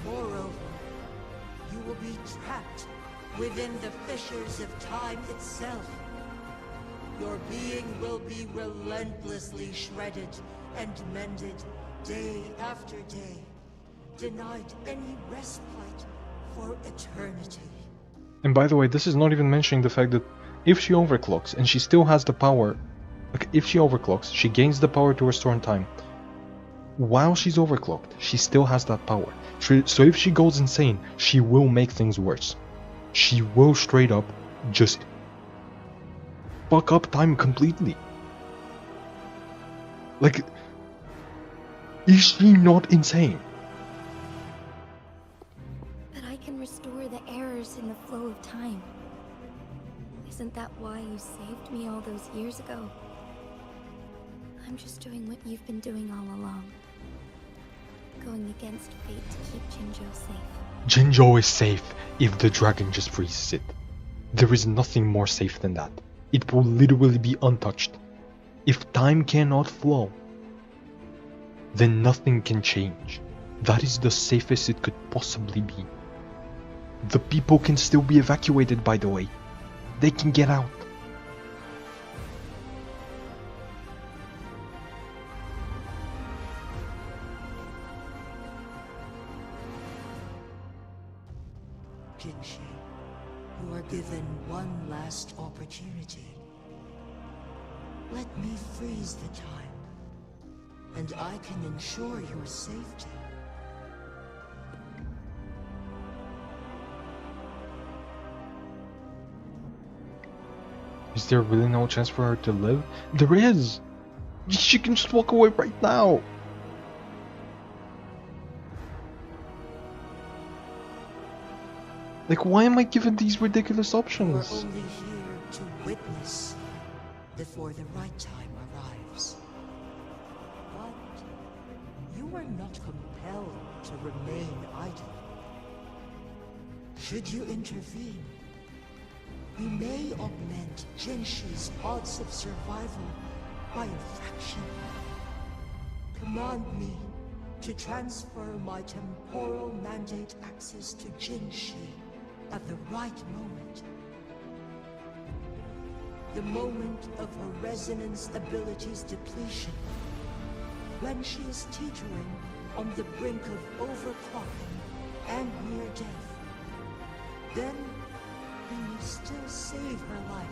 K: Moreover, you will be trapped within the fissures of time itself. Your being will be relentlessly shredded and mended day after day, denied any respite for eternity.
C: And by the way, this is not even mentioning the fact that if she overclocks and she still has the power, like if she overclocks, she gains the power to restore in time. While she's overclocked, she still has that power. So if she goes insane, she will make things worse. She will straight up just fuck up time completely. Like, is she not insane?
B: But I can restore the errors in the flow of time. Isn't that why you saved me all those years ago? I'm just doing what you've been doing all along. Going against fate to keep Jinzhou safe.
C: Jinzhou is safe if the dragon just freezes it. There is nothing more safe than that. It will literally be untouched. If time cannot flow, then nothing can change. That is the safest it could possibly be. The people can still be evacuated, by the way. They can get out.
K: Jinhsi, you are given one last opportunity. Let me freeze the time, and I can ensure your safety.
C: Is there really no chance for her to live? There is! She can just walk away right now! Like, why am I given these ridiculous
K: You are
C: options?
K: only here to witness before the right time arrives. But you are not compelled to remain idle. Should you intervene, we may augment Jinhsi's odds of survival by a fraction. Command me to transfer my temporal mandate access to Jinhsi at the right moment. The moment of her resonance ability's depletion. When she is teetering on the brink of overclocking and near death. Then we may still save her life.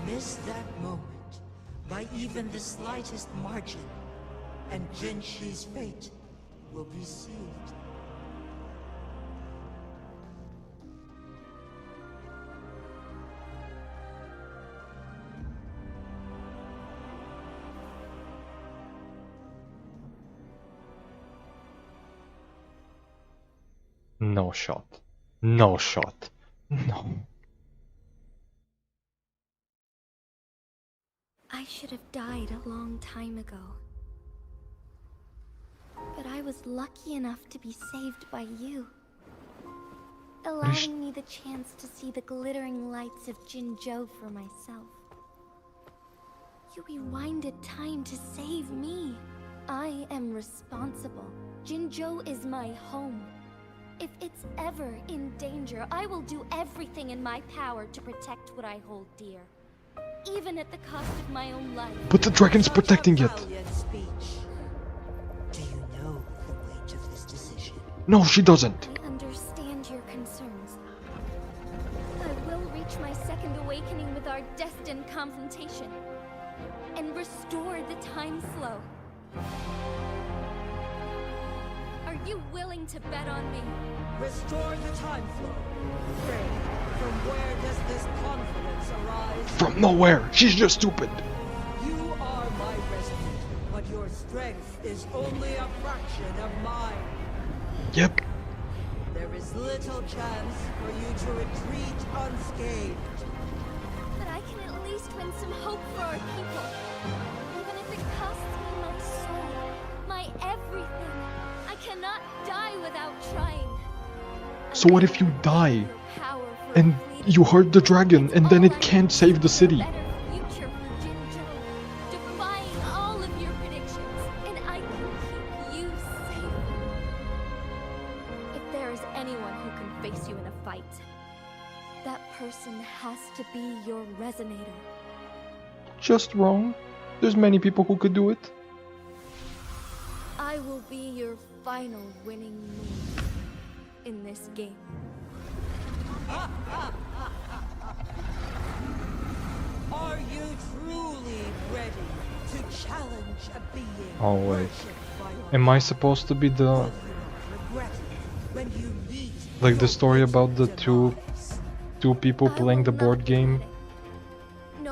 K: Miss that moment by even the slightest margin, and Jinhsi's fate will be sealed.
C: No shot. No shot. No.
B: I should have died a long time ago. But I was lucky enough to be saved by you. Allowing me the chance to see the glittering lights of Jinzhou for myself. You rewinded time to save me. I am responsible. Jinzhou is my home. If it's ever in danger, I will do everything in my power to protect what I hold dear. Even at the cost of my own life.
C: But the dragon's protecting it!
K: Speech. Do you know the weight of this decision?
C: No, she doesn't!
B: I understand your concerns. I will reach my second awakening with our destined confrontation. And restore the time flow. Are you willing to bet on me?
K: Restore the time flow. Pray, from where does this confidence arise?
C: From nowhere! She's just stupid!
K: You are my resident, but your strength is only a fraction of mine.
C: Yep.
K: There is little chance for you to retreat unscathed.
B: But I can at some hope for our people. Even if it costs me my soul, my everything. I cannot die without trying.
C: So what if you die and you hurt the dragon and then it can't save the city?
B: Future for Jinzhou, defying all of your predictions, and I can keep you safe. If there is anyone who can face you in a fight, that person has to be your resonator.
C: Just wrong. There's many people who could do it.
B: I will be your final winning move in this game.
K: Are you truly ready to challenge a being?
C: Oh wait. Am I supposed to be the... like the story about the two people playing the board game?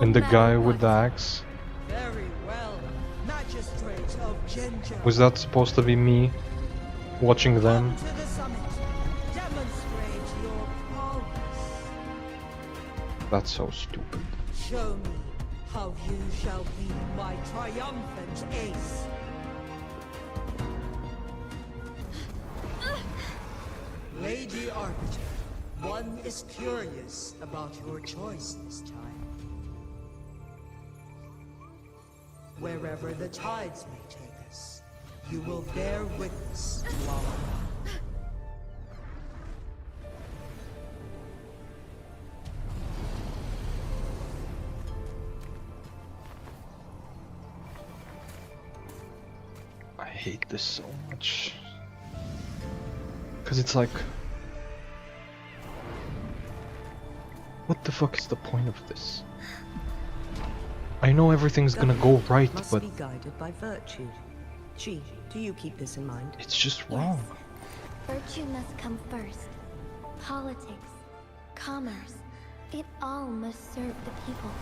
C: And the guy with the axe?
K: Very well, Magistrate of Jinzhou.
C: Was that supposed to be me watching them?
K: To the summit. Demonstrate your prowess.
C: That's so stupid.
K: Show me how you shall be my triumphant ace. Lady Arbiter, one is curious about your choice this time. Wherever the tides may take us, you will bear witness to our bond.
C: I hate this so much. Cause it's like... what the fuck is the point of this? I know everything's gonna go right,
J: must
C: but
J: be guided by virtue. Chi, do you keep this in mind?
C: it's just wrong.
B: Virtue must come first. Politics, commerce, it all must serve the people.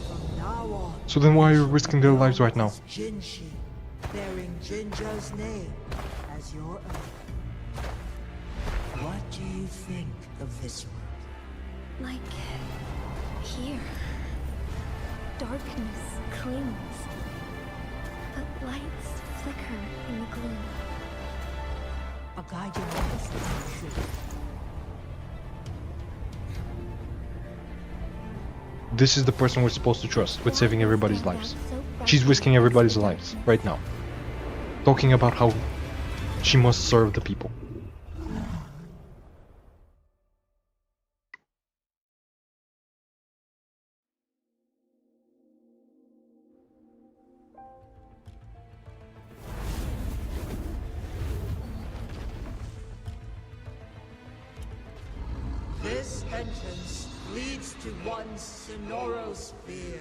K: From now on,
C: So then why are you risking their lives right now?
K: Jinhsi, bearing Jinzhou's name as your own. What do you think of this world?
B: Like here. Darkness clings, but lights flicker in the gloom.
K: A guiding light for you.
C: This is the person we're supposed to trust with saving everybody's lives. She's risking everybody's lives right now. Talking about how she must serve the people.
K: This entrance leads to one Sonoro Spear.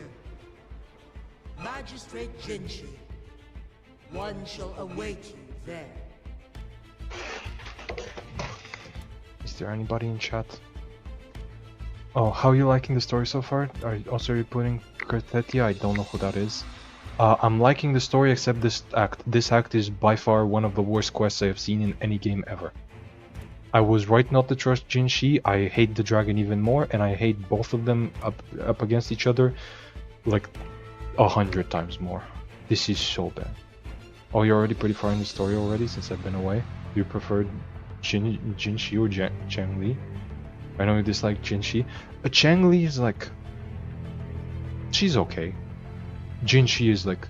K: Magistrate Jinhsi, one shall await you there.
C: Is there anybody in chat? Oh, how are you liking the story so far? Are you putting Kertetia? I don't know who that is. I'm liking the story except this act. This act is by far one of the worst quests I have seen in any game ever. I was right not to trust Jinhsi. I hate the dragon even more, and I hate both of them up against each other like 100 times more. This is so bad. Oh, you're already pretty far in the story already since I've been away. You preferred Jinhsi or Changli? I know you dislike Jinhsi. Changli is like... she's okay. Jinhsi is like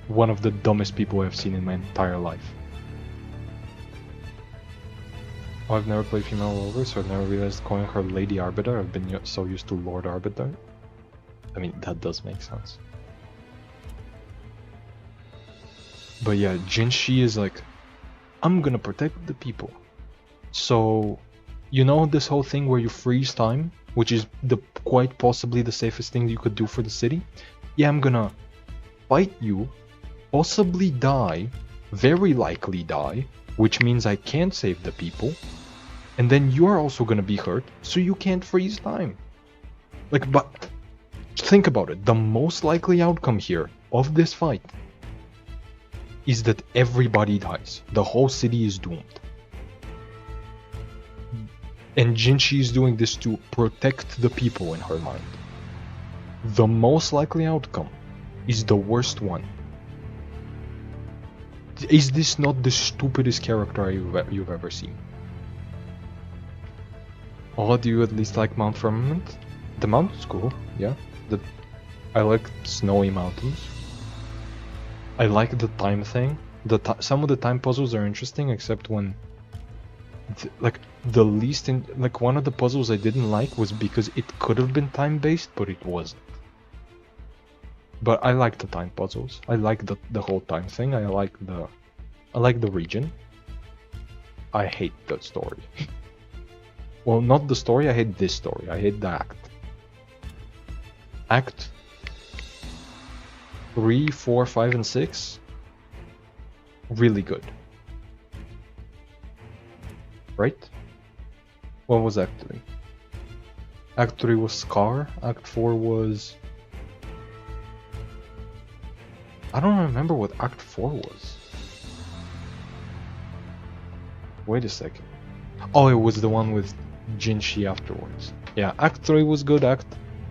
C: one of the dumbest people I've seen in my entire life. Oh, I've never played female rover, so I've never realized calling her Lady Arbiter. I've been so used to Lord Arbiter. I mean, that does make sense. But yeah, Jinhsi is like, I'm gonna protect the people. So, you know this whole thing where you freeze time, which is quite possibly the safest thing you could do for the city? Yeah, I'm gonna fight you, possibly die, very likely die, which means I can't save the people, and then you're also gonna be hurt, so you can't freeze time. Like, but think about it, the most likely outcome here of this fight is that everybody dies. The whole city is doomed. And Jinhsi is doing this to protect the people in her mind. The most likely outcome is the worst one. Is this not the stupidest character you've ever seen? Oh, do you at least like Mount Firmament? The mountain's cool, yeah. I like snowy mountains. I like the time thing. Some of the time puzzles are interesting, except when one of the puzzles I didn't like was because it could have been time-based, but it wasn't. But I like the time puzzles. I like the whole time thing. I like the region. I hate the story. Well, not the story, I hate this story. I hate the act. Act 3, 4, 5, and 6, really good. Right? What was Act 3? Act 3 was Scar. Act 4 was... I don't remember what Act 4 was. Wait a second. Oh, it was the one with Jinhsi afterwards. Yeah, Act 3 was good. Act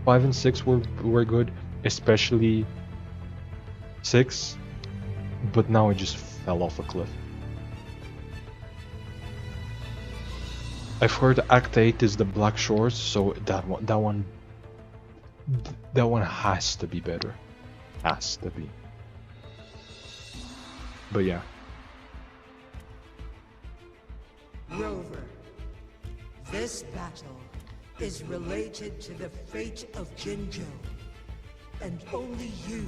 C: 5 and 6 were good. Especially 6. But now it just fell off a cliff. I've heard Act 8 is the Black Shores, so that one has to be better. Has to be. But yeah.
K: Rover, this battle is related to the fate of Jinzhou, and only you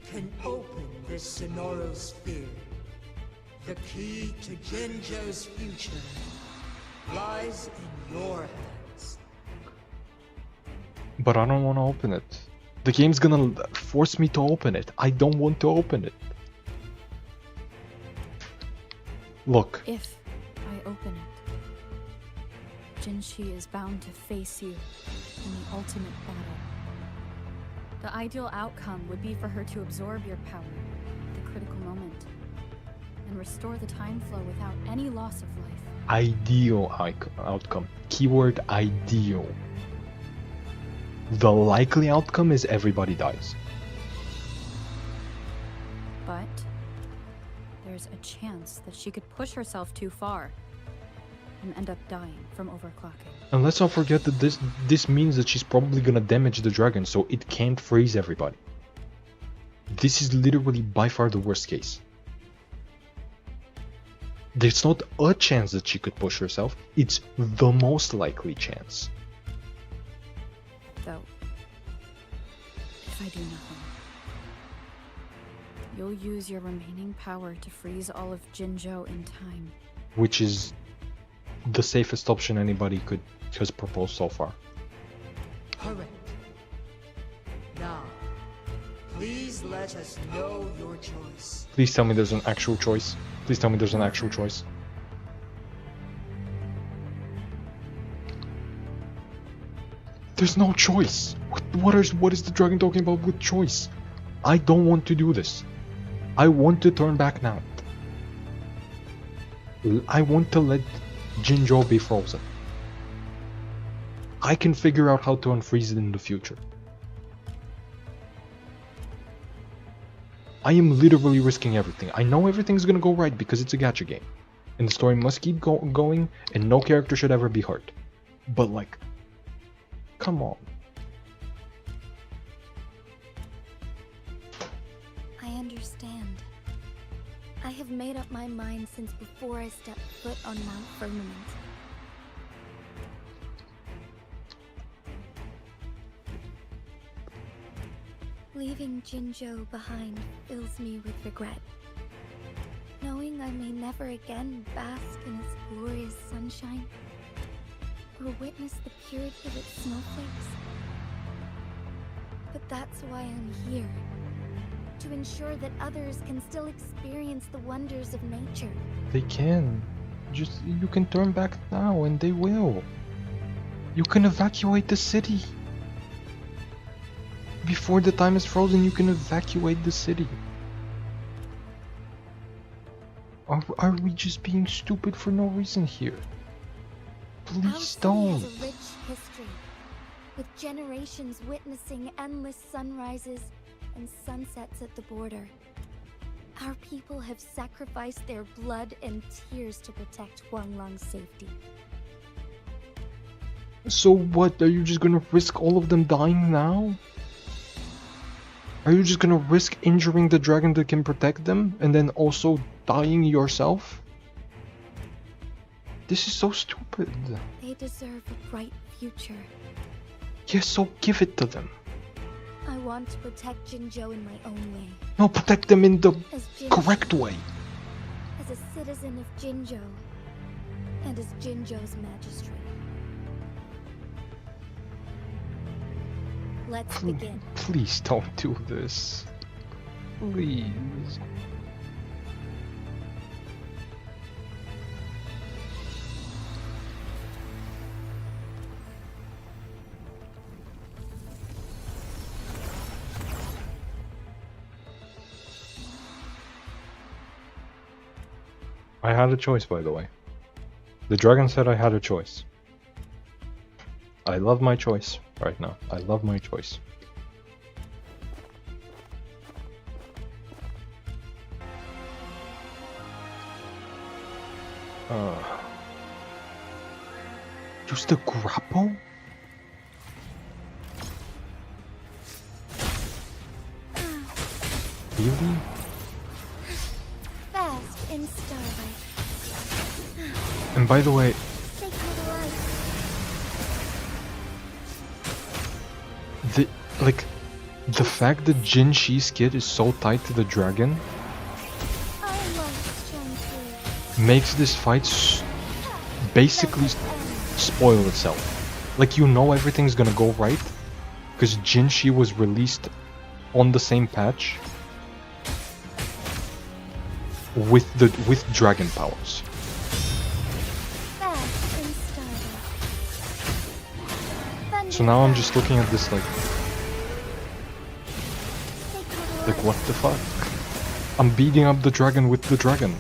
K: can open this Sonoro sphere. The key to Jinzhou's future lies in your hands.
C: But I don't want to open it. The game's gonna force me to open it. I don't want to open it. Look.
E: If I open it, Jinhsi is bound to face you in the ultimate battle. The ideal outcome would be for her to absorb your power at the critical moment and restore the time flow without any loss of life.
C: Ideal outcome. Keyword ideal. The likely outcome is everybody dies.
E: But there's a chance that she could push herself too far and end up dying from overclocking.
C: And let's not forget that this means that she's probably gonna damage the dragon, so it can't freeze everybody. This is literally by far the worst case. There's not a chance that she could push herself, it's the most likely chance.
E: Though, if I do nothing, you'll use your remaining power to freeze all of Jinzhou in time.
C: Which is the safest option anybody has proposed so far.
K: Correct. Now, please let us know your choice.
C: Please tell me there's an actual choice. Please tell me there's an actual choice. There's no choice. What is the dragon talking about with choice? I don't want to do this. I want to turn back now. I want to let Jinzhou be frozen. I can figure out how to unfreeze it in the future. I am literally risking everything. I know everything's gonna go right because it's a gacha game. And the story must keep going and no character should ever be hurt. But like, come on.
B: I understand. I have made up my mind since before I stepped foot on Mount Firmament. Leaving Jinzhou behind fills me with regret. Knowing I may never again bask in its glorious sunshine, or witness the purity of its snowflakes. But that's why I'm here. To ensure that others can still experience the wonders of nature.
C: They can. You can turn back now and they will. You can evacuate the city. Before the time is frozen, you can evacuate the city. Are we just being stupid for no reason here? Please don't.
B: Our city has a rich history. with generations witnessing endless sunrises and sunsets at the border. Our people have sacrificed their blood and tears to protect Huanglang's safety.
C: So what? Are you just gonna risk all of them dying now? Are you just gonna risk injuring the dragon that can protect them and then also dying yourself? This is so stupid.
B: They deserve a bright future.
C: Yes, so give it to them.
B: I want to protect Jinzhou in my own way.
C: No, protect them in the
B: As
C: correct way.
B: As a citizen of Jinzhou, and as Jinzhou's magistrate. Let's begin.
C: Please don't do this. Please. I had a choice, by the way. The dragon said I had a choice. I love my choice right now. I love my choice. Use the grapple? Really?
B: Fast in starlight.
C: And by the way,
B: Sacred light.
C: the fact that Jinhsi's kid is so tied to the dragon
B: I love Jinhsi.
C: makes this fight basically spoil itself. Like, you know everything's gonna go right because Jinhsi was released on the same patch with dragon powers.
B: Fast in starlight.
C: So now I'm just looking at this like what the fuck? I'm beating up the dragon with the dragon.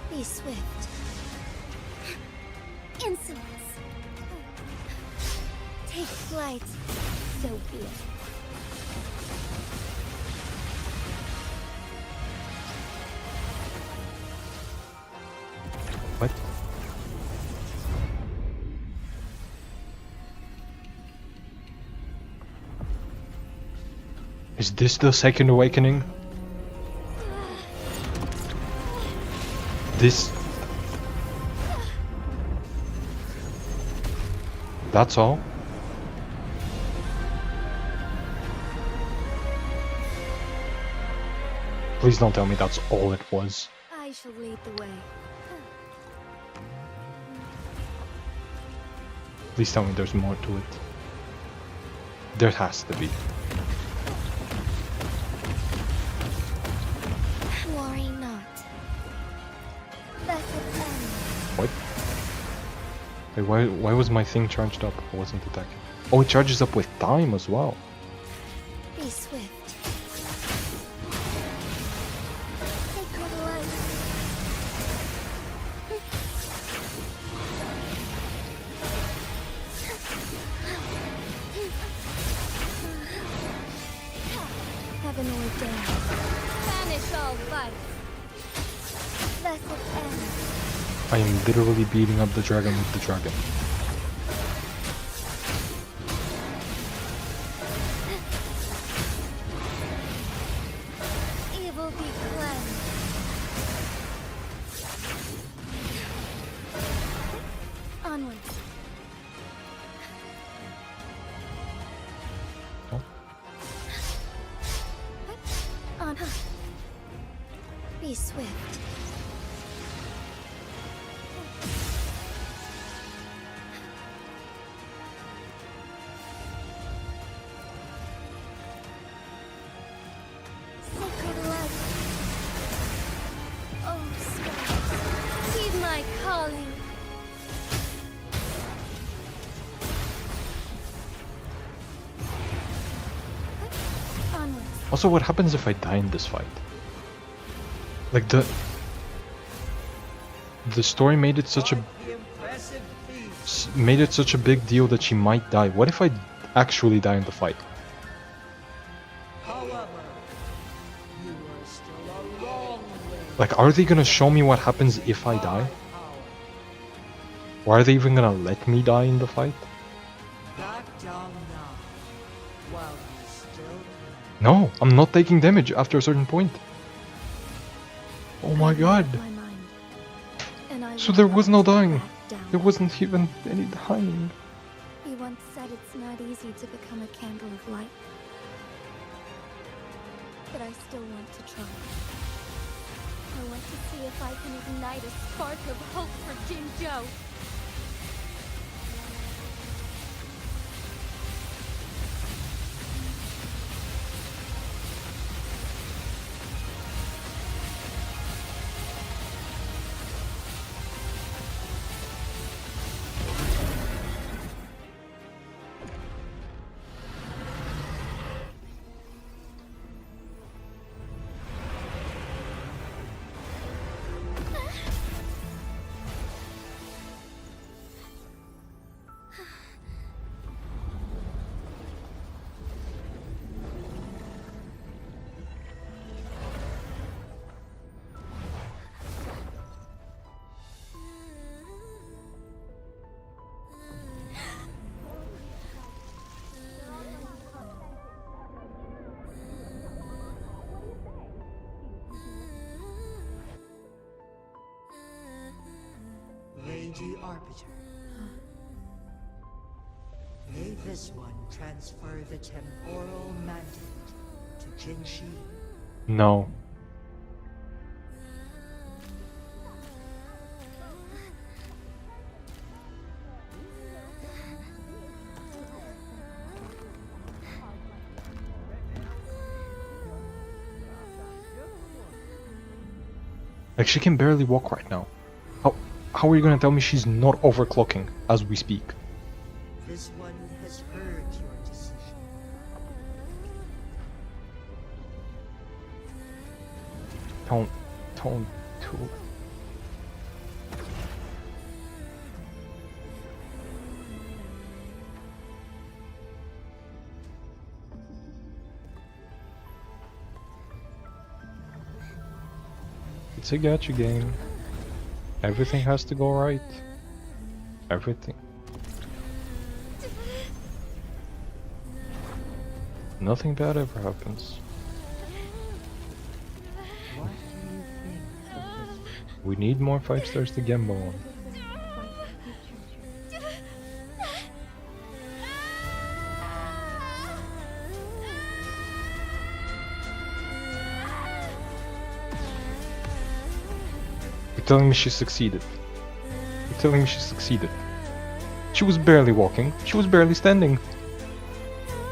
B: Be swift. Insolence. Take flight. So be it.
C: What? Is this the second awakening? This... That's all? Please don't tell me that's all it was.
B: I shall lead the way.
C: Please tell me there's more to it. There has to be.
B: Worry not. That's it end.
C: What? Wait, why was my thing charged up? I wasn't attacking. Oh, it charges up with time as well.
B: Be swift. Sacred light. Heaven ordained. Banish all vice. Blessed end.
C: I am literally beating up the dragon with the dragon.
B: Evil be cleansed. Onward.
C: Oh.
B: On. Be swift. Sacred light. Oh, stars, heed my calling. Onward.
C: Also, what happens if I die in this fight? Like the story made it such a big deal that she might die. What if I actually die in the fight? Like, are they gonna show me what happens if I die? Or are they even gonna let me die in the fight? No, I'm not taking damage after a certain point. Oh my god. So there was no dying. There wasn't even any dying.
B: He once said it's not easy to become a candle of light. But I still want to try. I want to see if I can ignite a spark of hope for Jinzhou.
K: Lady Arbiter. May this one transfer the temporal mandate to Jinhsi?
C: No. Like, she can barely walk right now. How are you gonna tell me she's not overclocking as we speak?
K: This one has heard your decision.
C: Don't do. It's a gacha game. Everything has to go right. Everything. Nothing bad ever happens. We need more 5 stars to gamble on. You're telling me she succeeded. You're telling me she succeeded. She was barely walking. She was barely standing.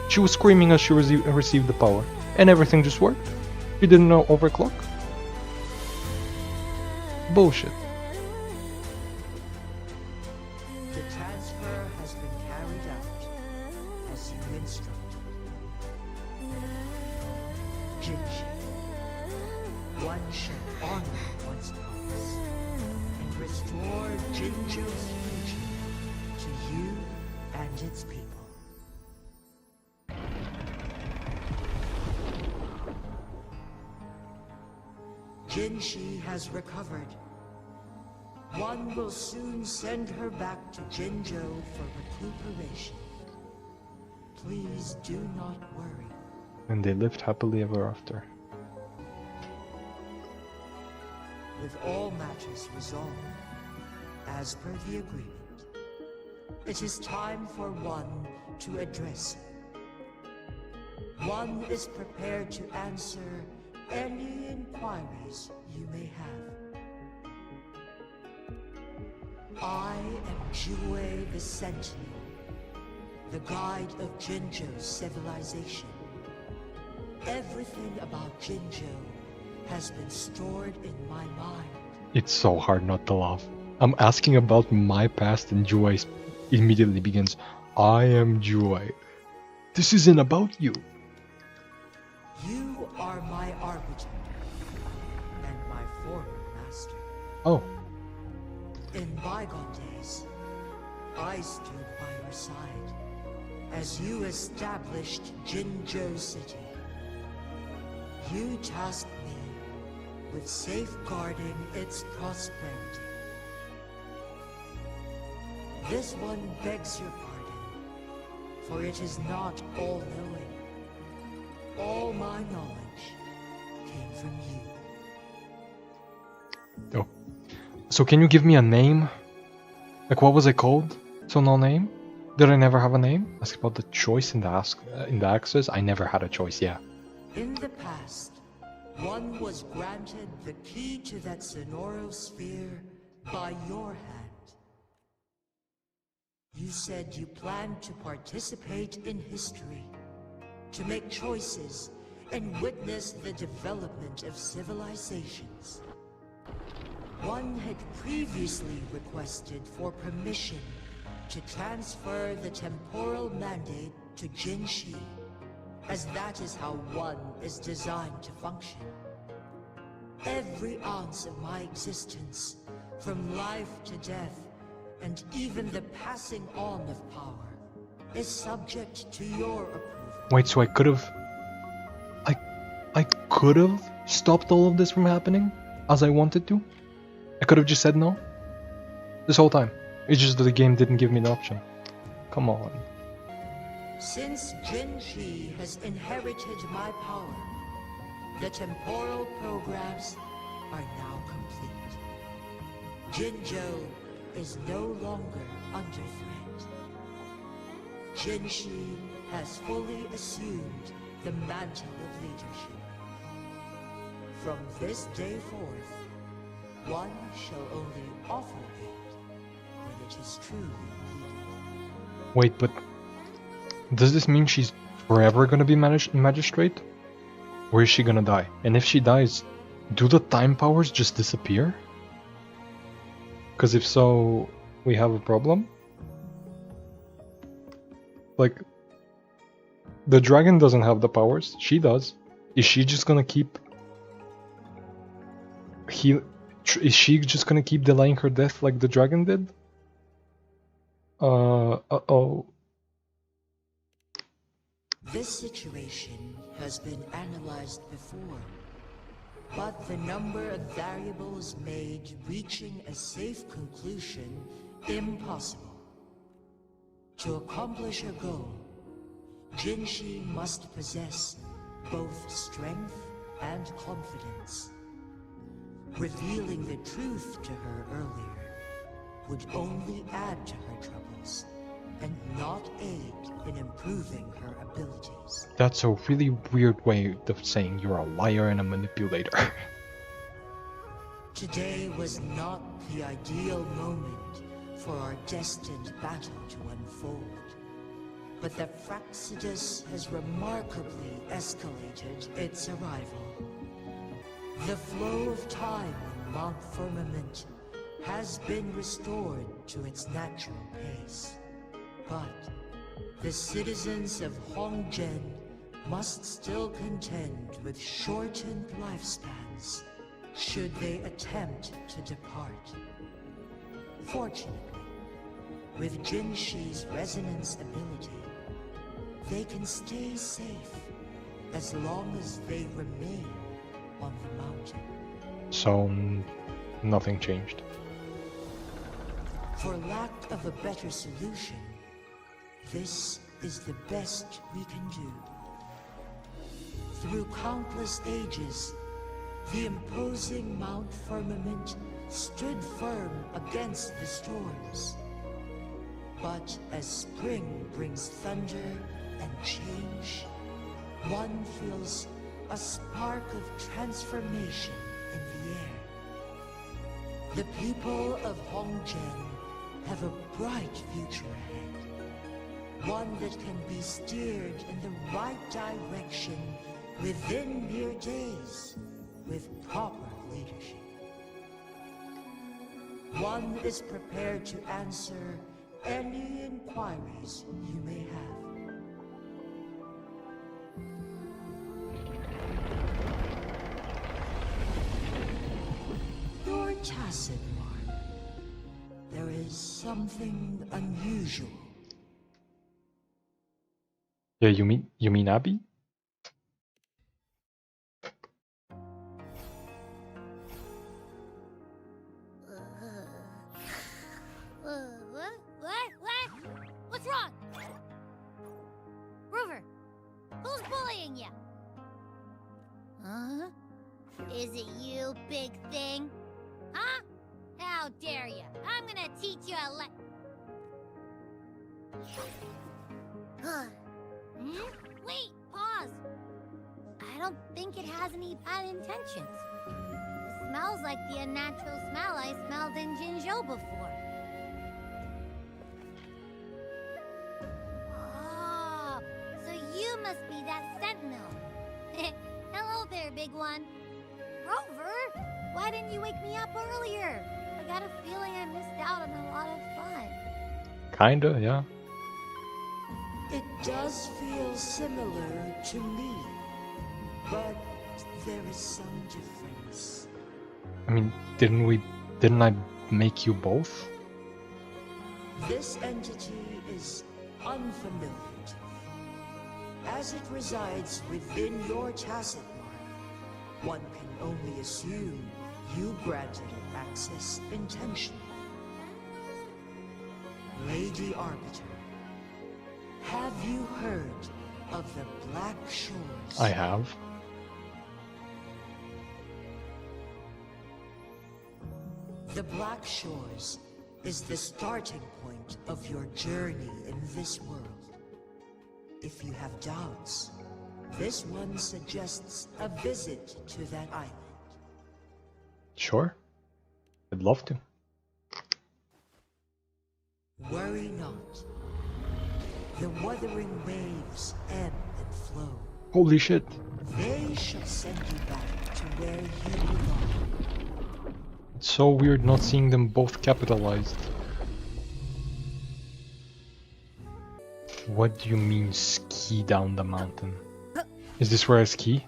C: She was screaming as she received the power. And everything just worked. She didn't know overclock. Bullshit.
K: The transfer has been carried out as you instructed. Jinhsi, one shall honor one's promise and restore Jinzhou's future to you and its people. Jinhsi has recovered. One will soon send her back to Jinzhou for recuperation. Please do not worry.
C: And they lived happily ever after.
K: With all matters resolved, as per the agreement, it is time for one to address you. One is prepared to answer any inquiries you may have. I am Jue the Sentinel, the guide of Jinzhou's civilization. Everything about Jinzhou has been stored in my mind.
C: It's so hard not to laugh. I'm asking about my past and Jue immediately begins, I am Jue. This isn't about you.
K: You are my arbiter and my former master.
C: Oh,
K: In bygone days, I stood by your side as you established Jinzhou City. You tasked me with safeguarding its prosperity. This one begs your pardon, for it is not all-knowing. All my knowledge came from you.
C: oh. So can you give me a name? Like, what was it called? So no name? Did I never have a name? Ask about the choice in the access. I never had a choice. Yeah.
K: In the past, one was granted the key to that Sonoro sphere by your hand. You said you planned to participate in history, to make choices and witness the development of civilizations. One had previously requested for permission to transfer the temporal mandate to Jinhsi, as that is how one is designed to function. Every ounce of my existence, from life to death, and even the passing on of power, is subject to your approval.
C: Wait, so I could have... I could have stopped all of this from happening as I wanted to? I could have just said no? This whole time. It's just that the game didn't give me the option. Come on.
K: Since Jinhsi has inherited my power, the temporal programs are now complete. Jinzhou is no longer under threat. Jinhsi has fully assumed the mantle of leadership. From this day forth, one shall only offer aid when it is truly needed.
C: Wait, but... does this mean she's forever gonna be magistrate? Or is she gonna die? And if she dies, do the time powers just disappear? Because if so, we have a problem? Like... the dragon doesn't have the powers, she does. Is she just gonna keep... is she just gonna keep delaying her death like the dragon did? Uh-oh.
K: This situation has been analyzed before, but the number of variables made reaching a safe conclusion impossible. To accomplish her goal, Jinhsi must possess both strength and confidence. Revealing the truth to her earlier would only add to her troubles and not aid in improving her abilities.
C: That's a really weird way of saying you're a liar and a manipulator.
K: Today was not the ideal moment for our destined battle to unfold. But the Fraxidus has remarkably escalated its arrival. The flow of time in Mount Firmament has been restored to its natural pace. But the citizens of Hongzhen must still contend with shortened lifespans should they attempt to depart. Fortunately, with Jinhsi's resonance ability, they can stay safe as long as they remain on the mountain.
C: So, nothing changed.
K: For lack of a better solution, this is the best we can do. Through countless ages, the imposing Mount Firmament stood firm against the storms. But as spring brings thunder and change, one feels a spark of transformation in the air. The people of Hongzhen have a bright future ahead. One that can be steered in the right direction within mere days with proper leadership. One is prepared to answer any inquiries you may have. tacit mark. There is something unusual.
C: Yeah, you mean Abby?
A: What? What's wrong? Rover, who's bullying you? Huh? Is it you, big thing? Huh? How dare you? I'm gonna teach you a Wait, pause. I don't think it has any bad intentions. It smells like the unnatural smell I smelled in Jinzhou before. Oh, so you must be that sentinel. Hello there, big one. Rover, why didn't you wake me up earlier? I got a feeling I missed out on a lot of fun.
C: Kinda, yeah.
K: It does feel similar to me, but there is some difference.
C: I mean, didn't I make you both?
K: This entity is unfamiliar to me. As it resides within your tacit mark, one can only assume you granted it access intentionally. Lady Arbiter, have you heard of the Black Shores?
C: I have.
K: The Black Shores is the starting point of your journey in this world. If you have doubts, this one suggests a visit to that island.
C: Sure. I'd love to.
K: Worry not. The wuthering waves ebb and flow.
C: Holy shit.
K: They shall send you back to where you belong.
C: It's so weird not seeing them both capitalized. What do you mean ski down the mountain? Is this where I ski?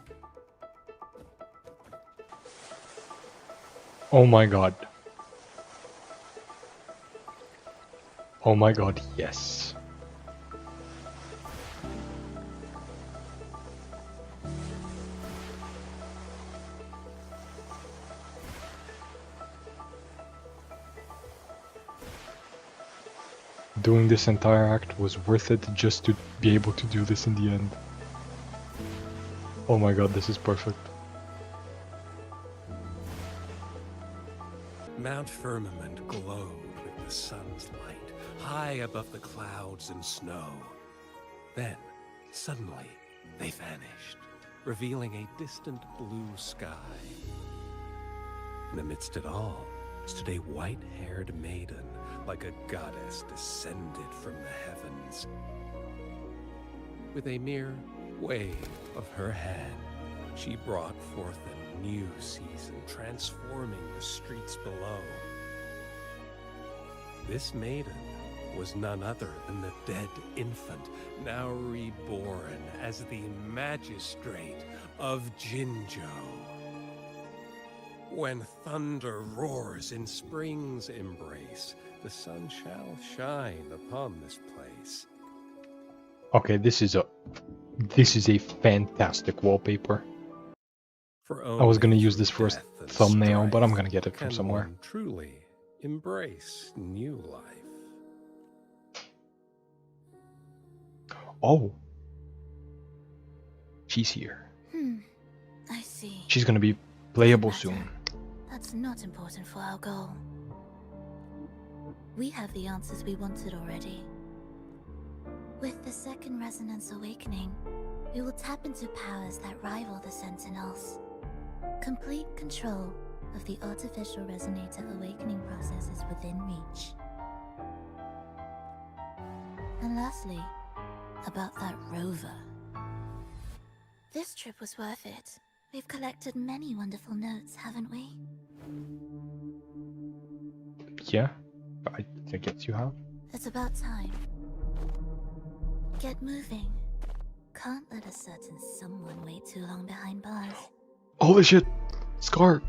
C: Oh my god. Oh my god, yes. Doing this entire act was worth it just to be able to do this in the end. Oh my god, this is perfect.
F: Mount Firmament glowed with the sun's light, high above the clouds and snow. Then, suddenly, they vanished, revealing a distant blue sky. And amidst it all stood a white-haired maiden, like a goddess descended from the heavens. With a mere wave of her hand, she brought forth a new season, transforming the streets below. This maiden was none other than the dead infant, now reborn as the magistrate of Jinzhou. When thunder roars in spring's embrace, the sun shall shine upon this place.
C: Okay, this is a fantastic wallpaper. I was gonna use this for a thumbnail, but I'm gonna get it from somewhere.
F: Truly embrace new life.
C: Oh. She's here.
B: I see.
C: She's gonna be playable soon.
B: That's not important for our goal. We have the answers we wanted already. With the second resonance awakening, we will tap into powers that rival the Sentinels. Complete control of the artificial resonator awakening process is within reach. And lastly, about that rover. This trip was worth it. We've collected many wonderful notes, haven't we?
C: Yeah, I guess you have.
B: It's about time. Get moving. Can't let a certain someone wait too long behind bars.
C: Holy shit! Scar!